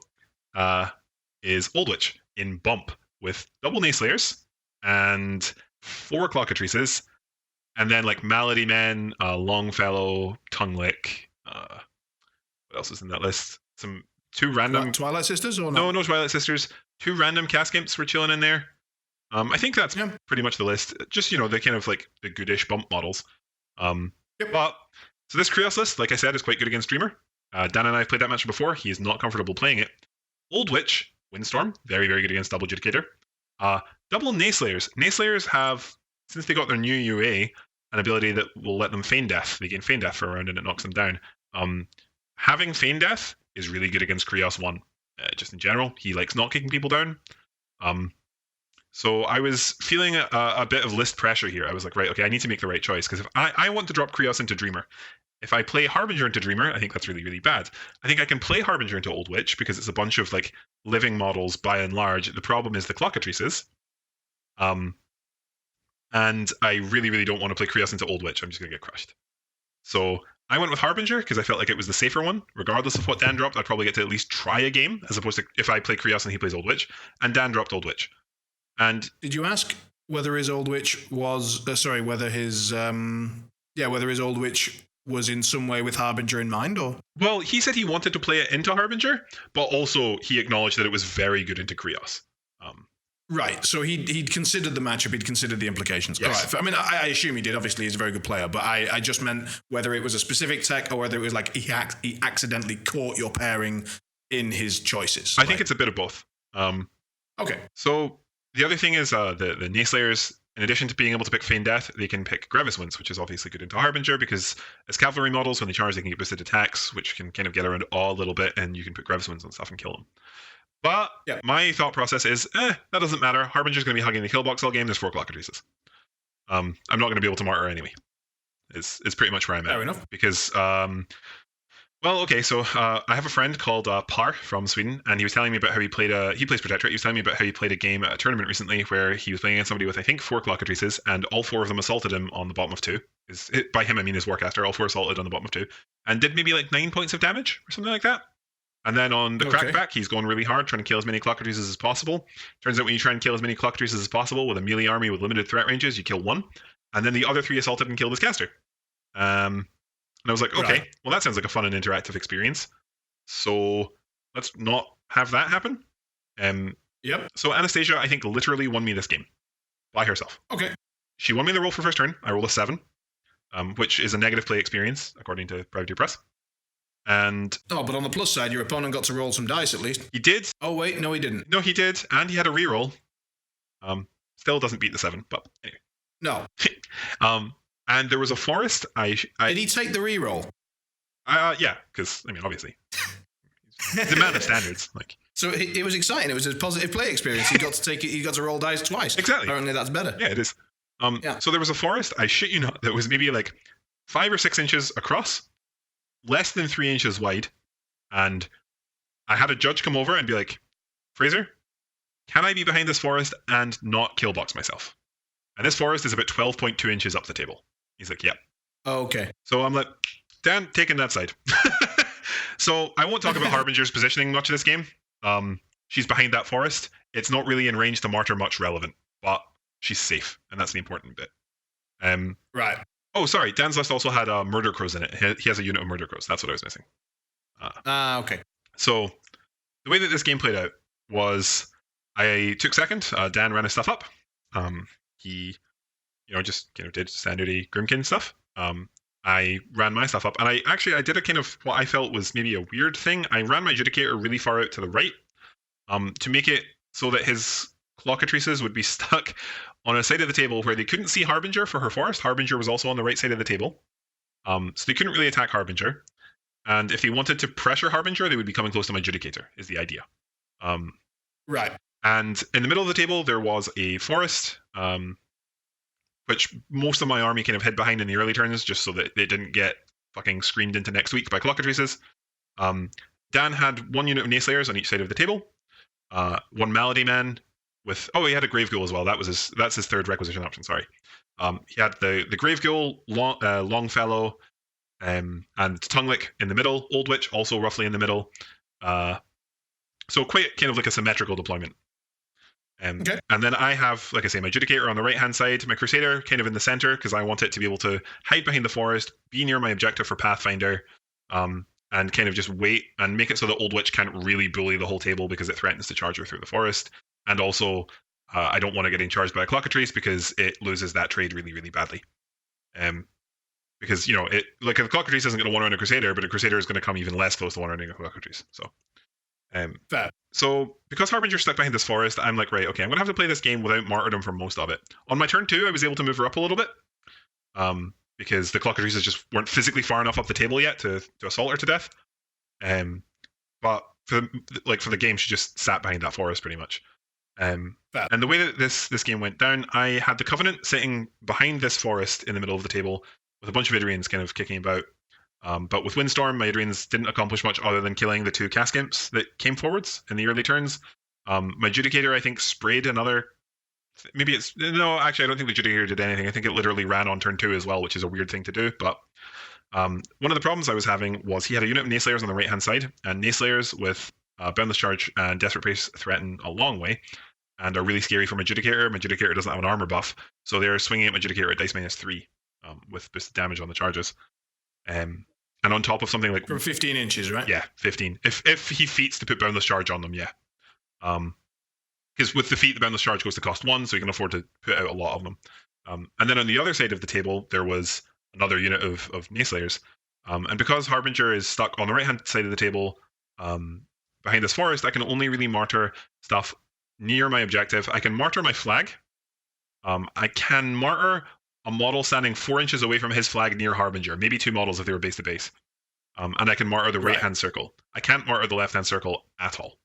[SPEAKER 3] is Old Witch in Bump with double Nayslayers and 4 clockatrices, and then like Malady Men, Longfellow, Tongue Lick. What else is in that list? 2 random
[SPEAKER 2] Twilight Sisters or not?
[SPEAKER 3] No Twilight Sisters. 2 random cast imps were chilling in there. I think that's pretty much the list. Just the kind of like the goodish Bump models. But so this Krios list, like I said, is quite good against Dreamer. Dan and I have played that match before. He is not comfortable playing it. Old Witch, Windstorm, very, very good against double Judicator. Double Nayslayers. Nayslayers have, since they got their new UA, an ability that will let them feign death. They gain feign death for a round and it knocks them down. Having feign death is really good against Krios 1. Just in general, he likes not kicking people down. So I was feeling a bit of list pressure here. I was like, right, okay, I need to make the right choice, because if I want to drop Krios into Dreamer. If I play Harbinger into Dreamer, I think that's really, really bad. I think I can play Harbinger into Old Witch because it's a bunch of like living models by and large. The problem is the clockatrices. And I really, really don't want to play Krios into Old Witch. I'm just going to get crushed. So I went with Harbinger because I felt like it was the safer one. Regardless of what Dan dropped, I'd probably get to at least try a game, as opposed to if I play Krios and he plays Old Witch. And Dan dropped Old Witch. And
[SPEAKER 2] did you ask whether his Old Witch was whether his Old Witch was in some way with Harbinger in mind, or?
[SPEAKER 3] Well, he said he wanted to play it into Harbinger, but also he acknowledged that it was very good into Krios.
[SPEAKER 2] Right, so he'd considered the matchup, he'd considered the implications.
[SPEAKER 3] Yes.
[SPEAKER 2] All right. I mean, I assume he did. Obviously, he's a very good player, but I just meant whether it was a specific tech or whether it was like he accidentally caught your pairing in his choices.
[SPEAKER 3] I think it's a bit of both.
[SPEAKER 2] Okay.
[SPEAKER 3] So the other thing is the Nayslayers, in addition to being able to pick Feign Death, they can pick Gravis Winds, which is obviously good into Harbinger, because as cavalry models, when they charge, they can get boosted attacks, which can kind of get around all a little bit, and you can put Gravis Winds on stuff and kill them. But my thought process is, that doesn't matter. Harbinger's going to be hugging the kill box all game. There's 4 clockatrices. I'm not going to be able to martyr anyway. It's pretty much where I'm at.
[SPEAKER 2] Fair enough.
[SPEAKER 3] Because, so I have a friend called Par from Sweden, and he was telling me about how he plays Protectorate. He was telling me about how he played a game at a tournament recently where he was playing against somebody with, I think, 4 clockatrices, and all 4 of them assaulted him on the bottom of 2. By him, I mean his Warcaster. All 4 assaulted on the bottom of 2, and did maybe like 9 points of damage or something like that. And then on the crackback, he's going really hard, trying to kill as many clockatrices as possible. Turns out when you try and kill as many clockatrices as possible with a melee army with limited threat ranges, you kill 1. And then the other 3 assaulted and killed his caster. And I was like, okay, well, that sounds like a fun and interactive experience. So let's not have that happen.
[SPEAKER 2] Yep.
[SPEAKER 3] So Anastasia, I think, literally won me this game by herself.
[SPEAKER 2] Okay.
[SPEAKER 3] She won me the roll for first turn. I rolled a 7, which is a negative play experience, according to Privateer Press. And
[SPEAKER 2] but on the plus side, your opponent got to roll some dice at least.
[SPEAKER 3] He did.
[SPEAKER 2] Oh wait, no, he didn't.
[SPEAKER 3] No, he did, and he had a reroll. Still doesn't beat the 7, but anyway.
[SPEAKER 2] No.
[SPEAKER 3] And there was a forest.
[SPEAKER 2] Did he take the reroll?
[SPEAKER 3] Yeah, because I mean, obviously, it's a man of standards. Like,
[SPEAKER 2] so it was exciting. It was a positive play experience. He got to take it. He got to roll dice twice.
[SPEAKER 3] Exactly.
[SPEAKER 2] Apparently, that's better.
[SPEAKER 3] Yeah, it is. So there was a forest. I shit you not. That was maybe like 5 or 6 inches across, less than 3 inches wide, and I had a judge come over and be like, Fraser, can I be behind this forest and not kill box myself? And this forest is about 12.2 inches up the table. He's like, yep.
[SPEAKER 2] Oh, okay.
[SPEAKER 3] So I'm like, Dan, taking that side. So I won't talk about Harbinger's positioning much of this game. She's behind that forest. It's not really in range to martyr much relevant, but she's safe, and that's the important bit.
[SPEAKER 2] Right.
[SPEAKER 3] Oh, sorry. Dan's list also had Murder Crows in it. He has a unit of Murder Crows. That's what I was missing.
[SPEAKER 2] Okay.
[SPEAKER 3] So the way that this game played out was I took second. Dan ran his stuff up. He, just did standardy Grimkin stuff. I ran my stuff up, and I did a kind of what I felt was maybe a weird thing. I ran my Judicator really far out to the right, to make it so that his clockatrices would be stuck on a side of the table where they couldn't see Harbinger for her forest. Harbinger was also on the right side of the table, so they couldn't really attack Harbinger. And if they wanted to pressure Harbinger, they would be coming close to my Judicator, is the idea.
[SPEAKER 2] Right.
[SPEAKER 3] And in the middle of the table, there was a forest, which most of my army kind of hid behind in the early turns, just so that they didn't get fucking screamed into next week by clockatrices. Dan had 1 unit of Nayslayers on each side of the table. one Malady Man with... Oh, he had a Grave Ghoul as well. That's his third requisition option, sorry. He had the Grave Ghoul, Longfellow, and Tonguelick in the middle, Old Witch also roughly in the middle. So quite kind of like a symmetrical deployment.
[SPEAKER 2] Okay.
[SPEAKER 3] And then I have, like I say, my Judicator on the right-hand side, my Crusader kind of in the center, because I want it to be able to hide behind the forest, be near my objective for Pathfinder, and kind of just wait and make it so that Old Witch can't really bully the whole table because it threatens to charge her through the forest. And also, I don't want it getting charged by a Clockatrice because it loses that trade really, really badly. Because, it like a Clockatrice isn't going to one-run a Crusader, but a Crusader is going to come even less close to one-running a Clockatrice. So...
[SPEAKER 2] Fair.
[SPEAKER 3] So, because Harbinger's stuck behind this forest, I'm like, right, okay, I'm going to have to play this game without Martyrdom for most of it. On my turn 2, I was able to move her up a little bit, because the Clockatrices just weren't physically far enough up the table yet to assault her to death. But for the game, she just sat behind that forest pretty much. And the way that this game went down, I had the Covenant sitting behind this forest in the middle of the table with a bunch of Idrians kind of kicking about. But with Windstorm, my Idrians didn't accomplish much other than killing the 2 Cask Imps that came forwards in the early turns. My Judicator, I think, sprayed another... No, actually, I don't think the Judicator did anything. I think it literally ran on turn 2 as well, which is a weird thing to do. But one of the problems I was having was he had a unit of Nayslayers on the right-hand side, and Nayslayers with Boundless Charge and Desperate Pace threaten a long way, and are really scary for my Judicator. My Judicator doesn't have an armor buff, so they're swinging at my Judicator at dice -3 with boosted damage on the charges. And on top of something like...
[SPEAKER 2] From 15 inches, right?
[SPEAKER 3] Yeah, 15. If he feats to put Boundless Charge on them, yeah. Because with the feat, the Boundless Charge goes to cost 1, so you can afford to put out a lot of them. And then on the other side of the table, there was another unit of Nayslayers. And because Harbinger is stuck on the right-hand side of the table, behind this forest, I can only really martyr stuff near my objective. I can martyr my flag. I can martyr a model standing 4 inches away from his flag near Harbinger, maybe 2 models if they were base to base. And I can martyr the right-hand circle. I can't martyr the left-hand circle at all.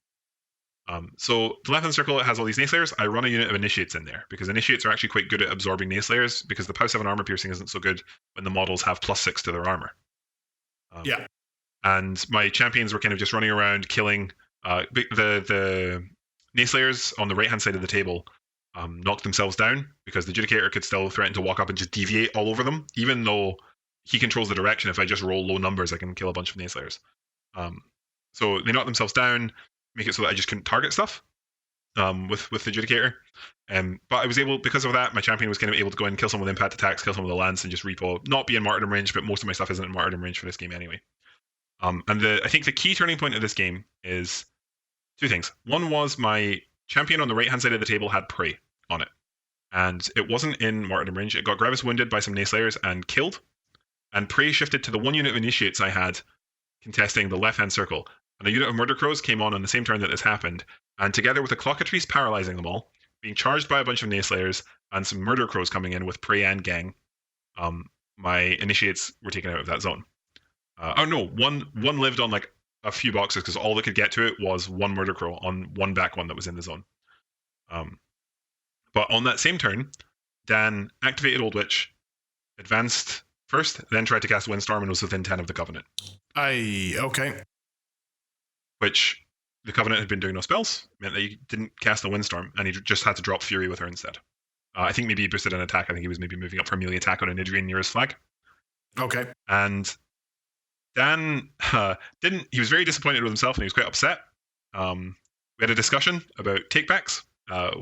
[SPEAKER 3] So the left-hand circle has all these Nayslayers. I run a unit of Initiates in there, because Initiates are actually quite good at absorbing Nayslayers, because the +7 armor piercing isn't so good when the models have +6 to their armor. And my champions were kind of just running around killing the Nayslayers on the right-hand side of the table. Knocked themselves down because the Judicator could still threaten to walk up and just deviate all over them, even though he controls the direction. If I just roll low numbers, I can kill a bunch of Nayslayers. So they knock themselves down, make it so that I just couldn't target stuff with the Judicator. But I was able, because of that, my champion was kind of able to go in, kill some with impact attacks, kill some with the lance, and just repo. Not be in martyrdom range, but most of my stuff isn't in martyrdom range for this game anyway. And I think the key turning point of this game is 2 things. One was my champion on the right-hand side of the table had Prey on it. And it wasn't in martyrdom range. It got Gravis wounded by some Nayslayers and killed. And Prey shifted to the 1 unit of Initiates I had contesting the left-hand circle. And a unit of Murder Crows came on the same turn that this happened. And together with a Clockatrice paralyzing them all, being charged by a bunch of Nayslayers, and some Murder Crows coming in with Prey and Gang, my Initiates were taken out of that zone. One lived on like a few boxes, because all that could get to it was 1 Murder Crow on 1 back one that was in the zone. But on that same turn, Dan activated Old Witch, advanced first, then tried to cast Windstorm and was within 10 of the Covenant.
[SPEAKER 2] Okay.
[SPEAKER 3] Which the Covenant had been doing no spells, meant that he didn't cast the Windstorm, and he just had to drop Fury with her instead. I think maybe he boosted an attack. I think he was maybe moving up for a melee attack on an Idrian near his flag.
[SPEAKER 2] Okay.
[SPEAKER 3] And Dan didn't. He was very disappointed with himself, and he was quite upset. We had a discussion about takebacks,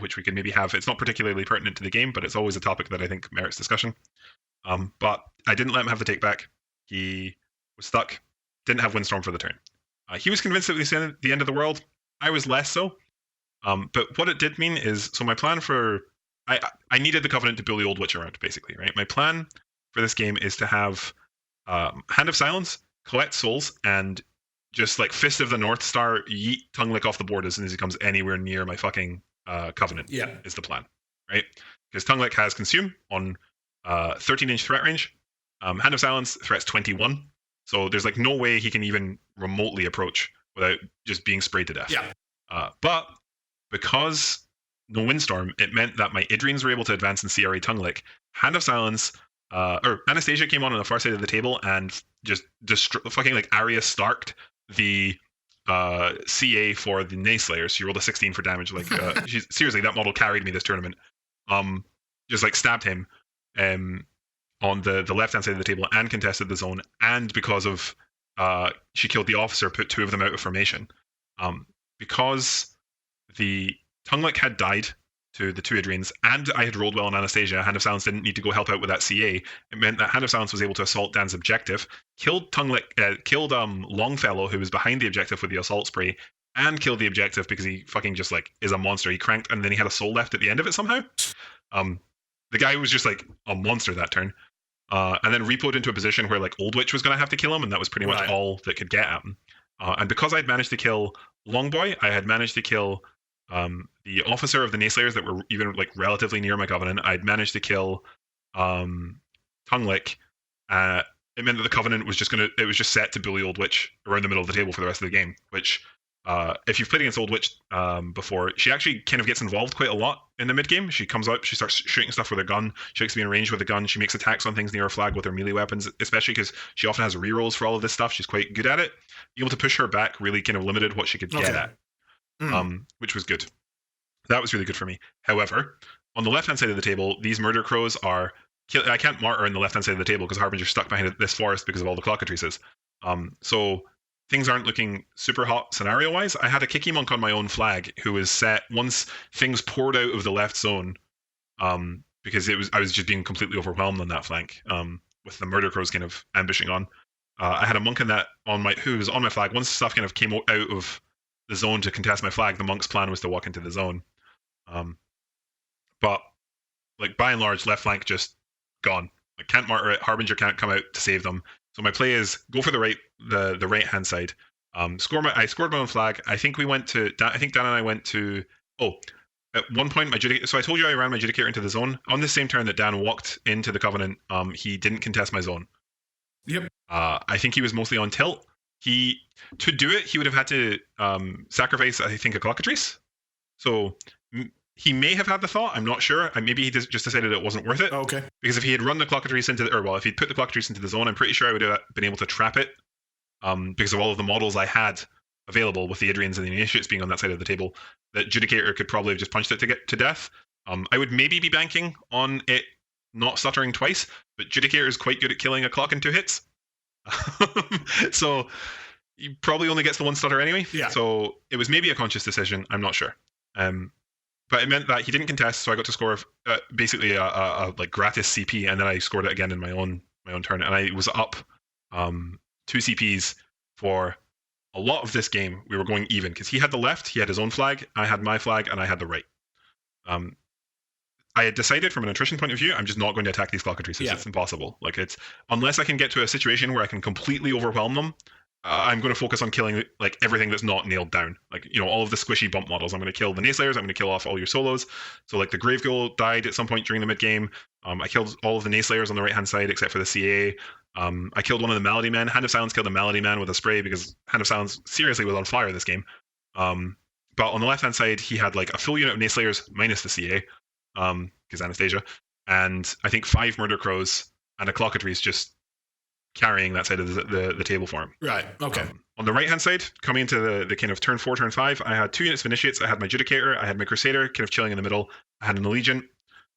[SPEAKER 3] which we could maybe have. It's not particularly pertinent to the game, but it's always a topic that I think merits discussion. But I didn't let him have the takeback. He was stuck. Didn't have Windstorm for the turn. He was convinced it was the end of the world. I was less so. But what it did mean is, so my plan for... I needed the Covenant to bully Old Witch around, basically, right? My plan for this game is to have Hand of Silence, collect souls, and just like Fist of the North Star, yeet Tonguelick off the board as soon as he comes anywhere near my fucking Covenant.
[SPEAKER 2] Yeah.
[SPEAKER 3] Is the plan, right? Because Tonguelick has Consume on 13-inch threat range. Hand of Silence threats 21. So there's like no way he can even remotely approach without just being sprayed to death.
[SPEAKER 2] Yeah.
[SPEAKER 3] But because no Windstorm, it meant that my Idrians were able to advance in CRA Tonguelick. Hand of Silence, or Anastasia came on the far side of the table and just fucking like Arya Starked the CA for the Nayslayers. She rolled a 16 for damage. Like, seriously, that model carried me this tournament. Just like stabbed him on the left-hand side of the table and contested the zone. And because of she killed the officer, put 2 of them out of formation. Because the Tunglick had died to the 2 Adrians, and I had rolled well on Anastasia, Hand of Silence didn't need to go help out with that CA. It meant that Hand of Silence was able to assault Dan's objective, killed Longfellow, who was behind the objective with the assault spray, and killed the objective because he fucking just like is a monster. He cranked, and then he had a soul left at the end of it somehow. The guy was just like a monster that turn. And then repoed into a position where like Old Witch was going to have to kill him, and that was pretty much all that could get at him. And because I'd managed to kill Longboy, I had managed to kill the officer of the Nayslayers that were even like relatively near my Covenant. I'd managed to kill Tunglick. It meant that the Covenant was just set to bully Old Witch around the middle of the table for the rest of the game, which if you've played against Old Witch before, she actually kind of gets involved quite a lot in the mid game. She comes up, she starts shooting stuff with her gun. She likes to be in range with a gun. She makes attacks on things near her flag with her melee weapons, especially because she often has rerolls for all of this stuff. She's quite good at it. Being able to push her back really kind of limited what she could get at, which was good. That was really good for me. However, on the left-hand side of the table, these murder crows are... I can't martyr in the left-hand side of the table because Harbinger's stuck behind this forest because of all the clockatrices. So things aren't looking super hot scenario-wise. I had a Kiki Monk on my own flag who was set once things poured out of the left zone, because I was just being completely overwhelmed on that flank, with the murder crows kind of ambushing on. I had a monk who was on my flag. Once stuff kind of came out of the zone to contest my flag, the monk's plan was to walk into the zone. But like by and large, left flank just gone. Like can't martyr it. Harbinger can't come out to save them. So my play is go for the right hand side. I scored my own flag. I think Dan and I went to. At one point, so I told you I ran my Judicator into the zone. On the same turn that Dan walked into the Covenant, he didn't contest my zone.
[SPEAKER 2] Yep.
[SPEAKER 3] I think he was mostly on tilt. To do it, he would have had to sacrifice, I think, a clockatrice. So he may have had the thought. I'm not sure. Maybe he just decided it wasn't worth it.
[SPEAKER 2] Okay.
[SPEAKER 3] Because if he had run the clockatrice if he'd put the clockatrice into the zone, I'm pretty sure I would have been able to trap it. Because of all of the models I had available with the Adrians and the Initiates being on that side of the table, that Judicator could probably have just punched it to get to death. I would maybe be banking on it not stuttering twice, but Judicator is quite good at killing a clock in 2 hits. So he probably only gets the 1 stutter anyway.
[SPEAKER 2] Yeah.
[SPEAKER 3] So it was maybe a conscious decision. I'm not sure. But it meant that he didn't contest, so I got to score basically a like gratis CP, and then I scored it again in my own turn, and I was up 2 CPs for a lot of this game. We were going even because he had the left, he had his own flag, I had my flag, and I had the right. I had decided from an attrition point of view, I'm just not going to attack these clockatrices. Yeah. It's impossible. Like unless I can get to a situation where I can completely overwhelm them. I'm going to focus on killing like everything that's not nailed down. Like, all of the squishy bump models. I'm going to kill the Nayslayers. I'm going to kill off all your solos. So like the Grave Ghoul died at some point during the mid game. I killed all of the Nayslayers on the right hand side except for the CA. I killed one of the Malady Men. Hand of Silence killed a Malady Man with a spray because Hand of Silence seriously was on fire this game. But on the left hand side, he had like a full unit of Nayslayers minus the CA, because Anastasia, and I think 5 Murder Crows and a Clockatrice just carrying that side of the table for him.
[SPEAKER 2] Right. Okay.
[SPEAKER 3] On the right hand side, coming into the kind of turn 4, turn 5, I had 2 units of Initiates. I had my Judicator, I had my Crusader, kind of chilling in the middle. I had an Allegiant.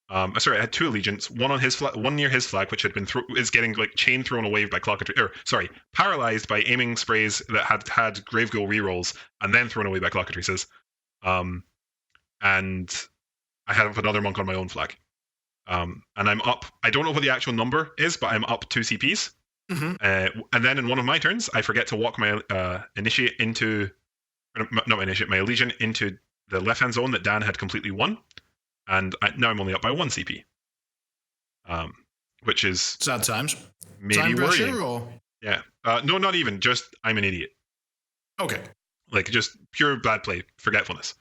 [SPEAKER 3] I had 2 Allegiants, one on his flag, one near his flag, which had been is getting like chain thrown away by paralyzed by aiming sprays that had Grave Ghoul rerolls and then thrown away by Clockatrices. And I have another monk on my own flag. And I'm up. I don't know what the actual number is, but I'm up 2 CPs. Mm-hmm. And then in one of my turns, I forget to walk my my Allegiant into the left-hand zone that Dan had completely won. And now I'm only up by 1 CP. Which is...
[SPEAKER 2] Sad times.
[SPEAKER 3] Maybe
[SPEAKER 2] time pressure,
[SPEAKER 3] worrying.
[SPEAKER 2] or?
[SPEAKER 3] Yeah. No, not even. Just, I'm an idiot.
[SPEAKER 2] Okay.
[SPEAKER 3] Like, just pure bad play. Forgetfulness.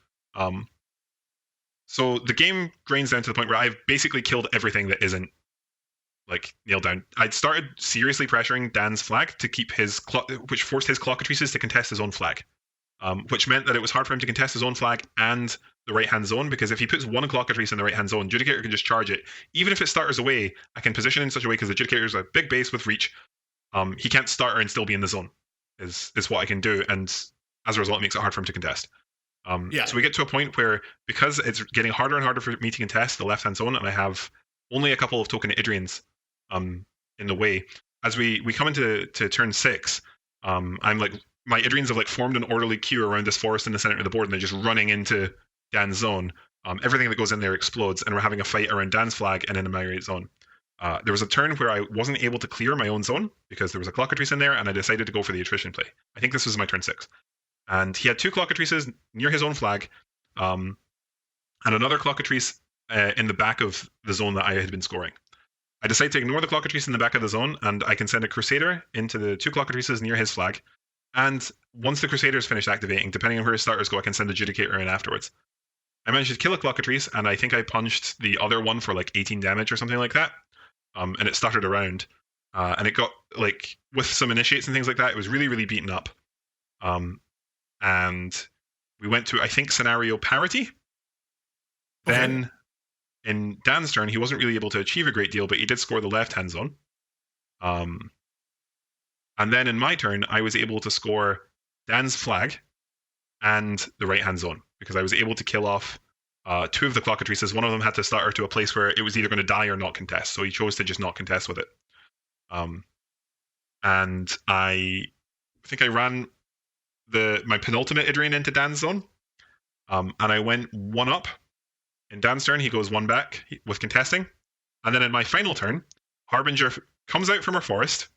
[SPEAKER 3] So the game grinds down to the point where I've basically killed everything that isn't like nailed down. I'd started seriously pressuring Dan's flag to keep which forced his Clockatrices to contest his own flag, which meant that it was hard for him to contest his own flag and the right-hand zone, because if he puts 1 Clockatrice in the right-hand zone, Judicator can just charge it. Even if it stutters away, I can position it in such a way, because the Judicator is a big base with reach, he can't stutter and still be in the zone, is what I can do. And as a result, it makes it hard for him to contest.
[SPEAKER 2] Yeah.
[SPEAKER 3] So we get to a point where, because it's getting harder and harder for me to contest the left-hand zone, and I have only a couple of token Idrians in the way, as we come into turn 6, I'm like, my Idrians have like formed an orderly queue around this forest in the center of the board, and they're just running into Dan's zone. Everything that goes in there explodes, and we're having a fight around Dan's flag and in the migrate zone. There was a turn where I wasn't able to clear my own zone because there was a Clockatrice in there, and I decided to go for the attrition play. I think this was my turn 6. And he had 2 Clockatrices near his own flag, and another Clockatrice in the back of the zone that I had been scoring. I decided to ignore the Clockatrice in the back of the zone, and I can send a Crusader into the 2 Clockatrices near his flag. And once the Crusader's finished activating, depending on where his starters go, I can send Adjudicator in afterwards. I managed to kill a Clockatrice, and I think I punched the other one for like 18 damage or something like that. And it started around. And it got, like, with some initiates and things like that, it was really, really beaten up. And we went to, I think, scenario parity. Okay. Then, in Dan's turn, he wasn't really able to achieve a great deal, but he did score the left-hand zone. And then in my turn, I was able to score Dan's flag and the right-hand zone, because I was able to kill off 2 of the Clockatrices. One of them had to start her to a place where it was either going to die or not contest, so he chose to just not contest with it. And I think I ran my penultimate Idrian into Dan's zone, and I went 1 up. In Dan's turn, he goes 1 back with contesting. And then in my final turn, Harbinger comes out from her forest,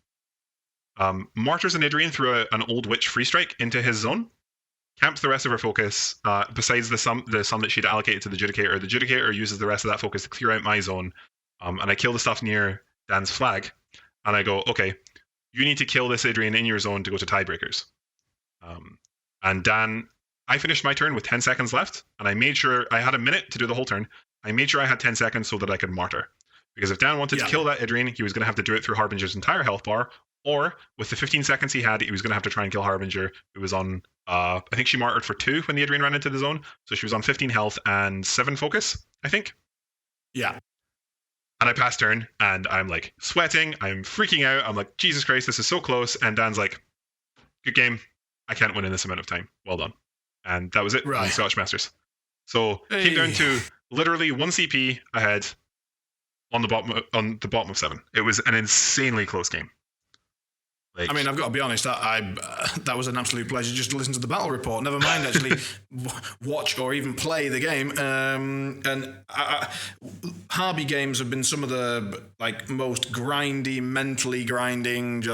[SPEAKER 3] martyrs an Idrian through an old witch free strike into his zone, camps the rest of her focus, besides the sum that she'd allocated to the Adjudicator. The Adjudicator uses the rest of that focus to clear out my zone, and I kill the stuff near Dan's flag, and I go, okay, you need to kill this Idrian in your zone to go to tiebreakers. And Dan, I finished my turn with 10 seconds left, and I made sure I had a minute to do the whole turn. I made sure I had 10 seconds so that I could martyr. Because if Dan wanted to kill that Idrian, he was going to have to do it through Harbinger's entire health bar, or with the 15 seconds he had, he was going to have to try and kill Harbinger, who was on, I think she martyred for 2 when the Idrian ran into the zone, so she was on 15 health and 7 focus, I think.
[SPEAKER 2] Yeah.
[SPEAKER 3] And I passed turn, and I'm like sweating, I'm freaking out, I'm like, Jesus Christ, this is so close, and Dan's like, good game, I can't win in this amount of time, well done. And that was it, right. Scottish Masters. So came down to literally 1 CP ahead on the bottom of 7. It was an insanely close game.
[SPEAKER 2] Like, I mean, I've got to be honest, that was an absolute pleasure just to listen to the battle report. Never mind actually watch or even play the game. And harby games have been some of the most grindy, mentally grinding.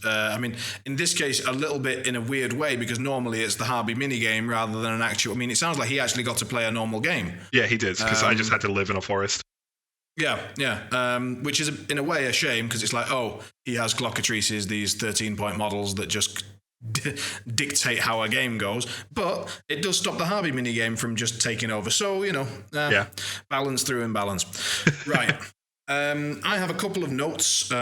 [SPEAKER 2] I mean, in this case, a little bit in a weird way, because normally it's the harby mini game rather than an actual. I mean, it sounds like he actually got to play a normal game.
[SPEAKER 3] Yeah, he did, because I just had to live in a forest.
[SPEAKER 2] Yeah. Which is, in a way, a shame, because it's like, he has Clockatrices, these 13-point models that just dictate how a game goes. But it does stop the harby minigame from just taking over. So, balance through imbalance. Right. I have a couple of notes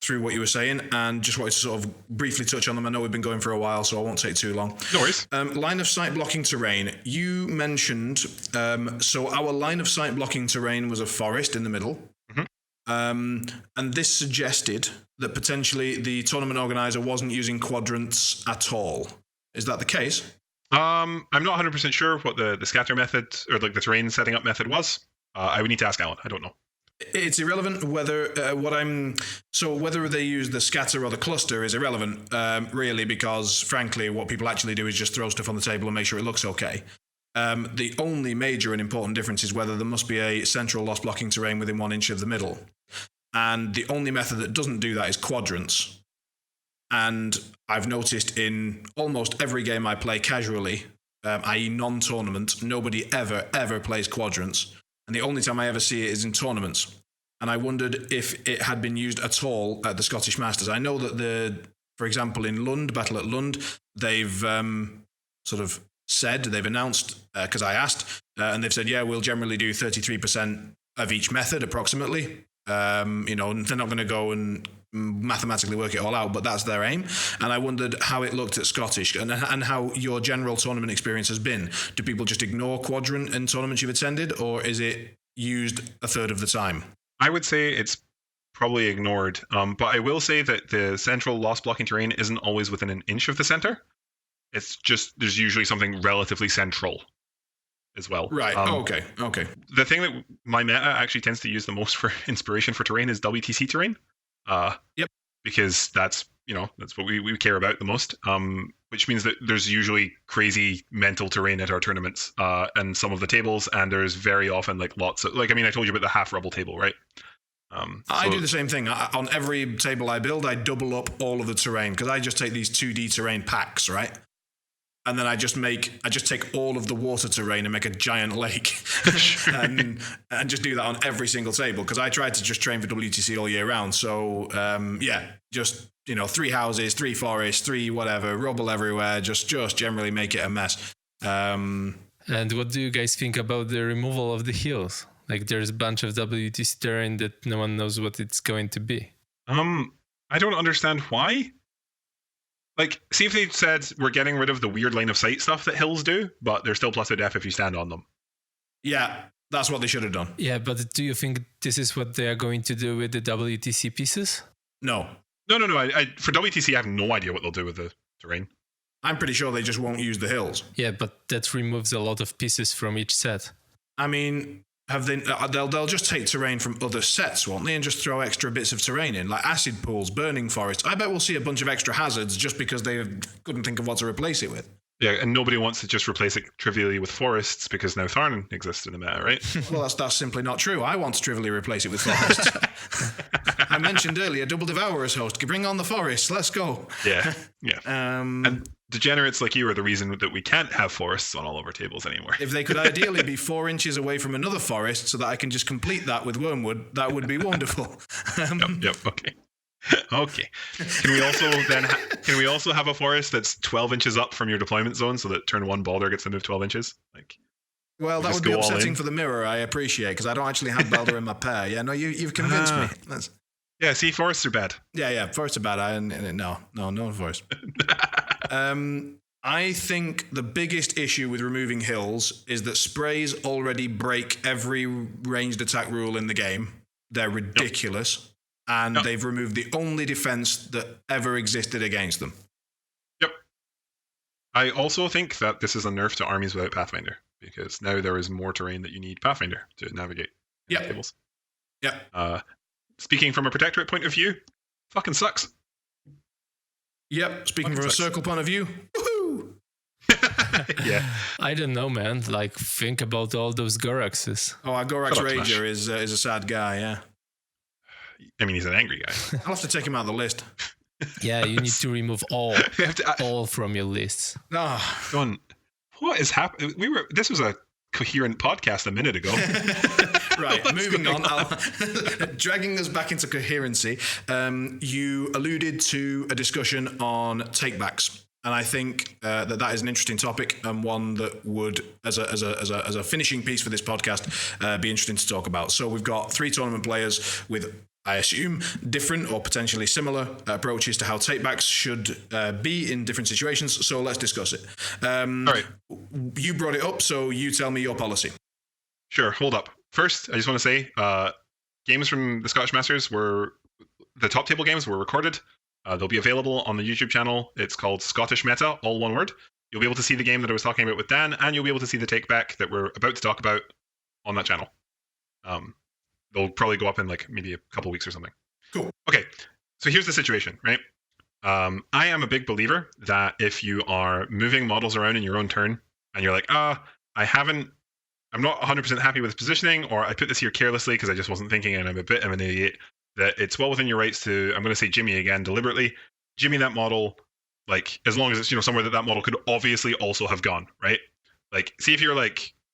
[SPEAKER 2] through what you were saying, and just wanted to sort of briefly touch on them. I know we've been going for a while, so I won't take too long.
[SPEAKER 3] No worries.
[SPEAKER 2] Line of sight blocking terrain. You mentioned, so our line of sight blocking terrain was a forest in the middle. Mm-hmm. And this suggested that potentially the tournament organizer wasn't using quadrants at all. Is that the case?
[SPEAKER 3] I'm not 100% sure what the scatter method, or the terrain setting up method was. I would need to ask Alan. I don't know.
[SPEAKER 2] It's irrelevant whether whether they use the scatter or the cluster is irrelevant, really, because frankly, what people actually do is just throw stuff on the table and make sure it looks okay. The only major and important difference is whether there must be a central loss blocking terrain within 1 inch of the middle. And the only method that doesn't do that is quadrants. And I've noticed in almost every game I play casually, i.e. non-tournament, nobody ever plays quadrants. And the only time I ever see it is in tournaments. And I wondered if it had been used at all at the Scottish Masters. I know that for example, in Lund, Battle at Lund, they've they've announced, because I asked, and they've said, yeah, we'll generally do 33% of each method approximately. They're not going to go and mathematically work it all out, but that's their aim. And I wondered how it looked at Scottish, and how your general tournament experience has been. Do people just ignore quadrant in tournaments you've attended, or is it used a third of the time?
[SPEAKER 3] I would say it's probably ignored. But I will say that the central loss blocking terrain isn't always within an inch of the center. It's just there's usually something relatively central as well.
[SPEAKER 2] Right. Okay.
[SPEAKER 3] The thing that my meta actually tends to use the most for inspiration for terrain is WTC terrain.
[SPEAKER 2] Yep.
[SPEAKER 3] Because that's what we care about the most. Which means that there's usually crazy mental terrain at our tournaments and some of the tables, and there's very often like lots of I told you about the half rubble table, right?
[SPEAKER 2] I do the same thing. On every table I build, I double up all of the terrain because I just take these 2D terrain packs, right? And then I just take all of the water terrain and make a giant lake and just do that on every single table because I try to just train for WTC all year round. So, just, 3 houses, 3 forests, 3 whatever, rubble everywhere, just generally make it a mess.
[SPEAKER 1] And what do you guys think about the removal of the hills? Like there's a bunch of WTC terrain that no one knows what it's going to be.
[SPEAKER 3] I don't understand why. Like, see if they said we're getting rid of the weird line of sight stuff that hills do, but they're still plus a def if you stand on them.
[SPEAKER 2] Yeah, that's what they should have done.
[SPEAKER 1] Yeah, but do you think this is what they are going to do with the WTC pieces?
[SPEAKER 2] No.
[SPEAKER 3] No. For WTC, I have no idea what they'll do with the terrain.
[SPEAKER 2] I'm pretty sure they just won't use the hills.
[SPEAKER 1] Yeah, but that removes a lot of pieces from each set.
[SPEAKER 2] I mean, they'll just take terrain from other sets, won't they, and just throw extra bits of terrain in, like acid pools, burning forests. I bet we'll see a bunch of extra hazards just because they couldn't think of what to replace it with.
[SPEAKER 3] Yeah, and nobody wants to just replace it trivially with forests because now Tharn exists in the meta, right?
[SPEAKER 2] Well, that's simply not true. I want to trivially replace it with forests. I mentioned earlier, Double Devourer's host. Bring on the forests. Let's go.
[SPEAKER 3] Yeah. And degenerates like you are the reason that we can't have forests on all of our tables anymore.
[SPEAKER 2] If they could ideally be 4 inches away from another forest so that I can just complete that with wormwood, that would be wonderful.
[SPEAKER 3] Yep. Okay. Can we also have a forest that's 12 inches up from your deployment zone so that turn 1 Baldur gets to move 12 inches?
[SPEAKER 2] Well, that would be upsetting for the mirror, I appreciate, because I don't actually have Baldur in my pair. Yeah, no, you've convinced me.
[SPEAKER 3] Yeah, see, forests are bad.
[SPEAKER 2] Yeah, forests are bad. No forest. I think the biggest issue with removing hills is that sprays already break every ranged attack rule in the game. They're ridiculous. Yep. And they've removed the only defense that ever existed against them.
[SPEAKER 3] Yep. I also think that this is a nerf to armies without Pathfinder, because now there is more terrain that you need Pathfinder to navigate tables.
[SPEAKER 2] Yeah.
[SPEAKER 3] Speaking from a Protectorate point of view, fucking sucks.
[SPEAKER 2] Yep. Speaking from a circle point of view, woohoo!
[SPEAKER 3] Yeah.
[SPEAKER 1] I don't know, man. Like, think about all those Goraxes.
[SPEAKER 2] Oh, our Gorax Rager is a sad guy, yeah.
[SPEAKER 3] I mean, he's an angry guy.
[SPEAKER 2] I'll have to take him out of the list.
[SPEAKER 1] Yeah, you need to remove all from your lists.
[SPEAKER 3] What is happening? This was a coherent podcast a minute ago.
[SPEAKER 2] Right, moving on. Dragging us back into coherency, you alluded to a discussion on takebacks. And I think that is an interesting topic and one that would, as a finishing piece for this podcast, be interesting to talk about. So we've got 3 tournament players with, I assume, different or potentially similar approaches to how takebacks should be in different situations. So let's discuss it.
[SPEAKER 3] All right.
[SPEAKER 2] You brought it up, so you tell me your policy.
[SPEAKER 3] Sure, hold up. First, I just want to say, games from the Scottish Masters the top table games were recorded. They'll be available on the YouTube channel. It's called Scottish Meta, all one word. You'll be able to see the game that I was talking about with Dan, and you'll be able to see the takeback that we're about to talk about on that channel. They'll probably go up in maybe a couple weeks or something.
[SPEAKER 2] Cool.
[SPEAKER 3] Okay, so here's the situation, right? I am a big believer that if you are moving models around in your own turn, and you're like, I'm not 100% happy with positioning, or I put this here carelessly because I just wasn't thinking and I'm a bit of an idiot, that it's well within your rights to, I'm going to say Jimmy again deliberately, Jimmy that model, as long as it's, somewhere that model could obviously also have gone, right? See if you're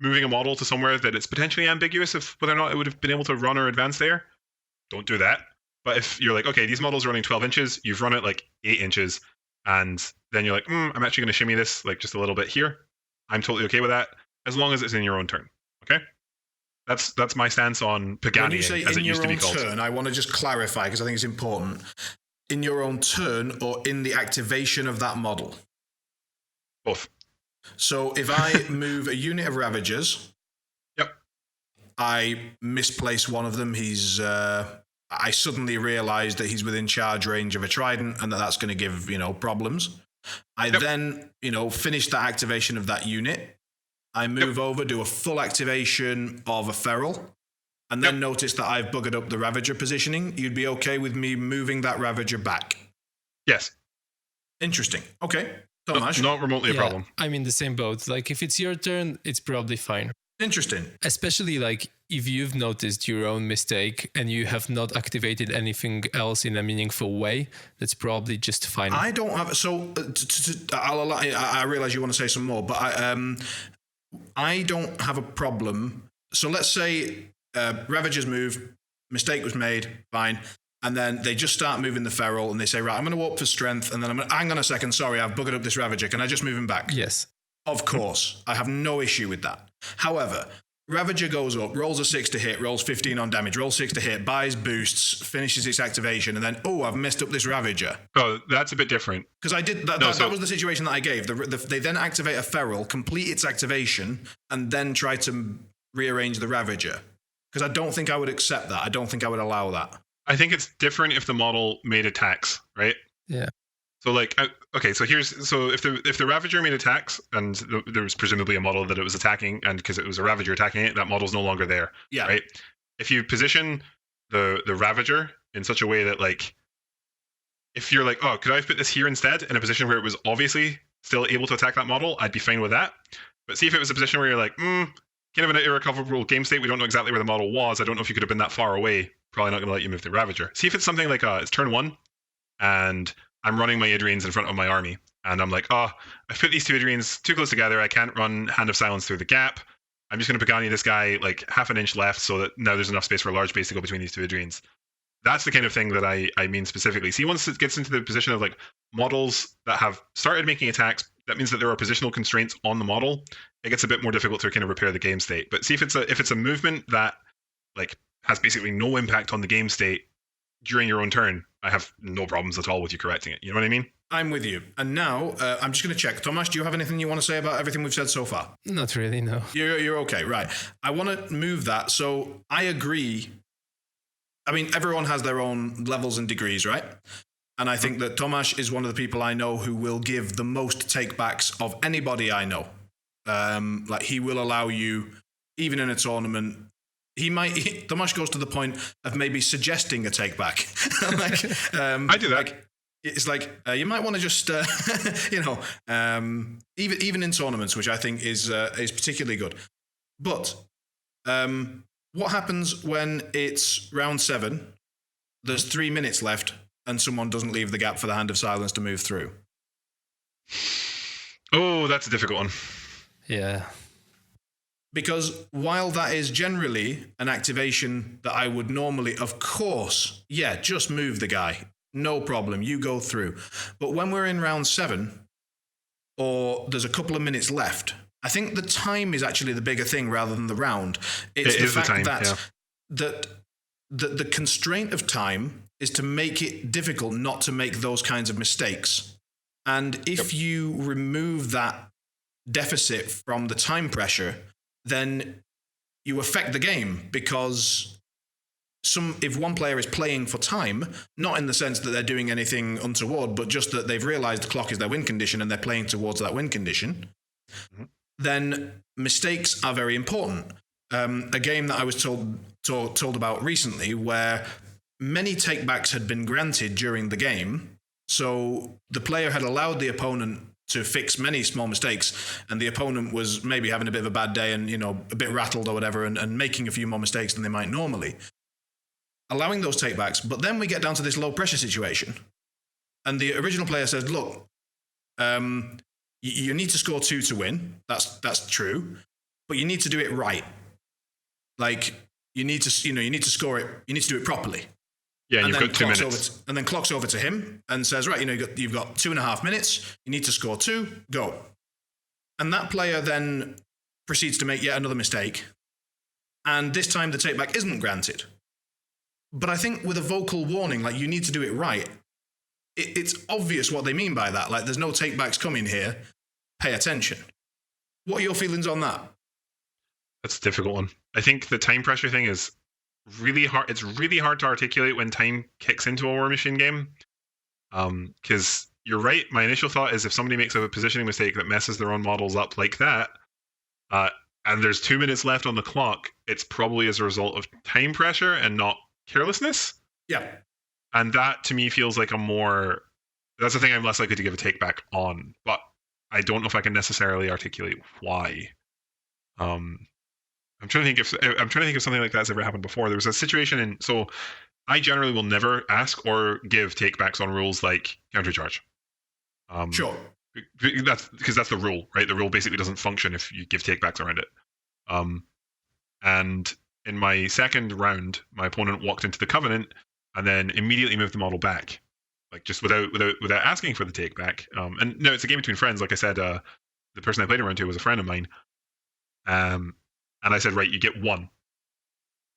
[SPEAKER 3] moving a model to somewhere that it's potentially ambiguous of whether or not it would have been able to run or advance there, don't do that. But if you're okay, these models are running 12 inches, you've run it 8 inches, and then you're I'm actually going to shimmy this just a little bit here, I'm totally okay with that, as long as it's in your own turn, okay? That's my stance on Pagani, as it used to be called.
[SPEAKER 2] Turn, I want to just clarify because I think it's important. In your own turn or in the activation of that model?
[SPEAKER 3] Both.
[SPEAKER 2] So if I move a unit of Ravagers,
[SPEAKER 3] yep,
[SPEAKER 2] I misplace one of them. He's I suddenly realize that he's within charge range of a trident and that's going to give, problems. I then, finish the activation of that unit. I move over, do a full activation of a feral, and then notice that I've buggered up the Ravager positioning. You'd be okay with me moving that Ravager back?
[SPEAKER 3] Yes.
[SPEAKER 2] Interesting. Okay. Tomasz?
[SPEAKER 3] Not remotely a problem.
[SPEAKER 1] I'm in the same boat. Like, if it's your turn, it's probably fine.
[SPEAKER 2] Interesting.
[SPEAKER 1] Especially, like, if you've noticed your own mistake and you have not activated anything else in a meaningful way, that's probably just fine.
[SPEAKER 2] I don't have... So, I realize you want to say some more, but I don't have a problem. So let's say Ravagers move, mistake was made, fine. And then they just start moving the feral and they say, right, I'm going to walk for strength. And then I'm going to, hang on a second, sorry, I've buggered up this Ravager. Can I just move him back?
[SPEAKER 1] Yes.
[SPEAKER 2] Of course. I have no issue with that. However, Ravager goes up, rolls a 6 to hit, rolls 15 on damage, rolls 6 to hit, buys boosts, finishes its activation, and then, I've messed up this Ravager.
[SPEAKER 3] Oh, that's a bit different.
[SPEAKER 2] Because I did that. That was the situation that I gave. They then activate a feral, complete its activation, and then try to rearrange the Ravager. Because I don't think I would accept that. I don't think I would allow that.
[SPEAKER 3] I think it's different if the model made attacks, right?
[SPEAKER 1] Yeah.
[SPEAKER 3] So like, so if the Ravager made attacks and there was presumably a model that it was attacking, and because it was a Ravager attacking it, that model's no longer there.
[SPEAKER 2] Yeah.
[SPEAKER 3] Right. If you position the Ravager in such a way that, like, if you're like, could I have put this here instead in a position where it was obviously still able to attack that model, I'd be fine with that. But see if it was a position where you're like, kind of an irrecoverable game state, we don't know exactly where the model was. I don't know if you could have been that far away. Probably not going to let you move the Ravager. See if it's something like it's turn 1 and I'm running my Idrians in front of my army, and I'm like, I've put these two Idrians too close together. I can't run Hand of Silence through the gap. I'm just going to Pagani this guy like half an inch left so that now there's enough space for a large base to go between these two Idrians. That's the kind of thing that I mean specifically. See, once it gets into the position of like models that have started making attacks, that means that there are positional constraints on the model. It gets a bit more difficult to kind of repair the game state. But see if it's a movement that like has basically no impact on the game state during your own turn, I have no problems at all with you correcting it. You know what I mean?
[SPEAKER 2] I'm with you. And now I'm just going to check. Tomasz, do you have anything you want to say about everything we've said so far?
[SPEAKER 1] Not really, no.
[SPEAKER 2] You're okay, right. I want to move that. So I agree. I mean, everyone has their own levels and degrees, right? And I think that Tomasz is one of the people I know who will give the most takebacks of anybody I know. Like, he will allow you, even in a tournament, Tomasz goes to the point of maybe suggesting a take back.
[SPEAKER 3] I do that.
[SPEAKER 2] Like, it's like, you might want to just, even in tournaments, which I think is particularly good. But what happens when it's round 7, there's 3 minutes left, and someone doesn't leave the gap for the Hand of Silence to move through?
[SPEAKER 3] Oh, that's a difficult one.
[SPEAKER 1] Yeah.
[SPEAKER 2] Because while that is generally an activation that I would normally, of course, just move the guy. No problem, you go through. But when we're in round 7, or there's a couple of minutes left, I think the time is actually the bigger thing rather than the round. It's the fact that the constraint of time is to make it difficult not to make those kinds of mistakes. And if you remove that deficit from the time pressure, then you affect the game, because if one player is playing for time, not in the sense that they're doing anything untoward, but just that they've realized the clock is their win condition and they're playing towards that win condition, then mistakes are very important. A game that I was told about recently, where many takebacks had been granted during the game, so the player had allowed the opponent to fix many small mistakes, and the opponent was maybe having a bit of a bad day and, a bit rattled or whatever, and making a few more mistakes than they might normally. Allowing those takebacks, but then we get down to this low pressure situation, and the original player says, look, you need to score 2 to win. That's true, but you need to do it right. Like, you need to score it. You need to do it properly.
[SPEAKER 3] Yeah, and you've got 2 minutes.
[SPEAKER 2] And then clocks over to him and says, right, you've got 2.5 minutes. You need to score 2. Go. And that player then proceeds to make yet another mistake. And this time the takeback isn't granted. But I think with a vocal warning, like, you need to do it right, it's obvious what they mean by that. Like, there's no takebacks coming here. Pay attention. What are your feelings on that?
[SPEAKER 3] That's a difficult one. I think the time pressure thing is really hard. It's really hard to articulate when time kicks into a War Machine game. Because you're right. My initial thought is if somebody makes a positioning mistake that messes their own models up like that, and there's 2 minutes left on the clock, it's probably as a result of time pressure and not carelessness.
[SPEAKER 2] Yeah.
[SPEAKER 3] And that to me feels like that's the thing I'm less likely to give a take back on. But I don't know if I can necessarily articulate why. I'm trying to think if something like that's ever happened before. There was a situation so I generally will never ask or give takebacks on rules like countercharge.
[SPEAKER 2] Sure.
[SPEAKER 3] That's because that's the rule, right? The rule basically doesn't function if you give takebacks around it. And in my second round, my opponent walked into the Covenant and then immediately moved the model back, like just without asking for the takeback. And no, it's a game between friends. Like I said, the person I played around to was a friend of mine. And I said, right, you get one.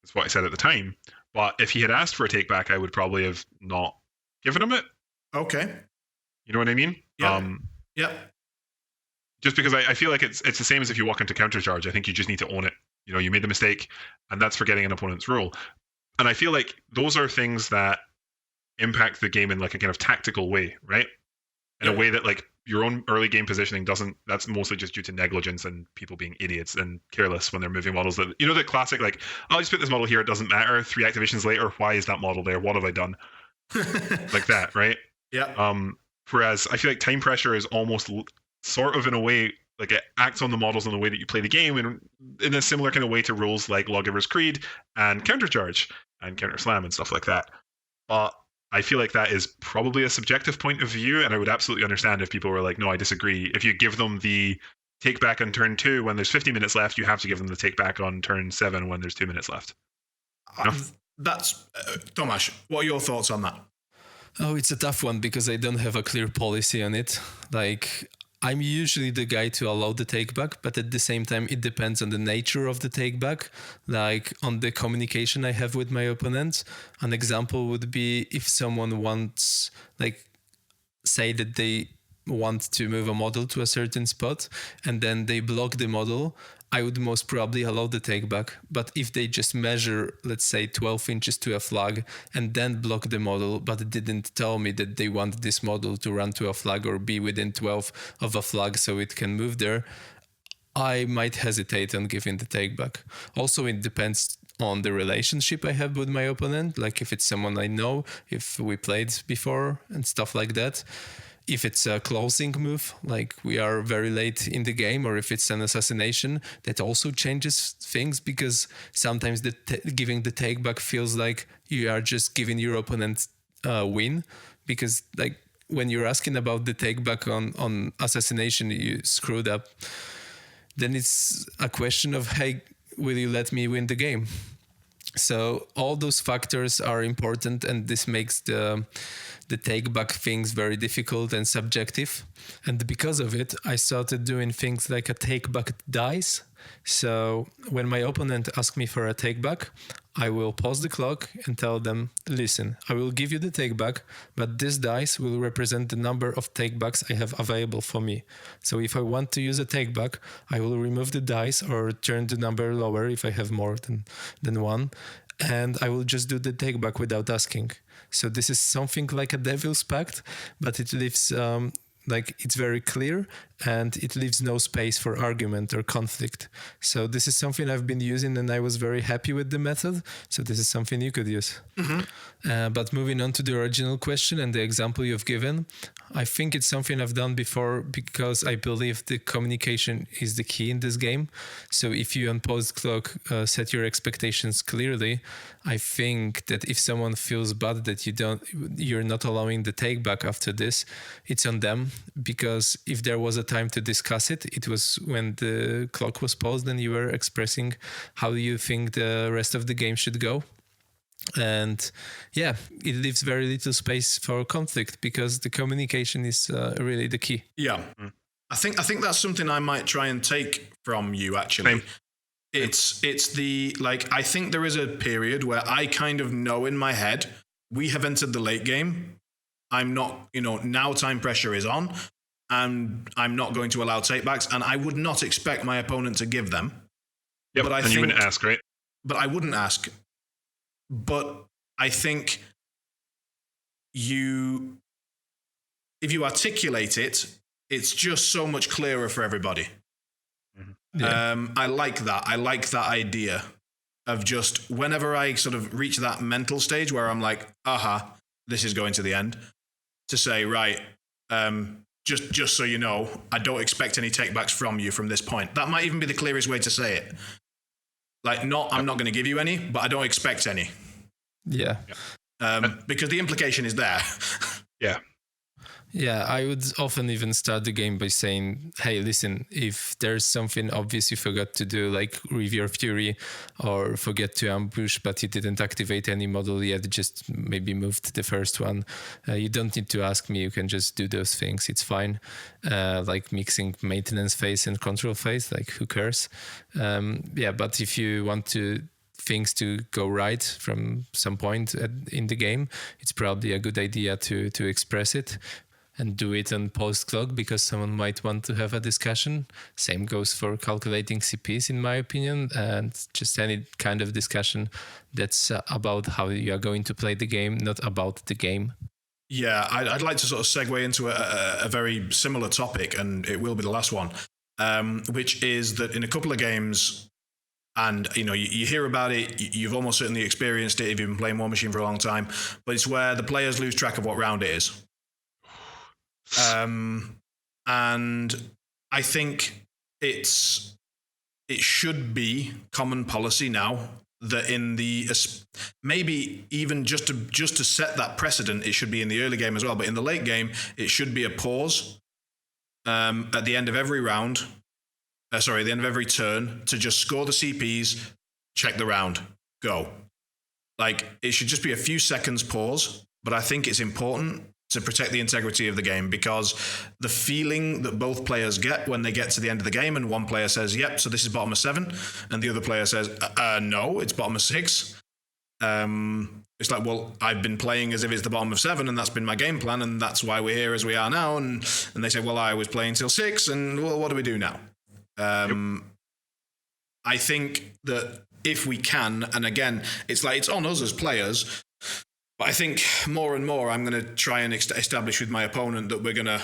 [SPEAKER 3] That's what I said at the time. But if he had asked for a takeback, I would probably have not given him it.
[SPEAKER 2] Okay.
[SPEAKER 3] You know what I mean?
[SPEAKER 2] Yeah. Yeah.
[SPEAKER 3] Just because I feel like it's the same as if you walk into countercharge. I think you just need to own it. You know, you made the mistake, and that's forgetting an opponent's rule. And I feel like those are things that impact the game in like a kind of tactical way, right? In a way that like your own early game positioning doesn't. That's mostly just due to negligence and people being idiots and careless when they're moving models. That the classic like, I'll just put this model here. It doesn't matter. 3 activations later, why is that model there? What have I done? Like that, right?
[SPEAKER 2] Yeah.
[SPEAKER 3] Whereas I feel like time pressure is almost sort of in a way like it acts on the models in the way that you play the game, and in a similar kind of way to rules like Lawgiver's Creed and Countercharge and Counter Slam and stuff like that. But I feel like that is probably a subjective point of view, and I would absolutely understand if people were like, no, I disagree. If you give them the take back on turn 2 when there's 50 minutes left, you have to give them the take back on turn 7 when there's 2 minutes left.
[SPEAKER 2] That's Tomasz, what are your thoughts on that?
[SPEAKER 1] Oh, it's a tough one because I don't have a clear policy on it. Like, I'm usually the guy to allow the takeback, but at the same time, it depends on the nature of the takeback, like on the communication I have with my opponent. An example would be if someone wants, like, say that they want to move a model to a certain spot and then they block the model, I would most probably allow the takeback. But if they just measure, let's say 12 inches to a flag and then block the model, but didn't tell me that they want this model to run to a flag or be within 12 of a flag so it can move there, I might hesitate on giving the takeback. Also, it depends on the relationship I have with my opponent, like if it's someone I know, if we played before and stuff like that. If it's a closing move, like we are very late in the game, or if it's an assassination, that also changes things because sometimes giving the take back feels like you are just giving your opponent a win. Because like when you're asking about the take back on assassination, you screwed up. Then it's a question of, hey, will you let me win the game? So all those factors are important, and this makes the take back things very difficult and subjective. And because of it, I started doing things like a take back dice. So when my opponent asks me for a take back, I will pause the clock and tell them, listen, I will give you the take back, but this dice will represent the number of take backs I have available for me. So if I want to use a take back, I will remove the dice or turn the number lower if I have more than one. And I will just do the take back without asking. So this is something like a devil's pact, but it leaves like it's very clear and it leaves no space for argument or conflict. So this is something I've been using and I was very happy with the method. So this is something you could use. Mm-hmm. But moving on to the original question and the example you've given, I think it's something I've done before because I believe the communication is the key in this game. So if you on pause clock set your expectations clearly, I think that if someone feels bad that you're not allowing the take back after this, it's on them. Because if there was a time to discuss it, it was when the clock was paused and you were expressing how you think the rest of the game should go. And yeah, it leaves very little space for conflict because the communication is really the key.
[SPEAKER 2] Yeah. I think that's something I might try and take from you actually. It's the like I think there is a period where I kind of know in my head we have entered the late game. I'm not, now time pressure is on and I'm not going to allow takebacks, and I would not expect my opponent to give them.
[SPEAKER 3] Yep,
[SPEAKER 2] but
[SPEAKER 3] you wouldn't ask, right?
[SPEAKER 2] But I wouldn't ask. but I think if you articulate it, it's just so much clearer for everybody.
[SPEAKER 1] Yeah.
[SPEAKER 2] I like that. I like that idea of just whenever I sort of reach that mental stage where I'm like, aha, this is going to the end, to say, right, just so you know, I don't expect any takebacks from you from this point. That might even be the clearest way to say it. Like, I'm not going to give you any, but I don't expect any.
[SPEAKER 1] Yeah.
[SPEAKER 2] Because the implication is there.
[SPEAKER 3] Yeah.
[SPEAKER 1] Yeah, I would often even start the game by saying, hey, listen, if there's something obvious you forgot to do, like Reveal Fury, or forget to ambush, but you didn't activate any model yet, just maybe moved the first one, you don't need to ask me, you can just do those things, it's fine. Like mixing maintenance phase and control phase, like who cares? But if you want things to go right from some point in the game, it's probably a good idea to express it and do it on post clock, because someone might want to have a discussion. Same goes for calculating CPs, in my opinion, and just any kind of discussion that's about how you are going to play the game, not about the game.
[SPEAKER 2] Yeah, I'd like to sort of segue into a very similar topic, and it will be the last one, which is that in a couple of games, and you hear about it, you've almost certainly experienced it if you've been playing War Machine for a long time, but it's where the players lose track of what round it is. And I think it should be common policy now that in the, maybe even just to set that precedent, it should be in the early game as well, but in the late game, it should be a pause at the end of every round, at the end of every turn, to just score the CPs, check the round, go. Like, it should just be a few seconds pause, but I think it's important to protect the integrity of the game, because the feeling that both players get when they get to the end of the game and one player says, yep, so this is bottom of 7, and the other player says, no, it's bottom of 6. It's like, well, I've been playing as if it's the bottom of 7, and that's been my game plan, and that's why we're here as we are now. And they say, well, I was playing till 6, and well, what do we do now? I think that if we can, and again, it's on us as players, but I think more and more I'm going to try and establish with my opponent that we're going to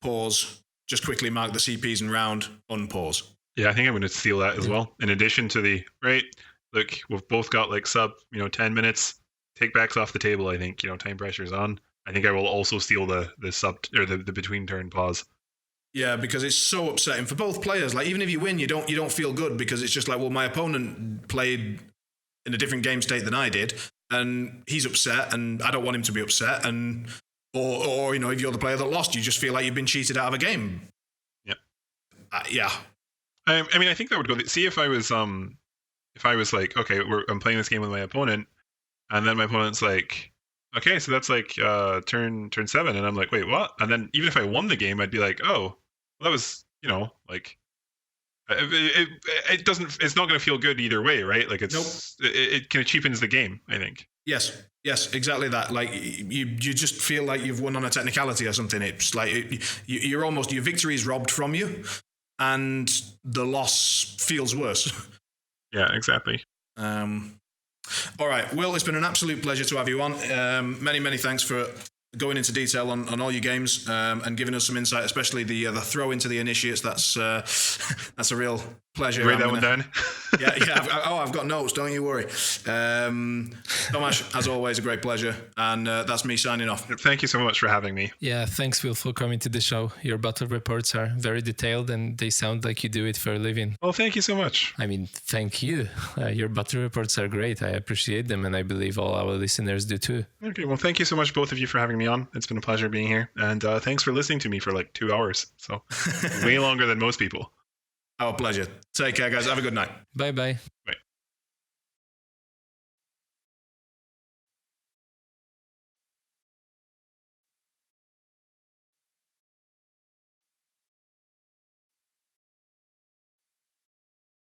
[SPEAKER 2] pause, just quickly mark the CPs and round, unpause.
[SPEAKER 3] Yeah, I think I'm going to steal that as well. In addition to the, right, look, we've both got like sub, 10 minutes, take backs off the table, I think, time pressure's on. I think I will also steal the sub, or the between turn pause.
[SPEAKER 2] Yeah, because it's so upsetting for both players. Like, even if you win, you don't feel good, because it's just like, well, my opponent played in a different game state than I did, and he's upset, and I don't want him to be upset, and or if you're the player that lost, you just feel like you've been cheated out of a game.
[SPEAKER 3] Yeah,
[SPEAKER 2] yeah.
[SPEAKER 3] I mean, I think that would go. See, if I was like, okay, I'm playing this game with my opponent, and then my opponent's like, okay, so that's like turn 7, and I'm like, wait, what? And then even if I won the game, I'd be like, oh, well, that was like. It doesn't. It's not going to feel good either way, right? Like, it's nope. It kind of cheapens the game, I think.
[SPEAKER 2] Yes, exactly that. Like, you just feel like you've won on a technicality or something. It's like you're almost, your victory is robbed from you, and the loss feels worse.
[SPEAKER 3] Yeah, exactly.
[SPEAKER 2] All right, Will, it's been an absolute pleasure to have you on. Many thanks for going into detail on all your games, and giving us some insight, especially the throw into the initiates. That's a real pleasure.
[SPEAKER 3] Write that one down.
[SPEAKER 2] Yeah. I've got notes. Don't you worry. Tomasz, as always, a great pleasure, and that's me signing off.
[SPEAKER 3] Thank you so much for having me.
[SPEAKER 1] Yeah, thanks, Will, for coming to the show. Your battle reports are very detailed, and they sound like you do it for a living.
[SPEAKER 3] Well, thank you so much.
[SPEAKER 1] I mean, thank you. Your battle reports are great. I appreciate them, and I believe all our listeners do too.
[SPEAKER 3] Okay, well, thank you so much, both of you, for having me on. It's been a pleasure being here, and thanks for listening to me for like 2 hours. So way longer than most people.
[SPEAKER 2] Our pleasure. Take care, guys. Have a good night.
[SPEAKER 1] Bye.
[SPEAKER 3] Bye.